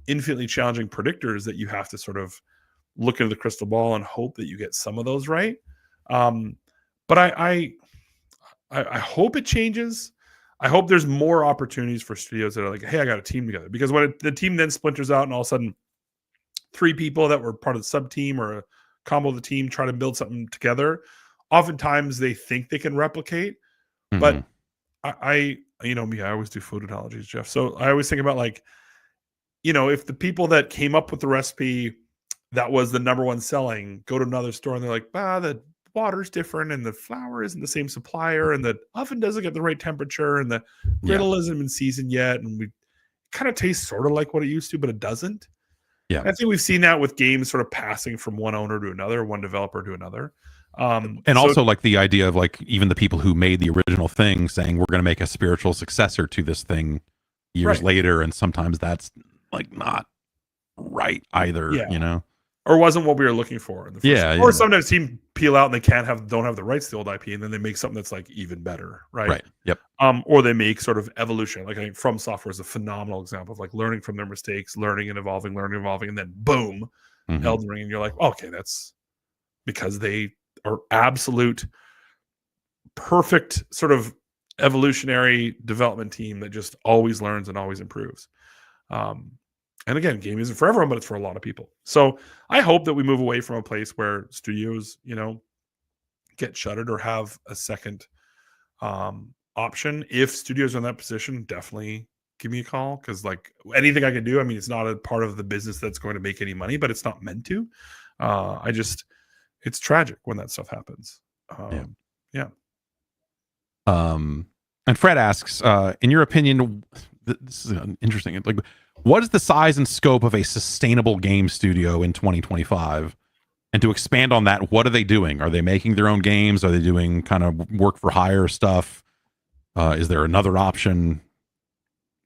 infinitely challenging predictors that you have to sort of look into the crystal ball and hope that you get some of those right. But I hope it changes. I hope there's more opportunities for studios that are like, hey, I got a team together. Because when the team then splinters out and all of a sudden 3 people that were part of the sub team or a combo of the team try to build something together, oftentimes they think they can replicate. But I always do food analogies, Jeff. So I always think about like, if the people that came up with the recipe that was the number 1 selling go to another store and they're like, the water's different and the flour isn't the same supplier and the oven doesn't get the right temperature and the griddle isn't been seasoned yet, and we kind of tastes sort of like what it used to, but it doesn't. Yeah. I think we've seen that with games sort of passing from one owner to another, one developer to another. And also like the idea of like even the people who made the original thing saying we're going to make a spiritual successor to this thing years later, and sometimes that's like not right either, you know, or wasn't what we were looking for in the first or sometimes team peel out and they don't have the rights to the old IP, and then they make something that's like even better, right? Yep. Or they make sort of evolution. Like I think From Software is a phenomenal example of like learning from their mistakes, learning and evolving, and then boom, Elden Ring, and you're like, okay, that's because they are absolute perfect sort of evolutionary development team that just always learns and always improves. And again, gaming isn't for everyone, but it's for a lot of people. So I hope that we move away from a place where studios, you know, get shuttered or have a second option. If studios are in that position, definitely give me a call, because like anything I can do, I mean, it's not a part of the business that's going to make any money, but it's not meant to. It's tragic when that stuff happens. And Fred asks, in your opinion, this is interesting. Like, what is the size and scope of a sustainable game studio in 2025? And to expand on that, what are they doing? Are they making their own games? Are they doing kind of work for hire stuff? Is there another option?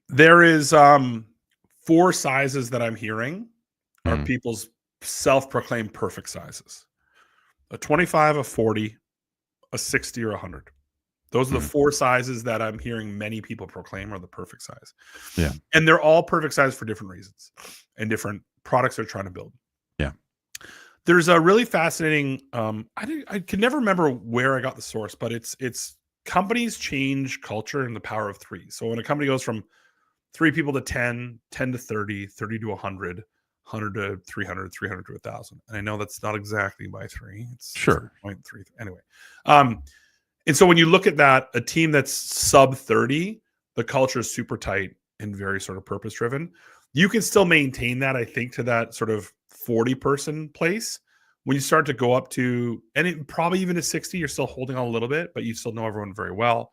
There is 4 sizes that I'm hearing are people's self-proclaimed perfect sizes: a 25, a 40, a 60, or 100. Those are the 4 sizes that I'm hearing many people proclaim are the perfect size. Yeah. And they're all perfect size for different reasons and different products they're trying to build. Yeah. There's a really fascinating, I can never remember where I got the source, but it's companies change culture in the power of 3. So when a company goes from 3 people to 10, 10 to 30, 30 to 100, 100 to 300, 300 to 1,000. And I know that's not exactly by 3. It's 0.3. Anyway. And so when you look at that, a team that's sub 30, the culture is super tight and very sort of purpose driven. You can still maintain that, I think, to that sort of 40 person place. When you start to go up to, and it probably even to 60, you're still holding on a little bit, but you still know everyone very well.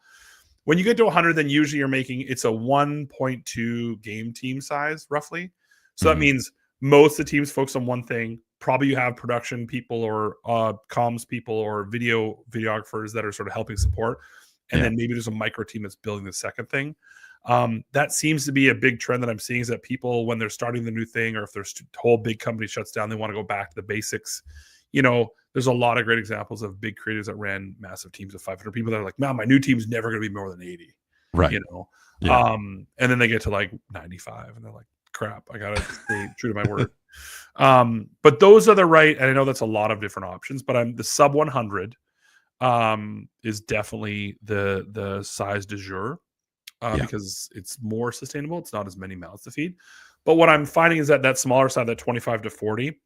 When you get to 100, then usually you're making, it's a 1.2 game team size, roughly. So that means most of the teams focus on one thing. Probably you have production people or comms people or videographers that are sort of helping support. And then maybe there's a micro team that's building the second thing. That seems to be a big trend that I'm seeing, is that people, when they're starting the new thing, or if their whole big company shuts down, they want to go back to the basics. You know, there's a lot of great examples of big creators that ran massive teams of 500 people that are like, man, my new team's never going to be more than 80. Right. You know? Yeah. And then they get to like 95 and they're like, crap, I got to stay true to my word. But those are the right, and I know that's a lot of different options, but the sub 100 is definitely the size du jour, because it's more sustainable. It's not as many mouths to feed. But what I'm finding is that smaller side, that 25 to 40,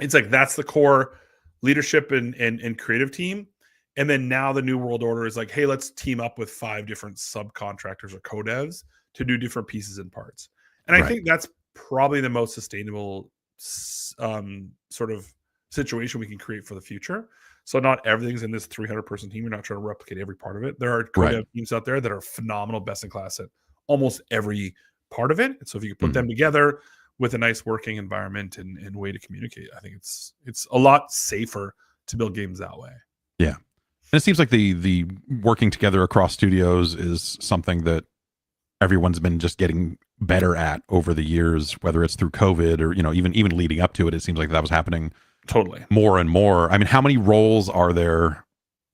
it's like that's the core leadership and creative team. And then now the new world order is like, hey, let's team up with 5 different subcontractors or co-devs to do different pieces and parts. And I think that's probably the most sustainable sort of situation we can create for the future. So not everything's in this 300 person team. You're not trying to replicate every part of it. There are co-dev teams out there that are phenomenal, best in class at almost every part of it. And so if you could put them together with a nice working environment and way to communicate, I think it's a lot safer to build games that way. Yeah. And it seems like the working together across studios is something that everyone's been just getting better at over the years, whether it's through COVID or, you know, even leading up to it. It seems like that was happening totally more and more. I mean, how many roles are there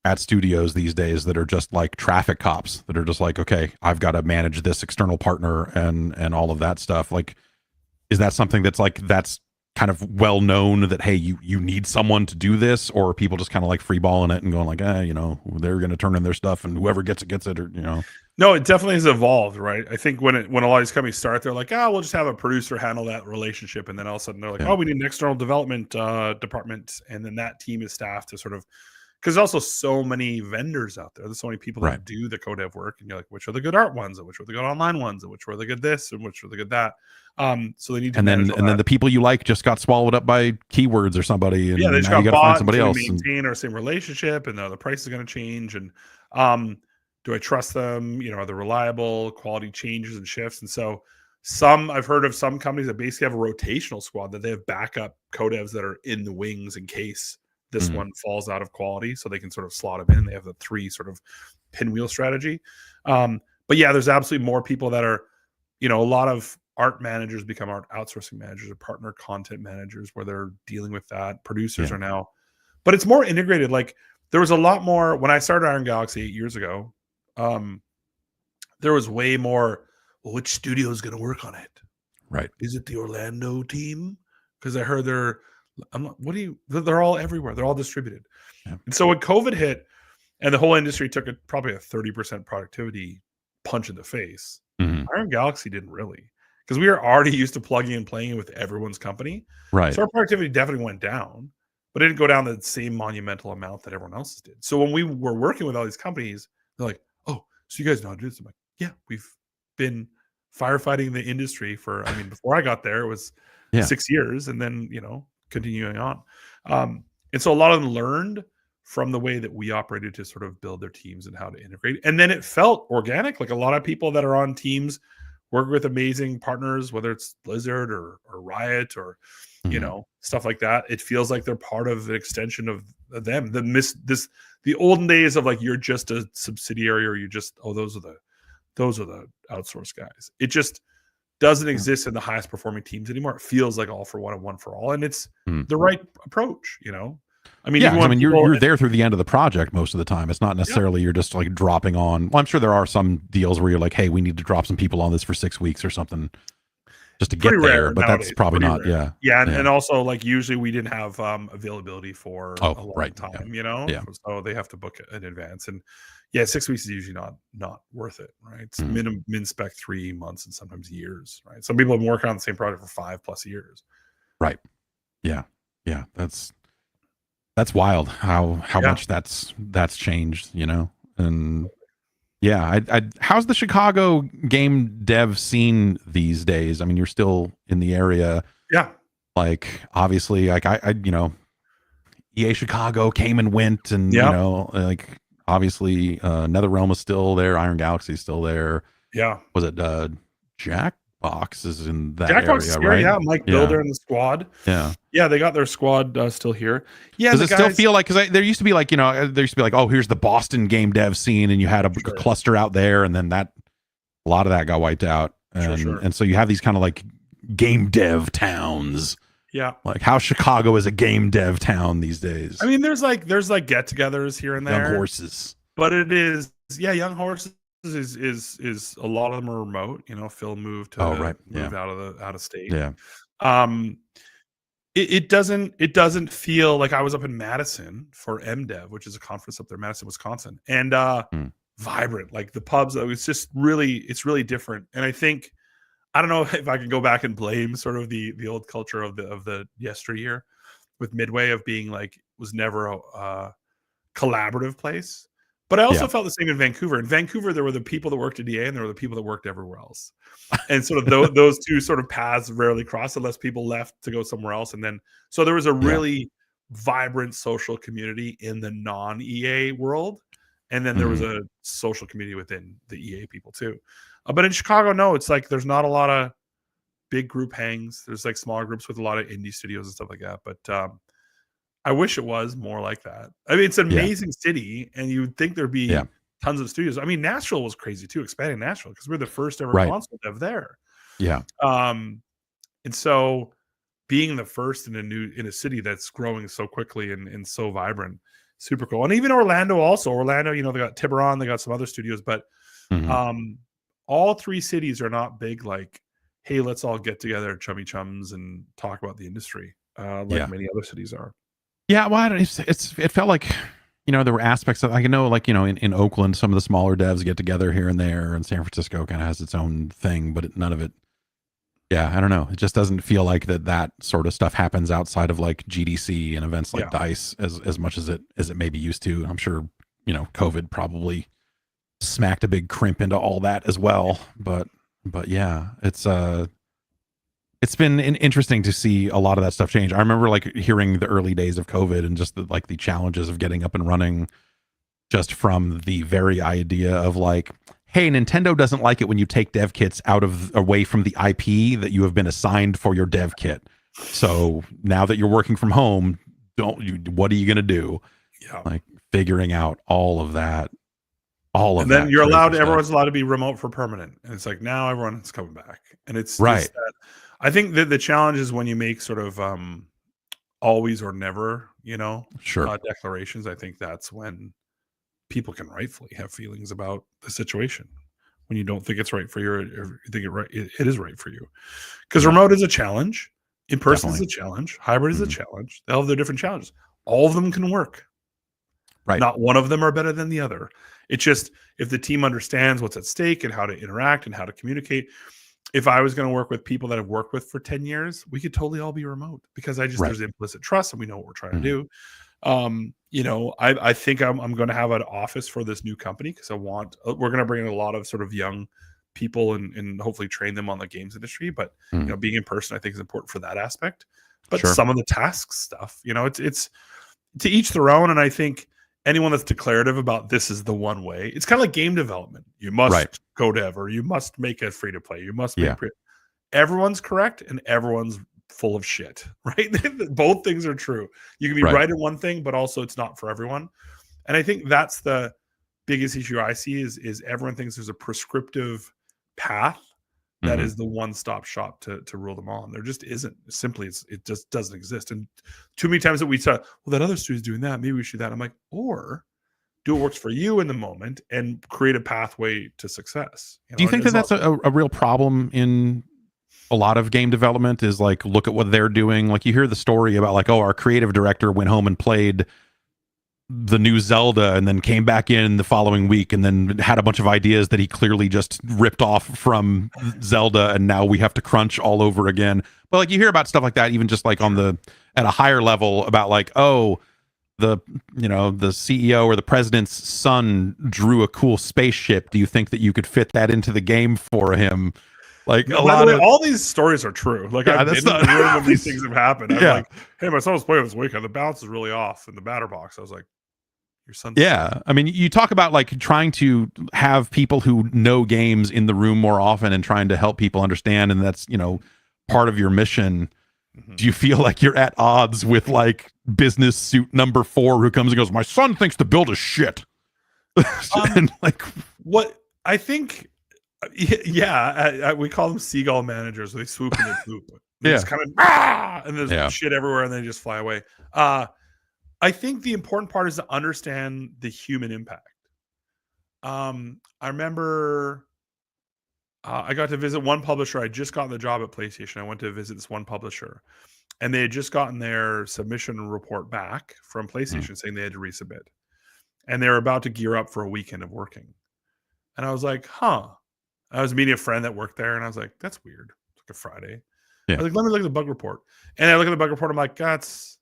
at studios these days that are just like traffic cops, that are just like, okay, I've got to manage this external partner and all of that stuff? Like, is that something that's kind of well known that, hey, you need someone to do this, or are people just kind of like freeballing it and going like, you know, they're going to turn in their stuff and whoever gets it, or, you know? No, it definitely has evolved, right? I think when a lot of these companies start, they're like, we'll just have a producer handle that relationship, and then all of a sudden they're like, we need an external development department, and then that team is staffed to sort of because also so many vendors out there. There's so many people that do the co-dev work, and you're like, which are the good art ones, and which are the good online ones, and which are the good this, and which are the good that. So they need to manage then the people you like just got swallowed up by keywords or somebody, and they just now you got to find somebody else. Maintain our same relationship, and the price is going to change. And do I trust them? Are they reliable? Quality changes and shifts, and so I've heard of some companies that basically have a rotational squad, that they have backup codevs that are in the wings in case this one falls out of quality, so they can sort of slot them in. They have the 3 sort of pinwheel strategy. But yeah, there's absolutely more people that are, a lot of art managers become art outsourcing managers or partner content managers, where they're dealing with that. Producers are now, but it's more integrated. Like, there was a lot more when I started Iron Galaxy 8 years ago. There was way more, well, which studio is going to work on it? Right. Is it the Orlando team? Because I heard they're all everywhere. They're all distributed. Yeah. And so when COVID hit and the whole industry took probably a 30% productivity punch in the face, Iron Galaxy didn't really, because we were already used to plugging and playing with everyone's company. Right. So our productivity definitely went down, but it didn't go down the same monumental amount that everyone else's did. So when we were working with all these companies, they're like, oh, so you guys know how to do this? I'm like, yeah, we've been firefighting the industry for, before I got there, it was 6 years, and then, continuing on. And so a lot of them learned from the way that we operated to sort of build their teams and how to integrate. And then it felt organic. Like, a lot of people that are on teams work with amazing partners, whether it's Blizzard or Riot or, stuff like that. It feels like they're part of an extension of them. The olden days of like, you're just a subsidiary, or you just, those are the outsourced guys. It just doesn't exist in the highest performing teams anymore. It feels like all for one and one for all, and it's the right approach. You're there through the end of the project most of the time. It's not necessarily you're just like dropping on. Well, I'm sure there are some deals where you're like, hey, we need to drop some people on this for 6 weeks or something, just to get there. But nowadays, that's probably not. Rare. And also, like, usually we didn't have availability for a long time. So they have to book it in advance. And 6 weeks is usually not worth it, right? It's min spec 3 months and sometimes years, right? Some people have been working on the same project for 5+ years. Right. Yeah. That's wild how much that's changed, and how's the Chicago game dev scene these days? I mean, you're still in the area. Yeah. Like, obviously, like I EA Chicago came and went, and like, obviously, NetherRealm is still there, Iron Galaxy is still there. Yeah. Was it Jackbox is in that Jackbox area, is here, right? Yeah, Mike Builder and the squad. Yeah, they got their squad still here. Yeah, does it still feel like, because there used to be like, oh, here's the Boston game dev scene, and you had a cluster out there, and then a lot of that got wiped out, and so you have these kind of like game dev towns. Yeah, like how Chicago is a game dev town these days. I mean, there's like get-togethers here and there. Young Horses, but it is Young Horses is a lot of them are remote. Phil moved to moved out of state. Yeah. It doesn't feel like I was up in Madison for MDev, which is a conference up there, Madison, Wisconsin, and vibrant. Like the pubs, it's really different. And I think, I don't know if I can go back and blame sort of the old culture of the yesteryear with Midway of being like, was never a collaborative place. But I also felt the same in Vancouver. In Vancouver, there were the people that worked at EA, and there were the people that worked everywhere else. And sort of those two sort of paths rarely crossed unless people left to go somewhere else. And then, so there was a really vibrant social community in the non-EA world. And then there was a social community within the EA people too. But in Chicago, no, it's like there's not a lot of big group hangs. There's like smaller groups with a lot of indie studios and stuff like that. But I wish it was more like that. I mean, it's an amazing city, and you'd think there'd be tons of studios. I mean, Nashville was crazy too, expanding Nashville, because we're the first ever console dev there. Yeah. And so being the first in a city that's growing so quickly and so vibrant, super cool. And even Orlando also. Orlando, they got Tiburon, they got some other studios, but all 3 cities are not big like, hey, let's all get together, chummy chums, and talk about the industry like many other cities are. Yeah, well, it felt like, there were aspects of, I know, like, in Oakland, some of the smaller devs get together here and there, and San Francisco kind of has its own thing, but none of it Yeah, I don't know. It just doesn't feel like that sort of stuff happens outside of like GDC and events like Yeah. DICE as much as it maybe used to. I'm sure, COVID probably smacked a big crimp into all that as well. But yeah, it's been interesting to see a lot of that stuff change. I remember like hearing the early days of COVID and just the challenges of getting up and running just from the very idea of like, hey, Nintendo doesn't like it when you take dev kits away from the IP that you have been assigned for your dev kit. So now that you're working from home, what are you going to do? Yeah. Like figuring out all of that, all of And then that crazy stuff. everyone's allowed to be remote for permanent. And it's like now everyone's coming back. And it's Right. just that I think that the challenge is when you make sort of always or never, Sure. declarations. I think that's when people can rightfully have feelings about the situation. When you don't think it's right for you, or you think it is right for you. Because Yeah. remote is a challenge, in person is Definitely. a challenge, hybrid is a Mhm. challenge. They all have their different challenges. All of them can work. Right. Not one of them are better than the other. It's just if the team understands what's at stake and how to interact and how to communicate. If I was going to work with people that I've worked with for 10 years, we could totally all be remote because Right. there's implicit trust and we know what we're trying to Mhm. do. I think I'm going to have an office for this new company because we're going to bring in a lot of sort of young people and hopefully train them on the games industry. But Mhm. being in person, I think is important for that aspect. But Sure. some of the task stuff, it's to each their own. And I think anyone that's declarative about this is the one way, it's kind of like game development. You Right. must go dev or you must make it free to play. You must Yeah. everyone's correct and everyone's full of shit, right? Both things are true. You can be Right. right in one thing, but also it's not for everyone. And I think that's the biggest issue I see is everyone thinks there's a prescriptive path that Mhm. is the one-stop shop to rule them all. And there just isn't. Simply, it just doesn't exist. And too many times that we say, well, that other studio's doing that, maybe we should do that. I'm like, or do what works for you in the moment and create a pathway to success. Do you think that that's a real problem in a lot of game development is like, look at what they're doing. Like you hear the story about like, oh, our creative director went home and played the new Zelda and then came back in the following week and then had a bunch of ideas that he clearly just ripped off from Zelda and now we have to crunch all over again. But like you hear about stuff like that even just like at a higher level about like, oh, the CEO or the president's son drew a cool spaceship. Do you think that you could fit that into the game for him? Like No, a by the lot way, of all these stories are true. Like yeah, I've that's been in not the room when these things have happened. I'm yeah. like, hey, my son was playing this weekend. The balance is really off in the batter box. I was like, your son's sick. Yeah. I mean, you talk about like trying to have people who know games in the room more often and trying to help people understand. And that's, part of your mission. Mhm. Do you feel like you're at odds with like business suit number 4 who comes and goes, my son thinks the build is shit? And like, What I think, yeah, we call them seagull managers. They swoop and they poop. They just kind of and there's shit everywhere, and they just fly away. I think the important part is to understand the human impact. I remember I got to visit one publisher. I just got the job at PlayStation. I went to visit this one publisher, and they had just gotten their submission report back from PlayStation saying they had to resubmit, and they were about to gear up for a weekend of working. And I was like, huh. I was meeting a friend that worked there, and I was like, that's weird. It's like a Friday. yeah. I was like, let me look at the bug report. And I look at the bug report. I'm like, these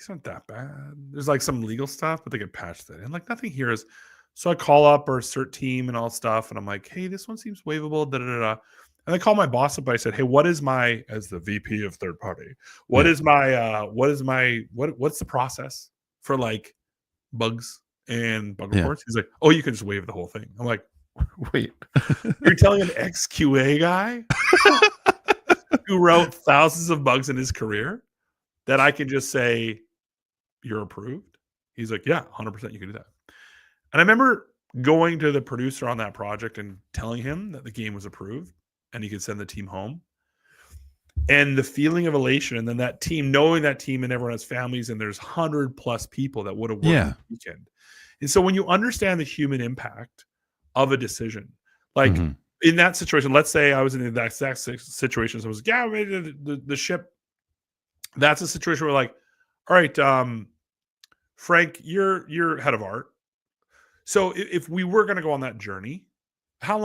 aren't that bad. There's like some legal stuff, but they get patched that in. Like nothing here is. So I call up our cert team and all stuff, and I'm like, hey, this one seems waivable. Da da da. And I call my boss up. I said, hey, what is my as the VP of third party? What's the process for like bugs and bug reports? He's like, oh, you can just waive the whole thing. I'm like, Wait. you're telling an ex-QA guy who wrote thousands of bugs in his career that I can just say you're approved? He's like, yeah, 100% you can do that. And I remember going to the producer on that project and telling him that the game was approved and he could send the team home. And the feeling of elation, and then that team, knowing that team and everyone has families, and there's 100+ people that would have worked the weekend. And so when you understand the human impact of a decision, like in that situation, let's say I was in that exact situation. So I was, the ship. That's a situation where like, all right, Frank, you're head of art. So if we were going to go on that journey, how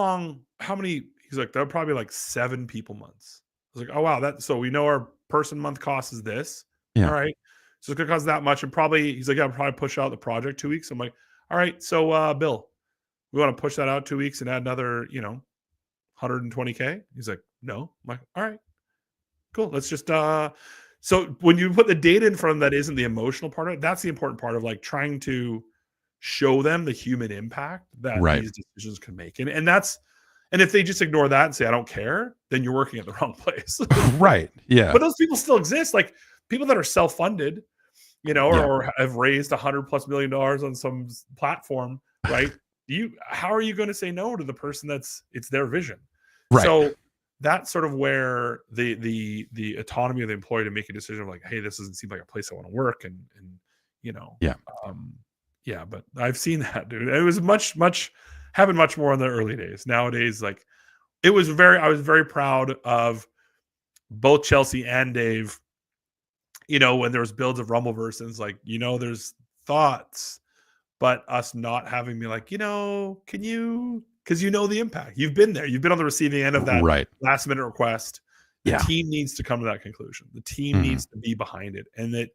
many, He's like, that'll probably be like 7 people months. I was like, oh wow, so we know our person month cost is this. Yeah. All right. So it's gonna cost that much. And probably he's like, yeah, I'll probably push out the project 2 weeks. I'm like, all right, so Bill, we want to push that out 2 weeks and add another, 120K. He's like, no. I'm like, all right, cool. Let's just so when you put the data in front of them, that isn't the emotional part of it. That's the important part of like trying to show them the human impact that Right. these decisions can make. And if they just ignore that and say, I don't care, then you're working at the wrong place. Right. Yeah. But those people still exist. Like people that are self-funded, or have raised $100+ million on some platform, right? How are you going to say no to the person it's their vision? Right. So that's sort of where the autonomy of the employee to make a decision of like, hey, this doesn't seem like a place I want to work, and but I've seen that, dude. It was happened much more in the early days. Nowadays, like I was very proud of both Chelsea and Dave. When there was builds of Rumbleverse, and it's like, there's thoughts, but us not having me like, can you, because the impact. You've been there. You've been on the receiving end of that last minute request. The team needs to come to that conclusion. The team needs to be behind it. And it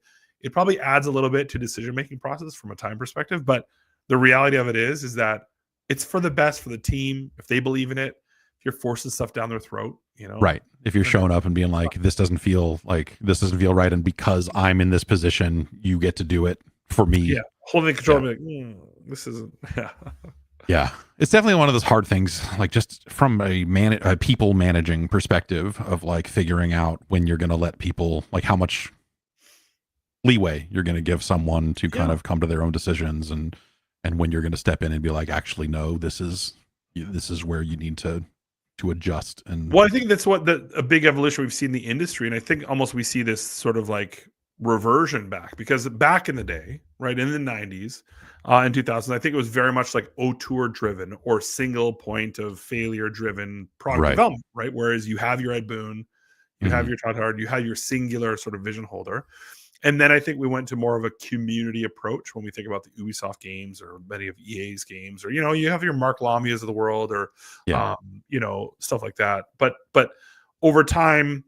probably adds a little bit to decision-making process from a time perspective. But the reality of it is that it's for the best for the team. If they believe in it, if you're forcing stuff down their throat, right. If you're showing up and being like, this doesn't feel right, and because I'm in this position, you get to do it for me. Yeah. Holding control, like, this isn't. Yeah. Yeah. It's definitely one of those hard things, like just from a people managing perspective of like figuring out when you're going to let people, like how much leeway you're going to give someone to kind of come to their own decisions, and when you're going to step in and be like, actually, no, this is where you need to adjust. And well, I think that's what a big evolution we've seen in the industry. And I think almost we see this sort of like reversion back, because back in the day, right, in the 90s, in 2000, I think it was very much like auteur driven or single point of failure driven product development, right? Whereas you have your Ed Boon, you have your Todd Howard, you have your singular sort of vision holder. And then I think we went to more of a community approach when we think about the Ubisoft games or many of EA's games, or, you have your Mark Lamias of the world, or, stuff like that. But over time,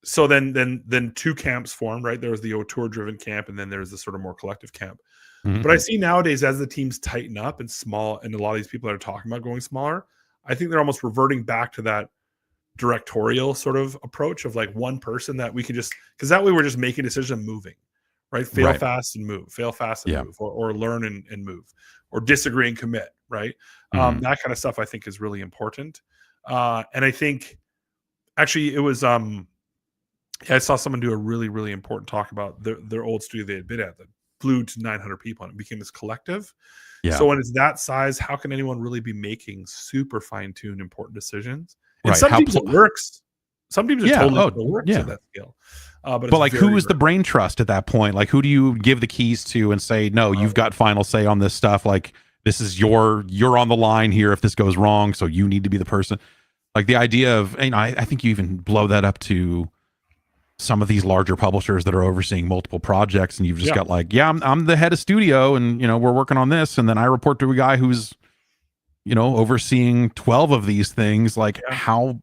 so then two camps formed, right? There was the auteur driven camp, and then there's the sort of more collective camp. But I see nowadays, as the teams tighten up and small, and a lot of these people that are talking about going smaller, I think they're almost reverting back to that directorial sort of approach of like one person that we can just, because that way we're just making decisions and moving, right? Fail fast and move, fail fast and move, or learn and move, or disagree and commit, right? That kind of stuff I think is really important. And I think actually it was I saw someone do a really, really important talk about their old studio they had been at that flew to 900 people, and it became this collective. So when it's that size, how can anyone really be making super fine-tuned important decisions? And some teams it works. Some teams it totally works at that scale. But like, who is the brain trust at that point? Like, who do you give the keys to and say, no, you've got final say on this stuff. Like, this is you're on the line here if this goes wrong, so you need to be the person. Like the idea of, I think you even blow that up to some of these larger publishers that are overseeing multiple projects, and you've just got like, I'm the head of studio, and we're working on this, and then I report to a guy who's overseeing 12 of these things. Like how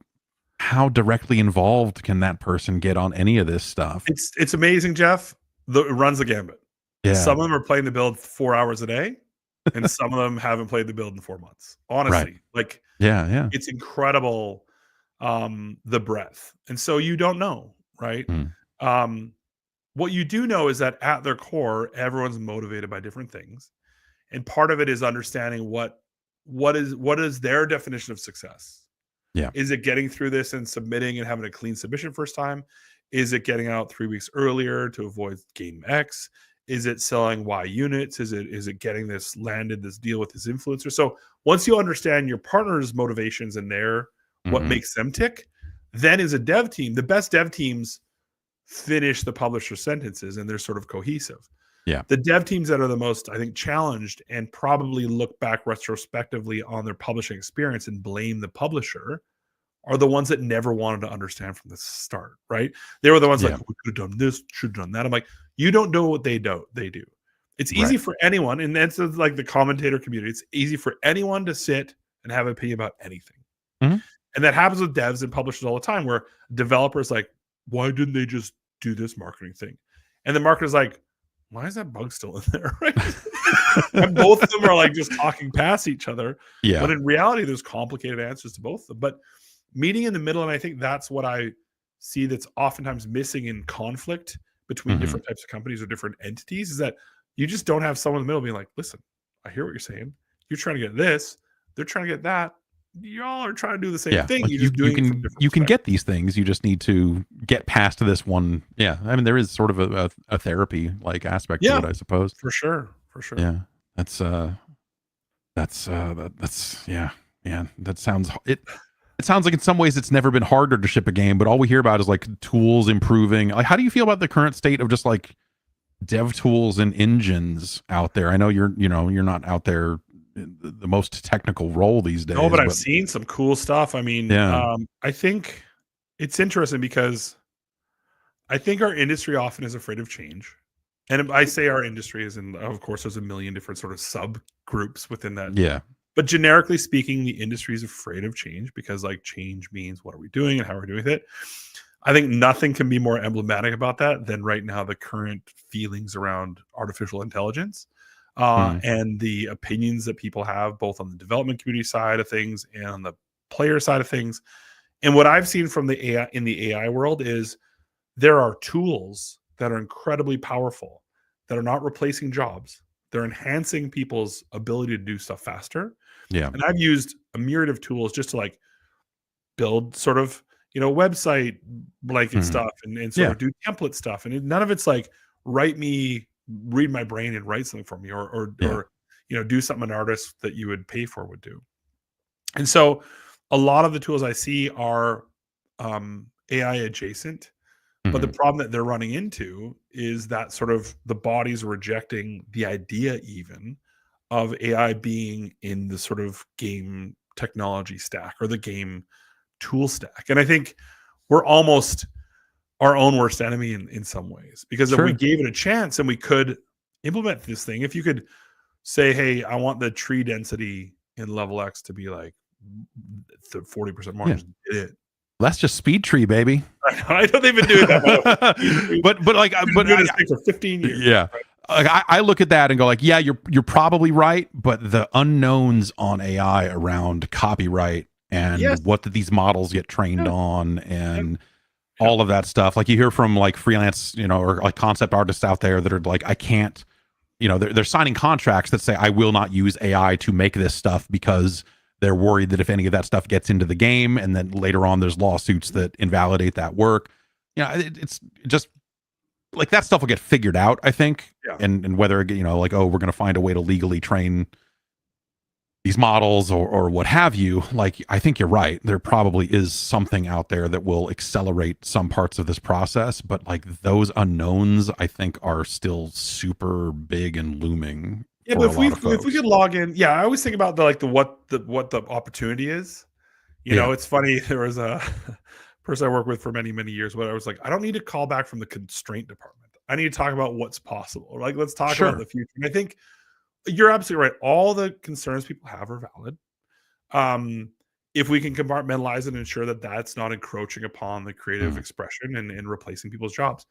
directly involved can that person get on any of this stuff? It's amazing, Jeff. It runs the gambit. Some of them are playing the build 4 hours a day, and some of them haven't played the build in 4 months. Honestly, like it's incredible, the breadth. And so you don't know, right? What you do know is that at their core, everyone's motivated by different things, and part of it is understanding what is their definition of success. Is it getting through this and submitting and having a clean submission first time? Is it getting out 3 weeks earlier to avoid game X? Is it selling Y units? Is it getting this deal with this influencer? So once you understand your partner's motivations and what makes them tick, then as a dev team, the best dev teams finish the publisher sentences, and they're sort of cohesive. The dev teams that are the most, I think, challenged and probably look back retrospectively on their publishing experience and blame the publisher are the ones that never wanted to understand from the start, right? They were the ones like, we could have done this, should have done that. I'm like, you don't know what they do. It's easy for anyone, and that's like the commentator community. It's easy for anyone to sit and have an opinion about anything. And that happens with devs and publishers all the time, where developers like, why didn't they just do this marketing thing? And the marketer's like, why is that bug still in there? Right? And both of them are like just talking past each other. Yeah. When in reality, there's complicated answers to both of them. But meeting in the middle, and I think that's what I see that's oftentimes missing in conflict between different types of companies or different entities, is that you just don't have someone in the middle being like, listen, I hear what you're saying. You're trying to get this. They're trying to get that. Y'all are trying to do the same thing. Like You're just doing it from different you can get these things. You just need to get past this one. Yeah. I mean, there is sort of a therapy like aspect to it, I suppose. For sure. Yeah. That's yeah. Man, that sounds it sounds like in some ways it's never been harder to ship a game, but all we hear about is like tools improving. Like, how do you feel about the current state of just like dev tools and engines out there? I know you're not out there in the most technical role these days. No, but I've seen some cool stuff. I mean, I think it's interesting because I think our industry often is afraid of change. And I say our industry is in, of course, there's a million different sort of subgroups within that. Yeah. But generically speaking, the industry is afraid of change because like change means what are we doing and how are we doing with it? I think nothing can be more emblematic about that than right now the current feelings around artificial intelligence and the opinions that people have both on the development community side of things and on the player side of things. And what I've seen from the AI in the AI world is there are tools that are incredibly powerful that are not replacing jobs. They're enhancing people's ability to do stuff faster. Yeah. And I've used a myriad of tools just to like build sort of, website blanket stuff and sort of do template stuff. And none of it's like read my brain and write something for me or do something an artist that you would pay for would do. And so a lot of the tools I see are AI adjacent. But the problem that they're running into is that sort of the body's rejecting the idea even of AI being in the sort of game technology stack or the game tool stack. And I think we're almost our own worst enemy in some ways, because if we gave it a chance and we could implement this thing, if you could say, hey, I want the tree density in level X to be like 40% more, just did it. That's just speed tree, baby. I know they've been doing that, but for 15 years. Yeah, like I look at that and go like, yeah, you're probably right, but the unknowns on AI around copyright and what these models get trained on and all of that stuff, like you hear from like freelance, or like concept artists out there that are like, I can't, they're signing contracts that say I will not use AI to make this stuff because they're worried that if any of that stuff gets into the game and then later on there's lawsuits that invalidate that work, it's just like that stuff will get figured out, I think. And whether, like, oh, we're going to find a way to legally train these models or what have you, like, I think you're right. There probably is something out there that will accelerate some parts of this process, but like those unknowns, I think are still super big and looming. Yeah, but if we could log in, I always think about what the opportunity is. It's funny. There was a person I worked with for many, many years where I was like, I don't need to call back from the constraint department. I need to talk about what's possible. Like, let's talk about the future. And I think you're absolutely right. All the concerns people have are valid. If we can compartmentalize and ensure that that's not encroaching upon the creative expression and replacing people's jobs.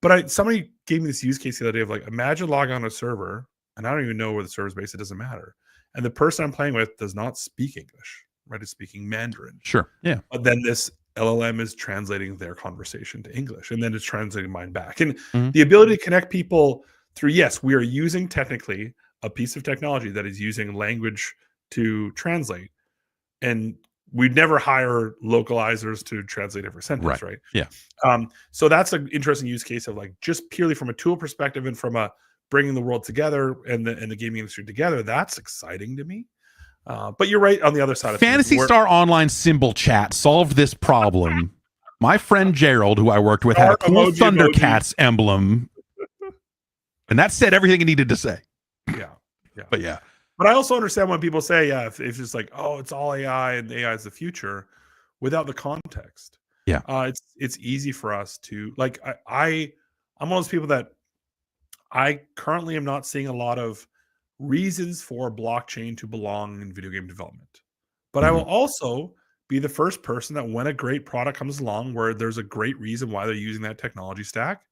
But somebody gave me this use case the other day of like, imagine logging on a server and I don't even know where the server's based. It doesn't matter. And the person I'm playing with does not speak English, right? It's speaking Mandarin. Sure. Yeah. But then this LLM is translating their conversation to English, and then it's translating mine back. And the ability to connect people through, yes, we are using technically a piece of technology that is using language to translate. And we'd never hire localizers to translate every sentence, right? Yeah. So that's an interesting use case of like just purely from a tool perspective and from a bringing the world together and the gaming industry together. That's exciting to me. But you're right on the other side of Phantasy things. Star Online symbol chat solved this problem. My friend Gerald, who I worked with, had a cool Thundercats emblem, and that said everything it needed to say. Yeah. But I also understand when people say, if it's just like, oh, it's all AI and AI is the future, without the context. Yeah. It's easy for us to like. I'm one of those people that I currently am not seeing a lot of reasons for blockchain to belong in video game development. But I will also be the first person that when a great product comes along where there's a great reason why they're using that technology stack,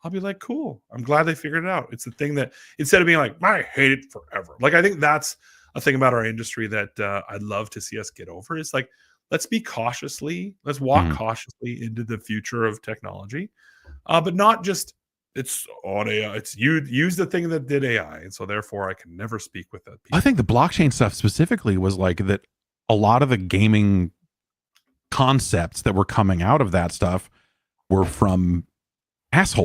I'll be like, cool. I'm glad they figured it out. It's the thing that instead of being like, I hate it forever. Like, I think that's a thing about our industry that I'd love to see us get over is like, let's walk cautiously into the future of technology, but not just it's on AI. It's you use the thing that did AI. And so therefore I can never speak with that. I think the blockchain stuff specifically was like that. A lot of the gaming concepts that were coming out of that stuff were from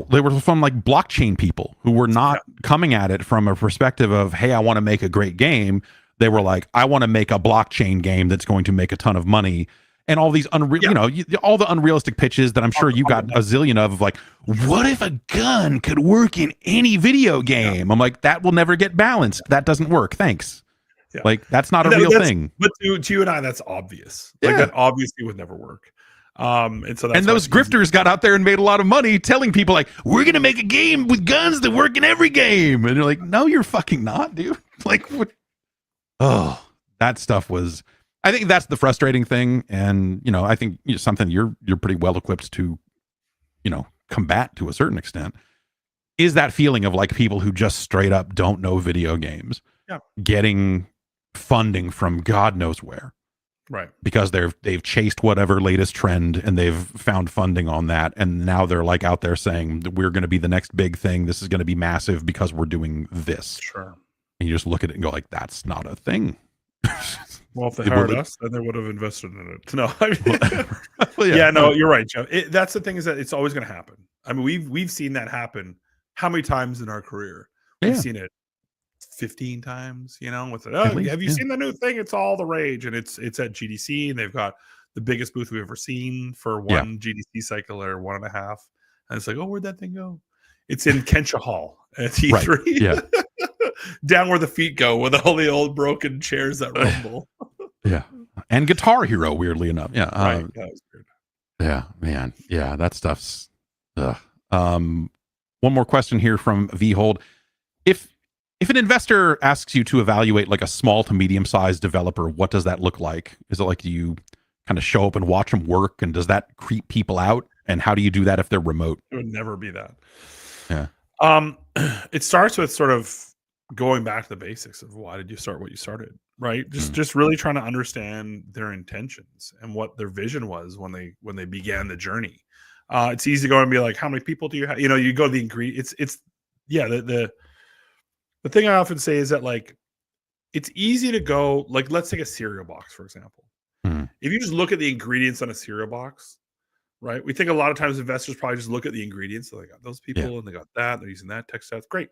they were from like blockchain people who were not coming at it from a perspective of, hey, I want to make a great game. They were like, I want to make a blockchain game that's going to make a ton of money. And all these all the unrealistic pitches that I'm sure you got a zillion of like, what if a gun could work in any video game? I'm like, that will never get balanced. That doesn't work. Thanks. Yeah. Like, that's not a real thing. But to you and I, that's obvious. Like, that obviously would never work. And so that's those grifters got out there and made a lot of money telling people like, we're gonna make a game with guns that work in every game, and you're like, no, you're fucking not, dude. Like, what? Oh, that stuff was. I think that's the frustrating thing, and I think something you're pretty well equipped to, combat to a certain extent, is that feeling of like people who just straight up don't know video games, getting funding from God knows where. Right. Because they've chased whatever latest trend and they've found funding on that. And now they're like out there saying that we're going to be the next big thing. This is going to be massive because we're doing this. Sure. And you just look at it and go like, that's not a thing. Well, if they hired us, then they would have invested in it. No, I mean, no, you're right, Jeff. That's the thing is that it's always going to happen. I mean, we've seen that happen how many times in our career? We've seen it 15 times, with it. Have you seen the new thing? It's all the rage. And it's at GDC and they've got the biggest booth we've ever seen for one GDC cycle or 1.5. And it's like, oh, where'd that thing go? It's in Kensha Hall at E3. Right. Yeah. Down where the feet go with all the old broken chairs that rumble. Yeah. And Guitar Hero, weirdly enough. Yeah. Right. That was weird. Yeah, man. Yeah, that stuff's one more question here from VHold. If an investor asks you to evaluate like a small to medium-sized developer, what does that look like? Is it like you kind of show up and watch them work, and does that creep people out? And how do you do that if they're remote? It would never be that. Yeah. It starts with sort of going back to the basics of why did you start what you started, right? Just really trying to understand their intentions and what their vision was when they began the journey. It's easy to go and be like, how many people do you have? You go to the ingredients. The thing I often say is that like, it's easy to go, like, let's take a cereal box, for example. If you just look at the ingredients on a cereal box, right? We think a lot of times investors probably just look at the ingredients. So they got those people and they got that. They're using that tech stuff. Great.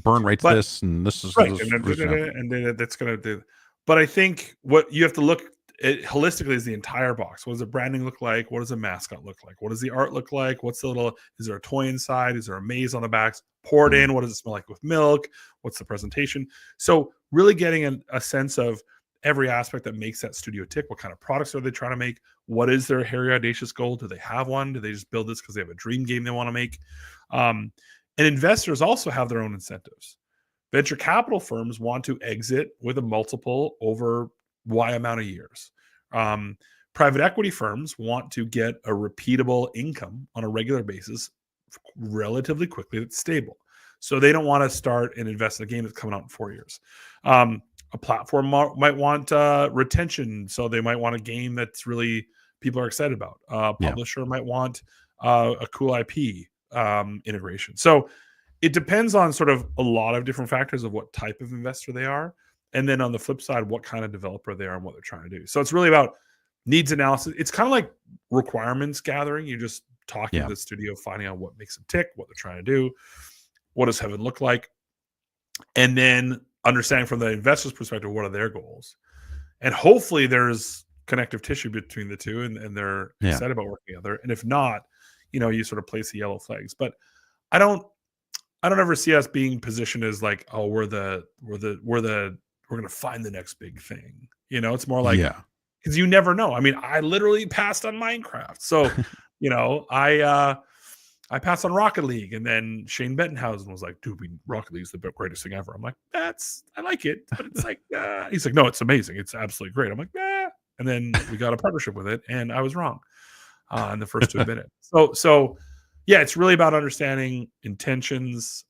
Burn rates this and this is. Right. And then that's going to do. But I think what you have to look at holistically is the entire box. What does the branding look like? What does the mascot look like? What does the art look like? Is there a toy inside? Is there a maze on the backs? Pour it in. What does it smell like with milk? What's the presentation? So really getting a sense of every aspect that makes that studio tick. What kind of products are they trying to make? What is their hairy, audacious goal? Do they have one? Do they just build this because they have a dream game they want to make? And investors also have their own incentives. Venture capital firms want to exit with a multiple over Y amount of years. Private equity firms want to get a repeatable income on a regular basis relatively quickly that's stable. So they don't want to start and invest in a game that's coming out in 4 years. A platform might want retention. So they might want a game that's really people are excited about. A publisher might want a cool IP integration. So it depends on sort of a lot of different factors of what type of investor they are. And then on the flip side, what kind of developer they are and what they're trying to do. So it's really about needs analysis. It's kind of like requirements gathering. You're just talking to the studio, finding out what makes them tick, what they're trying to do, what does heaven look like, and then understanding from the investor's perspective, what are their goals. And hopefully there's connective tissue between the two and they're excited about working together. And if not, you sort of place the yellow flags. But I don't ever see us being positioned as like, oh, we're going to find the next big thing. It's more like, because you never know. I mean, I literally passed on Minecraft. So, I passed on Rocket League, and then Shane Bettenhausen was like, dude, Rocket League's the greatest thing ever. I'm like, I like it. But it's like, he's like, no, it's amazing. It's absolutely great. I'm like, and then we got a partnership with it, and I was wrong. And the first to admit it. So yeah, it's really about understanding intentions,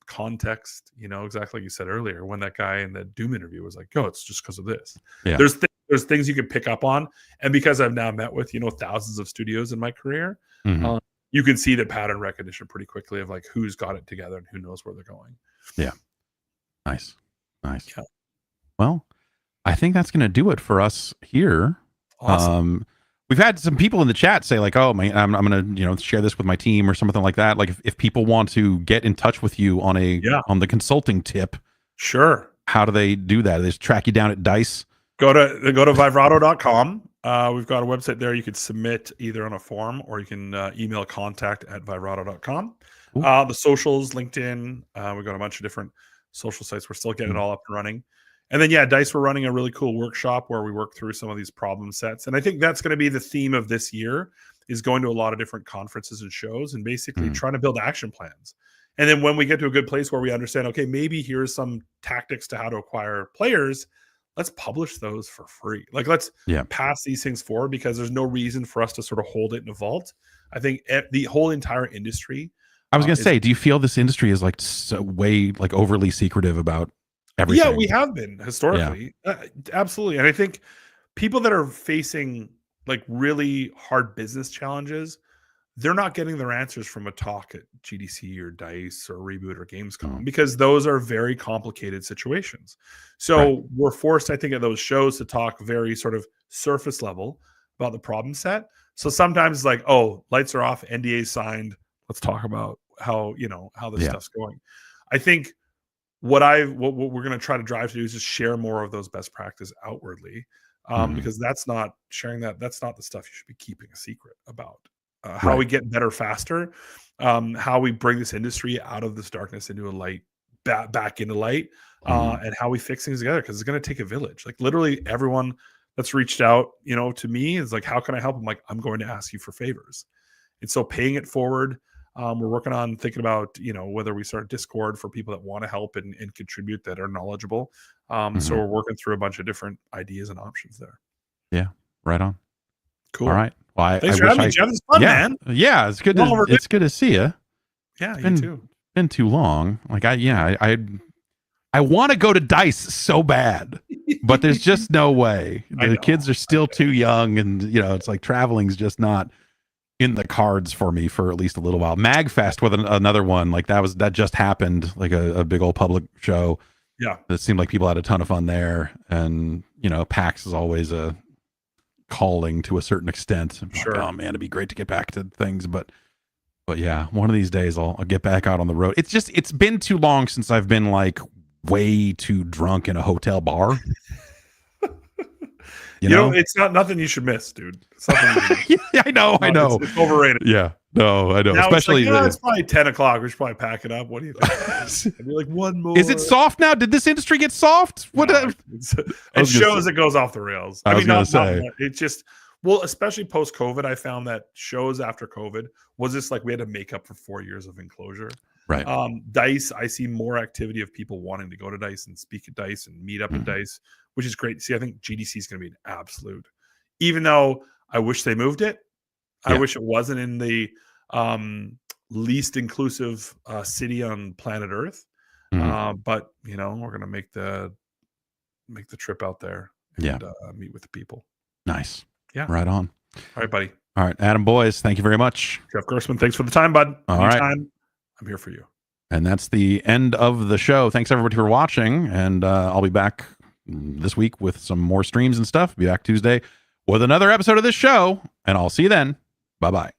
context. Exactly like you said earlier, when that guy in the Doom interview was like, "Yo, it's just because of this." Yeah. There's things you can pick up on, and because I've now met with thousands of studios in my career, Mhm. you can see the pattern recognition pretty quickly of like who's got it together and who knows where they're going. Yeah. Nice. Yeah. Well, I think that's going to do it for us here. Awesome. We've had some people in the chat say like, "Oh, man, I'm going to share this with my team or something like that." Like if people want to get in touch with you on on the consulting tip, sure. How do they do that? They just track you down at DICE. Go to Vivrato.com. We've got a website there. You could submit either on a form or you can email contact@vivrato.com. The socials, LinkedIn. We've got a bunch of different social sites. We're still getting it all up and running. And then, DICE, we're running a really cool workshop where we work through some of these problem sets. And I think that's going to be the theme of this year, is going to a lot of different conferences and shows and basically trying to build action plans. And then when we get to a good place where we understand, okay, maybe here's some tactics to how to acquire players, let's publish those for free. Like, let's pass these things forward, because there's no reason for us to sort of hold it in a vault. I think the whole entire industry. I was going to say, do you feel this industry is like so way like overly secretive about everything? Yeah, we have been historically. Absolutely. And I think people that are facing like really hard business challenges, they're not getting their answers from a talk at GDC or DICE or Reboot or Gamescom, because those are very complicated situations. So we're forced, I think, at those shows to talk very sort of surface level about the problem set. So sometimes it's like, oh, lights are off, NDA signed, let's talk about how this stuff's going. I think what we're going to try to drive to do is just share more of those best practices outwardly, because that's not sharing that's not the stuff you should be keeping a secret about. How we get better faster, how we bring this industry out of this darkness into a light, back into light, and how we fix things together, because it's going to take a village. Like literally everyone that's reached out, to me is like, how can I help? I'm like, I'm going to ask you for favors. And so paying it forward, we're working on thinking about, whether we start Discord for people that want to help and contribute, that are knowledgeable. So we're working through a bunch of different ideas and options there. Yeah. Right on. Cool. All right. Well, thanks for having me, Jeff. It's fun, man. Yeah. It's good. It's good to see you. Yeah. You too. Been too long. Like I want to go to DICE so bad, but there's just no way. The kids are still too young, and it's like traveling's just not in the cards for me for at least a little while. MagFest with another one, like that just happened, like a big old public show. Yeah, it seemed like people had a ton of fun there, and PAX is always a calling to a certain extent. Sure. Like, oh man, it'd be great to get back to things, but yeah, one of these days I'll get back out on the road. It's been too long since I've been like way too drunk in a hotel bar. You know, it's not nothing you should miss, dude. It's nothing yeah, I know. It's overrated. Yeah, no, I know. Now especially it's probably 10 o'clock. We should probably pack it up. What do you think? I'd be like, one more. Is it soft now? Did this industry get soft? What? No, it shows it goes off the rails. I mean, it's just, well, especially post COVID, I found that shows after COVID was just like we had to make up for 4 years of enclosure. Right. DICE, I see more activity of people wanting to go to DICE and speak at DICE and meet up at DICE, which is great. See, I think GDC is going to be an absolute, even though I wish they moved it. I wish it wasn't in the least inclusive city on planet Earth. But we're going to make the trip out there and meet with the people. Nice. Yeah. Right on. All right, buddy. All right, Adam Boyes, thank you very much. Jeff Gerstmann, thanks for the time, bud. All Anytime, right. I'm here for you. And that's the end of the show. Thanks everybody for watching, and I'll be back this week with some more streams and stuff. Be back Tuesday with another episode of this show, and I'll see you then. Bye-bye.